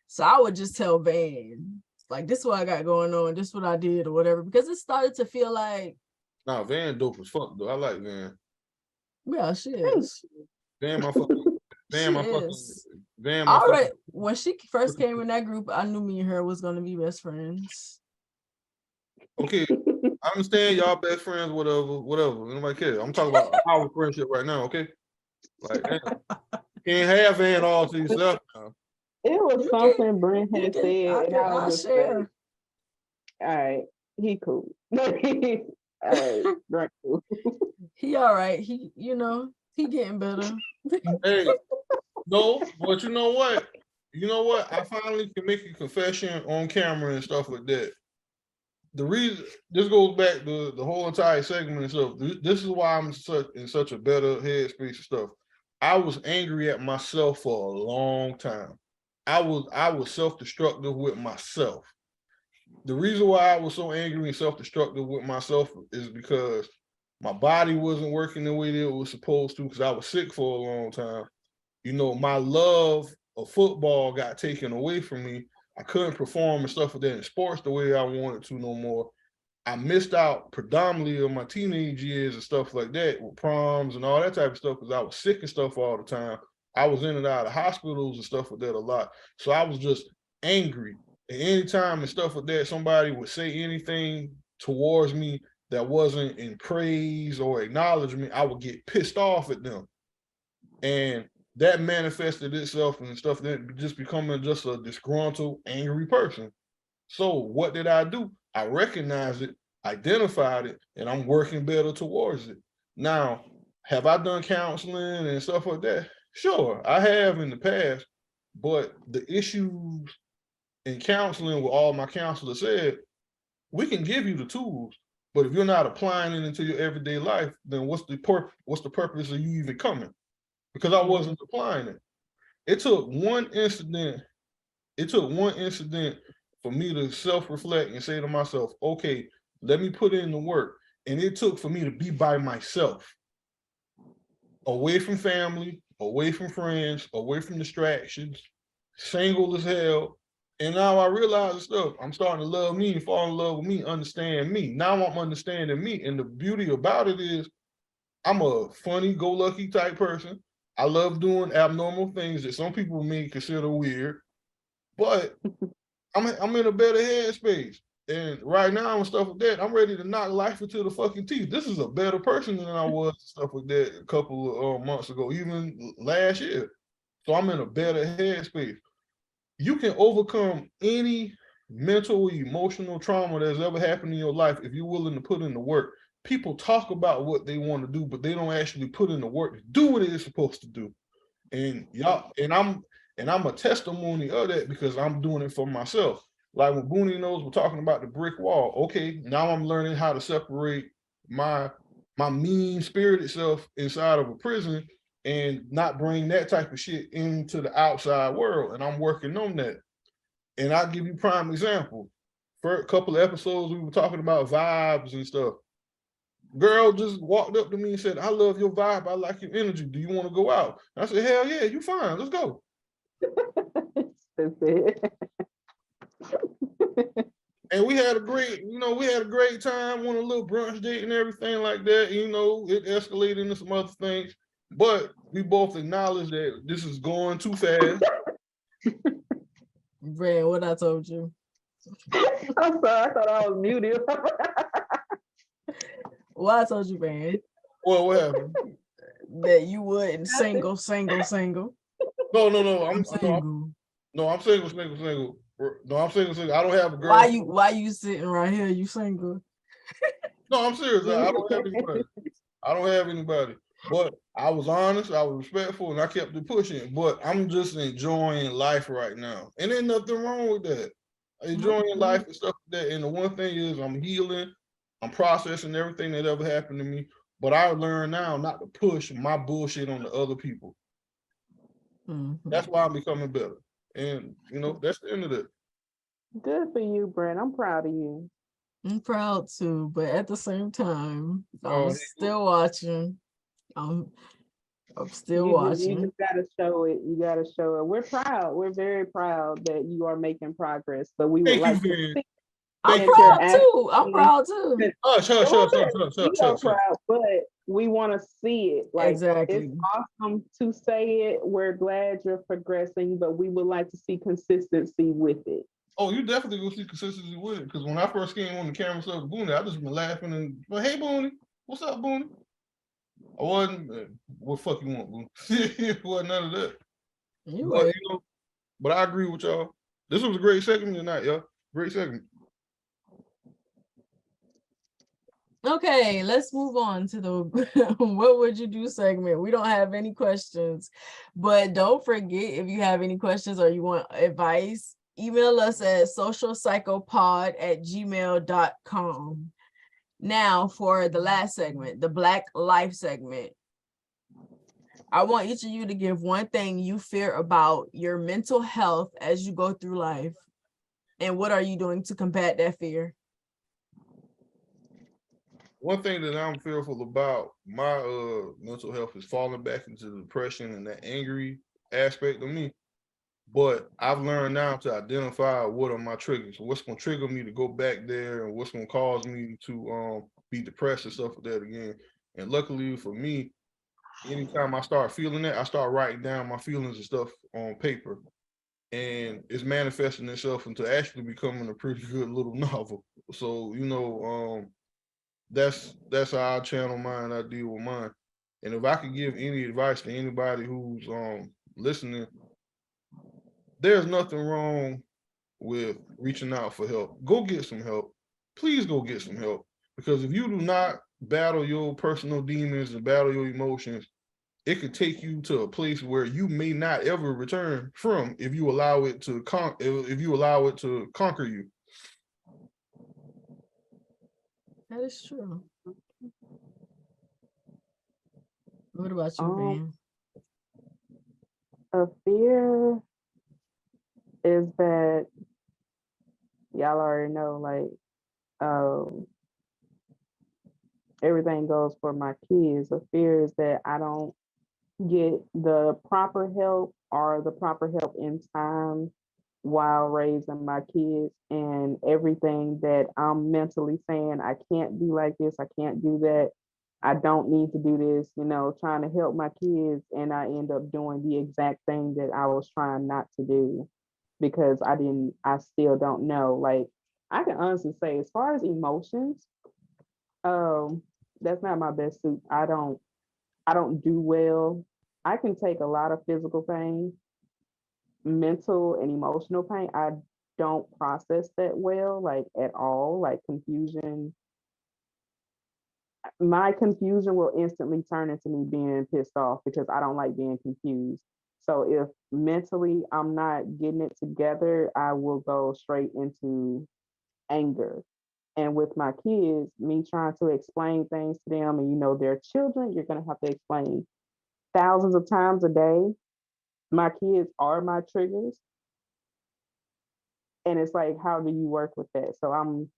So I would just tell Van, like, this is what I got going on, this is what I did or whatever, because it started to feel like, Nah, Van dope as fuck though. I like Van. yeah, she is. Van my fucking Van She my fucking is. Van my All right. fucking When she first came in that group, I knew me and her was gonna be best friends. okay. I understand y'all best friends, whatever. Nobody cares. I'm talking about our friendship right now, okay? Like, damn. You can't have Van all to yourself now. It was You something Brent had I said, and I I'll was just share. like, all right, he cool. All right, Brent cool. He all right. He, he getting better. Hey, no, but you know what? I finally can make a confession on camera and stuff like that. The reason this goes back to the whole entire segment and stuff. This is why I'm in such a better headspace and stuff. I was angry at myself for a long time. I was self-destructive with myself. The reason why I was so angry and self-destructive with myself is because my body wasn't working the way that it was supposed to, because I was sick for a long time. My love of football got taken away from me. I couldn't perform and stuff like that in sports the way I wanted to no more. I missed out predominantly of my teenage years and stuff like that with proms and all that type of stuff because I was sick and stuff all the time. I was in and out of hospitals and stuff like that a lot. So I was just angry. And anytime and stuff like that, somebody would say anything towards me that wasn't in praise or acknowledgement, I would get pissed off at them. And that manifested itself and stuff that just becoming just a disgruntled, angry person. So what did I do? I recognized it, identified it, and I'm working better towards it. Now, have I done counseling and stuff like that? Sure, I have in the past, but the issues in counseling, with all my counselors said, we can give you the tools, but if you're not applying it into your everyday life, then what's the purpose of you even coming? Because I wasn't applying it. It took one incident for me to self-reflect and say to myself, okay, let me put in the work. And it took for me to be by myself, away from family, away from friends, away from distractions, single as hell. And now I realize stuff. I'm starting to love me and fall in love with me, understand me. Now I'm understanding me. And the beauty about it is I'm a funny, go lucky type person. I love doing abnormal things that some people may consider weird, but I'm in a better headspace. And right now and stuff like that, I'm ready to knock life into the fucking teeth. This is a better person than I was stuff like that a couple of months ago, even last year. So I'm in a better headspace. You can overcome any mental or emotional trauma that's ever happened in your life if you're willing to put in the work. People talk about what they want to do, but they don't actually put in the work to do what it is supposed to do. And I'm a testimony of that because I'm doing it for myself. Like when Boonie knows we're talking about the brick wall. Okay, now I'm learning how to separate my mean spirited self inside of a prison and not bring that type of shit into the outside world. And I'm working on that. And I'll give you prime example. For a couple of episodes, we were talking about vibes and stuff. Girl just walked up to me and said, I love your vibe. I like your energy. Do you want to go out? I said, hell yeah, you fine. Let's go. And we had a great time, went a little brunch date and everything like that. It escalated into some other things. But we both acknowledge that this is going too fast. Brent, what I told you. I'm sorry, I thought I was muted. What I told you, Brent. Well, what happened? That you wouldn't single. No. I'm single. No, I'm single. No, I'm single. I don't have a girl. Why you sitting right here? You single? No, I'm serious. I don't have anybody. But I was honest, I was respectful, and I kept it pushing. But I'm just enjoying life right now. And ain't nothing wrong with that. Enjoying life and stuff like that. And the one thing is I'm healing. I'm processing everything that ever happened to me. But I learned now not to push my bullshit on the other people. That's why I'm becoming better. And that's the end of it. Good for you, Brent. I'm proud of you. I'm proud too, but at the same time, I'm Oh, still watching. I'm still You watching. just gotta show it. You gotta show it. We're proud. We're very proud that you are making progress. But we would thank you, like to Van. see I'm Thank you. proud too. I'm proud too. Hush, hush, hush, hush, hush, We hush, are hush, hush. proud, but we want to see it. Like, it's Exactly. awesome to say it. We're glad you're progressing, but we would like to see consistency with it. Oh, you definitely gonna see consistency with it. Because when I first came on the camera stuff with Boonie, I just been laughing and, but hey, Boonie, what's up, Boonie? I wasn't, what fuck you want, Boonie? It wasn't none of that. You But right. but I agree with y'all. This was a great segment tonight, y'all. Great segment. Okay, let's move on to the what would you do segment. We don't have any questions, but don't forget, if you have any questions or you want advice, email us at socialpsychopod@gmail.com. Now for the last segment, the Black Life segment. I want each of you to give one thing you fear about your mental health as you go through life. And what are you doing to combat that fear? One thing that I'm fearful about my mental health is falling back into depression and that angry aspect of me. But I've learned now to identify what are my triggers, what's gonna trigger me to go back there, and what's gonna cause me to be depressed and stuff like that again. And luckily for me, anytime I start feeling that, I start writing down my feelings and stuff on paper. And it's manifesting itself into actually becoming a pretty good little novel. So, that's how I channel mine, I deal with mine. And if I could give any advice to anybody who's listening, there's nothing wrong with reaching out for help. Go get some help. Please go get some help. Because if you do not battle your personal demons and battle your emotions, it could take you to a place where you may not ever return from if you allow it to conquer you. That is true. What about you, Um, Van? a fear is that y'all already know, like, everything goes for my kids. A fear is that I don't get the proper help or the proper help in time while raising my kids, and everything that I'm mentally saying, I can't be like this, I can't do that, I don't need to do this, trying to help my kids, and I end up doing the exact thing that I was trying not to do because I still don't know. Like, I can honestly say, as far as emotions, um, that's not my best suit. I don't do well. I can take a lot of physical pain, mental and emotional pain. I don't process that well, like at all, like confusion. My confusion will instantly turn into me being pissed off because I don't like being confused. So if mentally I'm not getting it together, I will go straight into anger. And with my kids, me trying to explain things to them, and they're children, you're going to have to explain thousands of times a day. My kids are my triggers. And it's like, how do you work with that? So I'm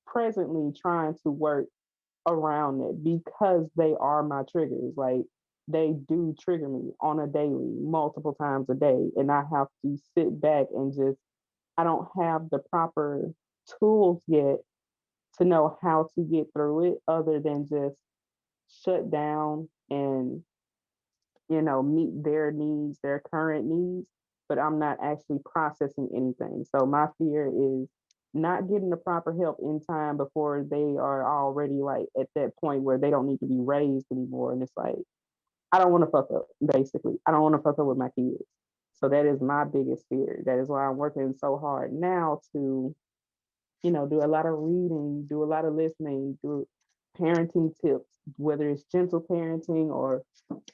presently trying to work around it because they are my triggers. Like, they do trigger me on a daily, multiple times a day. And I have to sit back and I don't have the proper tools yet to know how to get through it other than just shut down and meet their needs, their current needs, but I'm not actually processing anything. So my fear is not getting the proper help in time before they are already like at that point where they don't need to be raised anymore. And it's like, I don't want to fuck up, basically. I don't want to fuck up with my kids. So that is my biggest fear. That is why I'm working so hard now to do a lot of reading, do a lot of listening, do parenting tips, whether it's gentle parenting or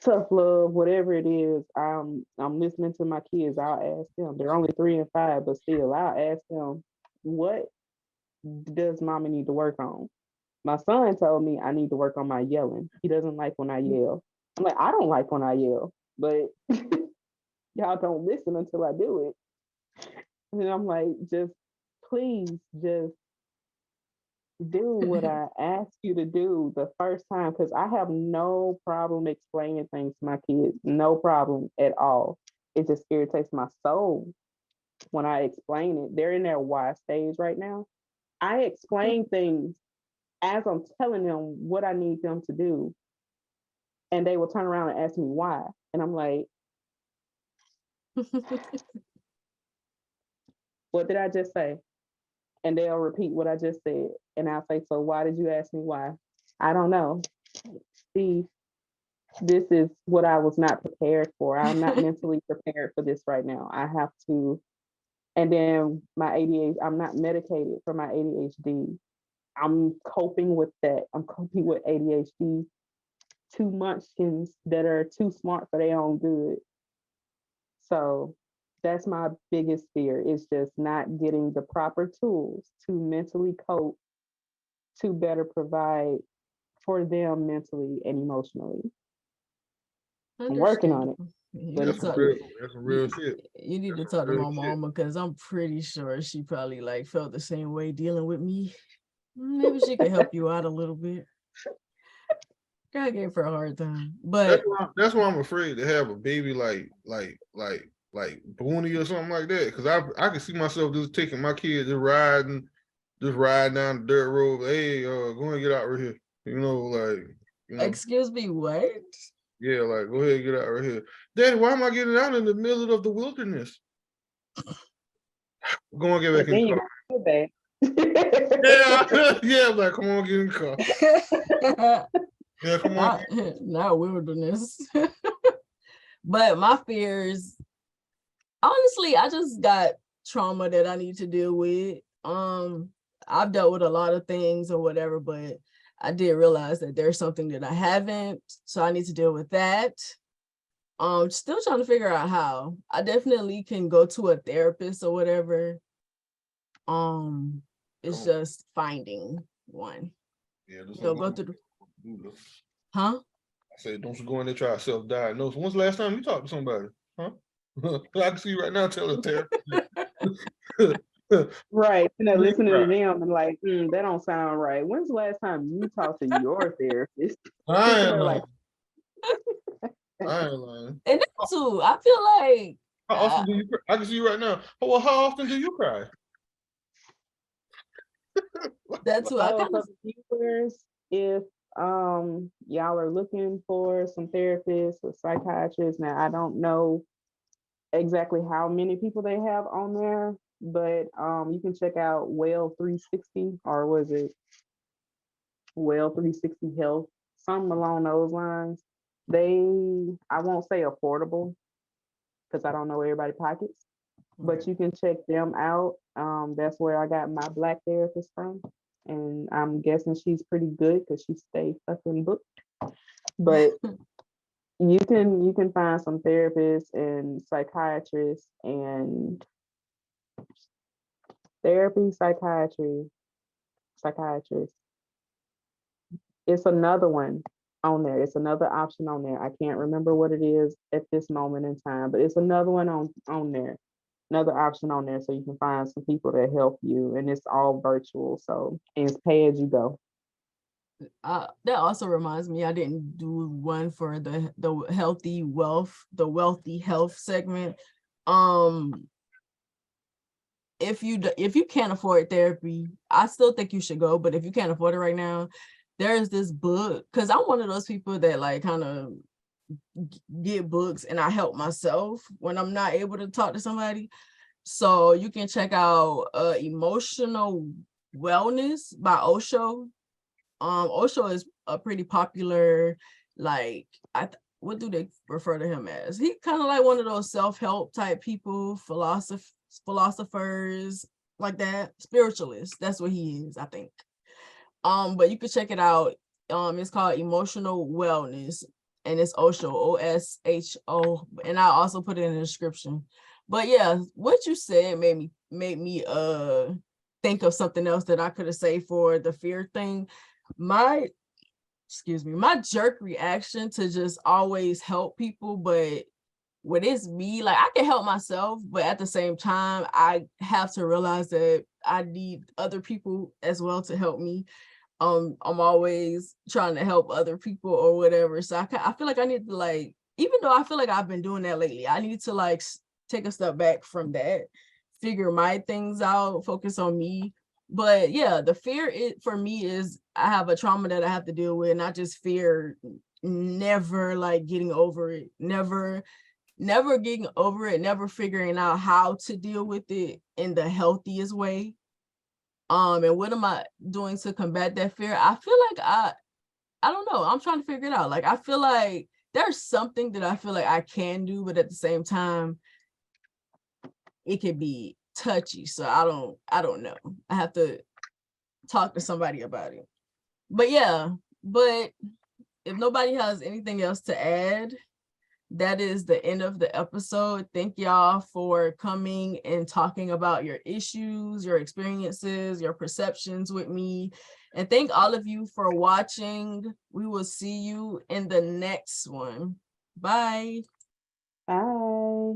tough love, whatever it is. I'm listening to my kids. I'll ask them. They're only 3 and 5, but still, I'll ask them, what does mommy need to work on? My son told me I need to work on my yelling. He doesn't like when I yell. I'm like, I don't like when I yell, but y'all don't listen until I do it. And I'm like, just please just do what I ask you to do the first time, because I have no problem explaining things to my kids. No problem at all. It just irritates my soul when I explain it. They're in their why stage right now. I explain things as I'm telling them what I need them to do, and they will turn around and ask me why. And I'm like, what did I just say? And they'll repeat what I just said. And I'll say, so why did you ask me why? I don't know. See, this is what I was not prepared for. I'm not mentally prepared for this right now. I have to. And then my ADHD, I'm not medicated for my ADHD. I'm coping with that. I'm coping with ADHD, two munchkins that are too smart for their own good. So that's my biggest fear, is just not getting the proper tools to mentally cope, to better provide for them mentally and emotionally. I'm working on it, Understandable. You but need That's it's some to real, good. that's some real you, shit. you need to That's some talk to real my shit. mama, because I'm pretty sure she probably like felt the same way dealing with me. Maybe she could help you out a little bit. I gave her a hard time, but That's why I'm afraid to have a baby like Boonie or something like that. Because I can see myself just taking my kid, just riding down the dirt road. Hey, go and get out right here. Like, excuse me, what? yeah, like, go ahead and get out right here. Daddy, why am I getting out in the middle of the wilderness? Go and get back But in then the you car. feel bad. Yeah, yeah, like, come on, get in the car. Yeah, come on. Not wilderness. But my fears, honestly, I just got trauma that I need to deal with. I've dealt with a lot of things or whatever, but I did realize that there's something that I haven't, so I need to deal with that. Still trying to figure out how. I definitely can go to a therapist or whatever. It's Don't. just finding one. Yeah, just So don't go go. through Do this. huh? I said, don't you go in there try to self-diagnose. When's the last time you talked to somebody? Huh? I can see you right now tell a therapist. Right. Listening to Right. them and like, that don't sound right. When's the last time you talked to your therapist? I ain't They're lying. like, I ain't lying. And that too, I feel like How often do you cry? I can see you right now. Oh, well, how often do you cry? that too. I oh, kind for of the viewers, if y'all are looking for some therapists or psychiatrists, now I don't know exactly how many people they have on there, but you can check out Well 360, or was it Well 360 Health, something along those lines. They, I won't say affordable because I don't know everybody's pockets, but you can check them out. That's where I got my black therapist from, and I'm guessing she's pretty good because she stays fucking booked. But you can find some therapists and psychiatrists and therapy, psychiatrists. It's another one on there. It's another option on there. I can't remember what it is at this moment in time, but it's another one on there. Another option on there, so you can find some people that help you, and it's all virtual. So and it's pay as you go. that also reminds me, I didn't do one for the wealthy health segment. Um, if you can't afford therapy, I still think you should go. But if you can't afford it right now, there's this book, because I'm one of those people that like kind of get books and I help myself when I'm not able to talk to somebody. So you can check out Emotional Wellness by Osho. Osho is a pretty popular, like, what do they refer to him as? He kind of like one of those self-help type people, philosophers like that, spiritualists. That's what he is, I think. But you can check it out. It's called Emotional Wellness, and it's Osho, Osho, and I also put it in the description. But yeah, what you said made me think of something else that I could have said for the fear thing. my my jerk reaction to just always help people, but when it's me, like I can help myself, but at the same time, I have to realize that I need other people as well to help me. I'm always trying to help other people or whatever. So I feel like I need to like, even though I feel like I've been doing that lately, I need to like take a step back from that, figure my things out, focus on me. But yeah, the fear for me is I have a trauma that I have to deal with, and I just fear never like getting over it, never getting over it, never figuring out how to deal with it in the healthiest way. And what am I doing to combat that fear? I feel like I don't know. I'm trying to figure it out. Like I feel like there's something that I feel like I can do, but at the same time, it could be touchy. So I don't know. I have to talk to somebody about it. But yeah, but if nobody has anything else to add, that is the end of the episode. Thank y'all for coming and talking about your issues, your experiences, your perceptions with me. And thank all of you for watching. We will see you in the next one. Bye. Bye.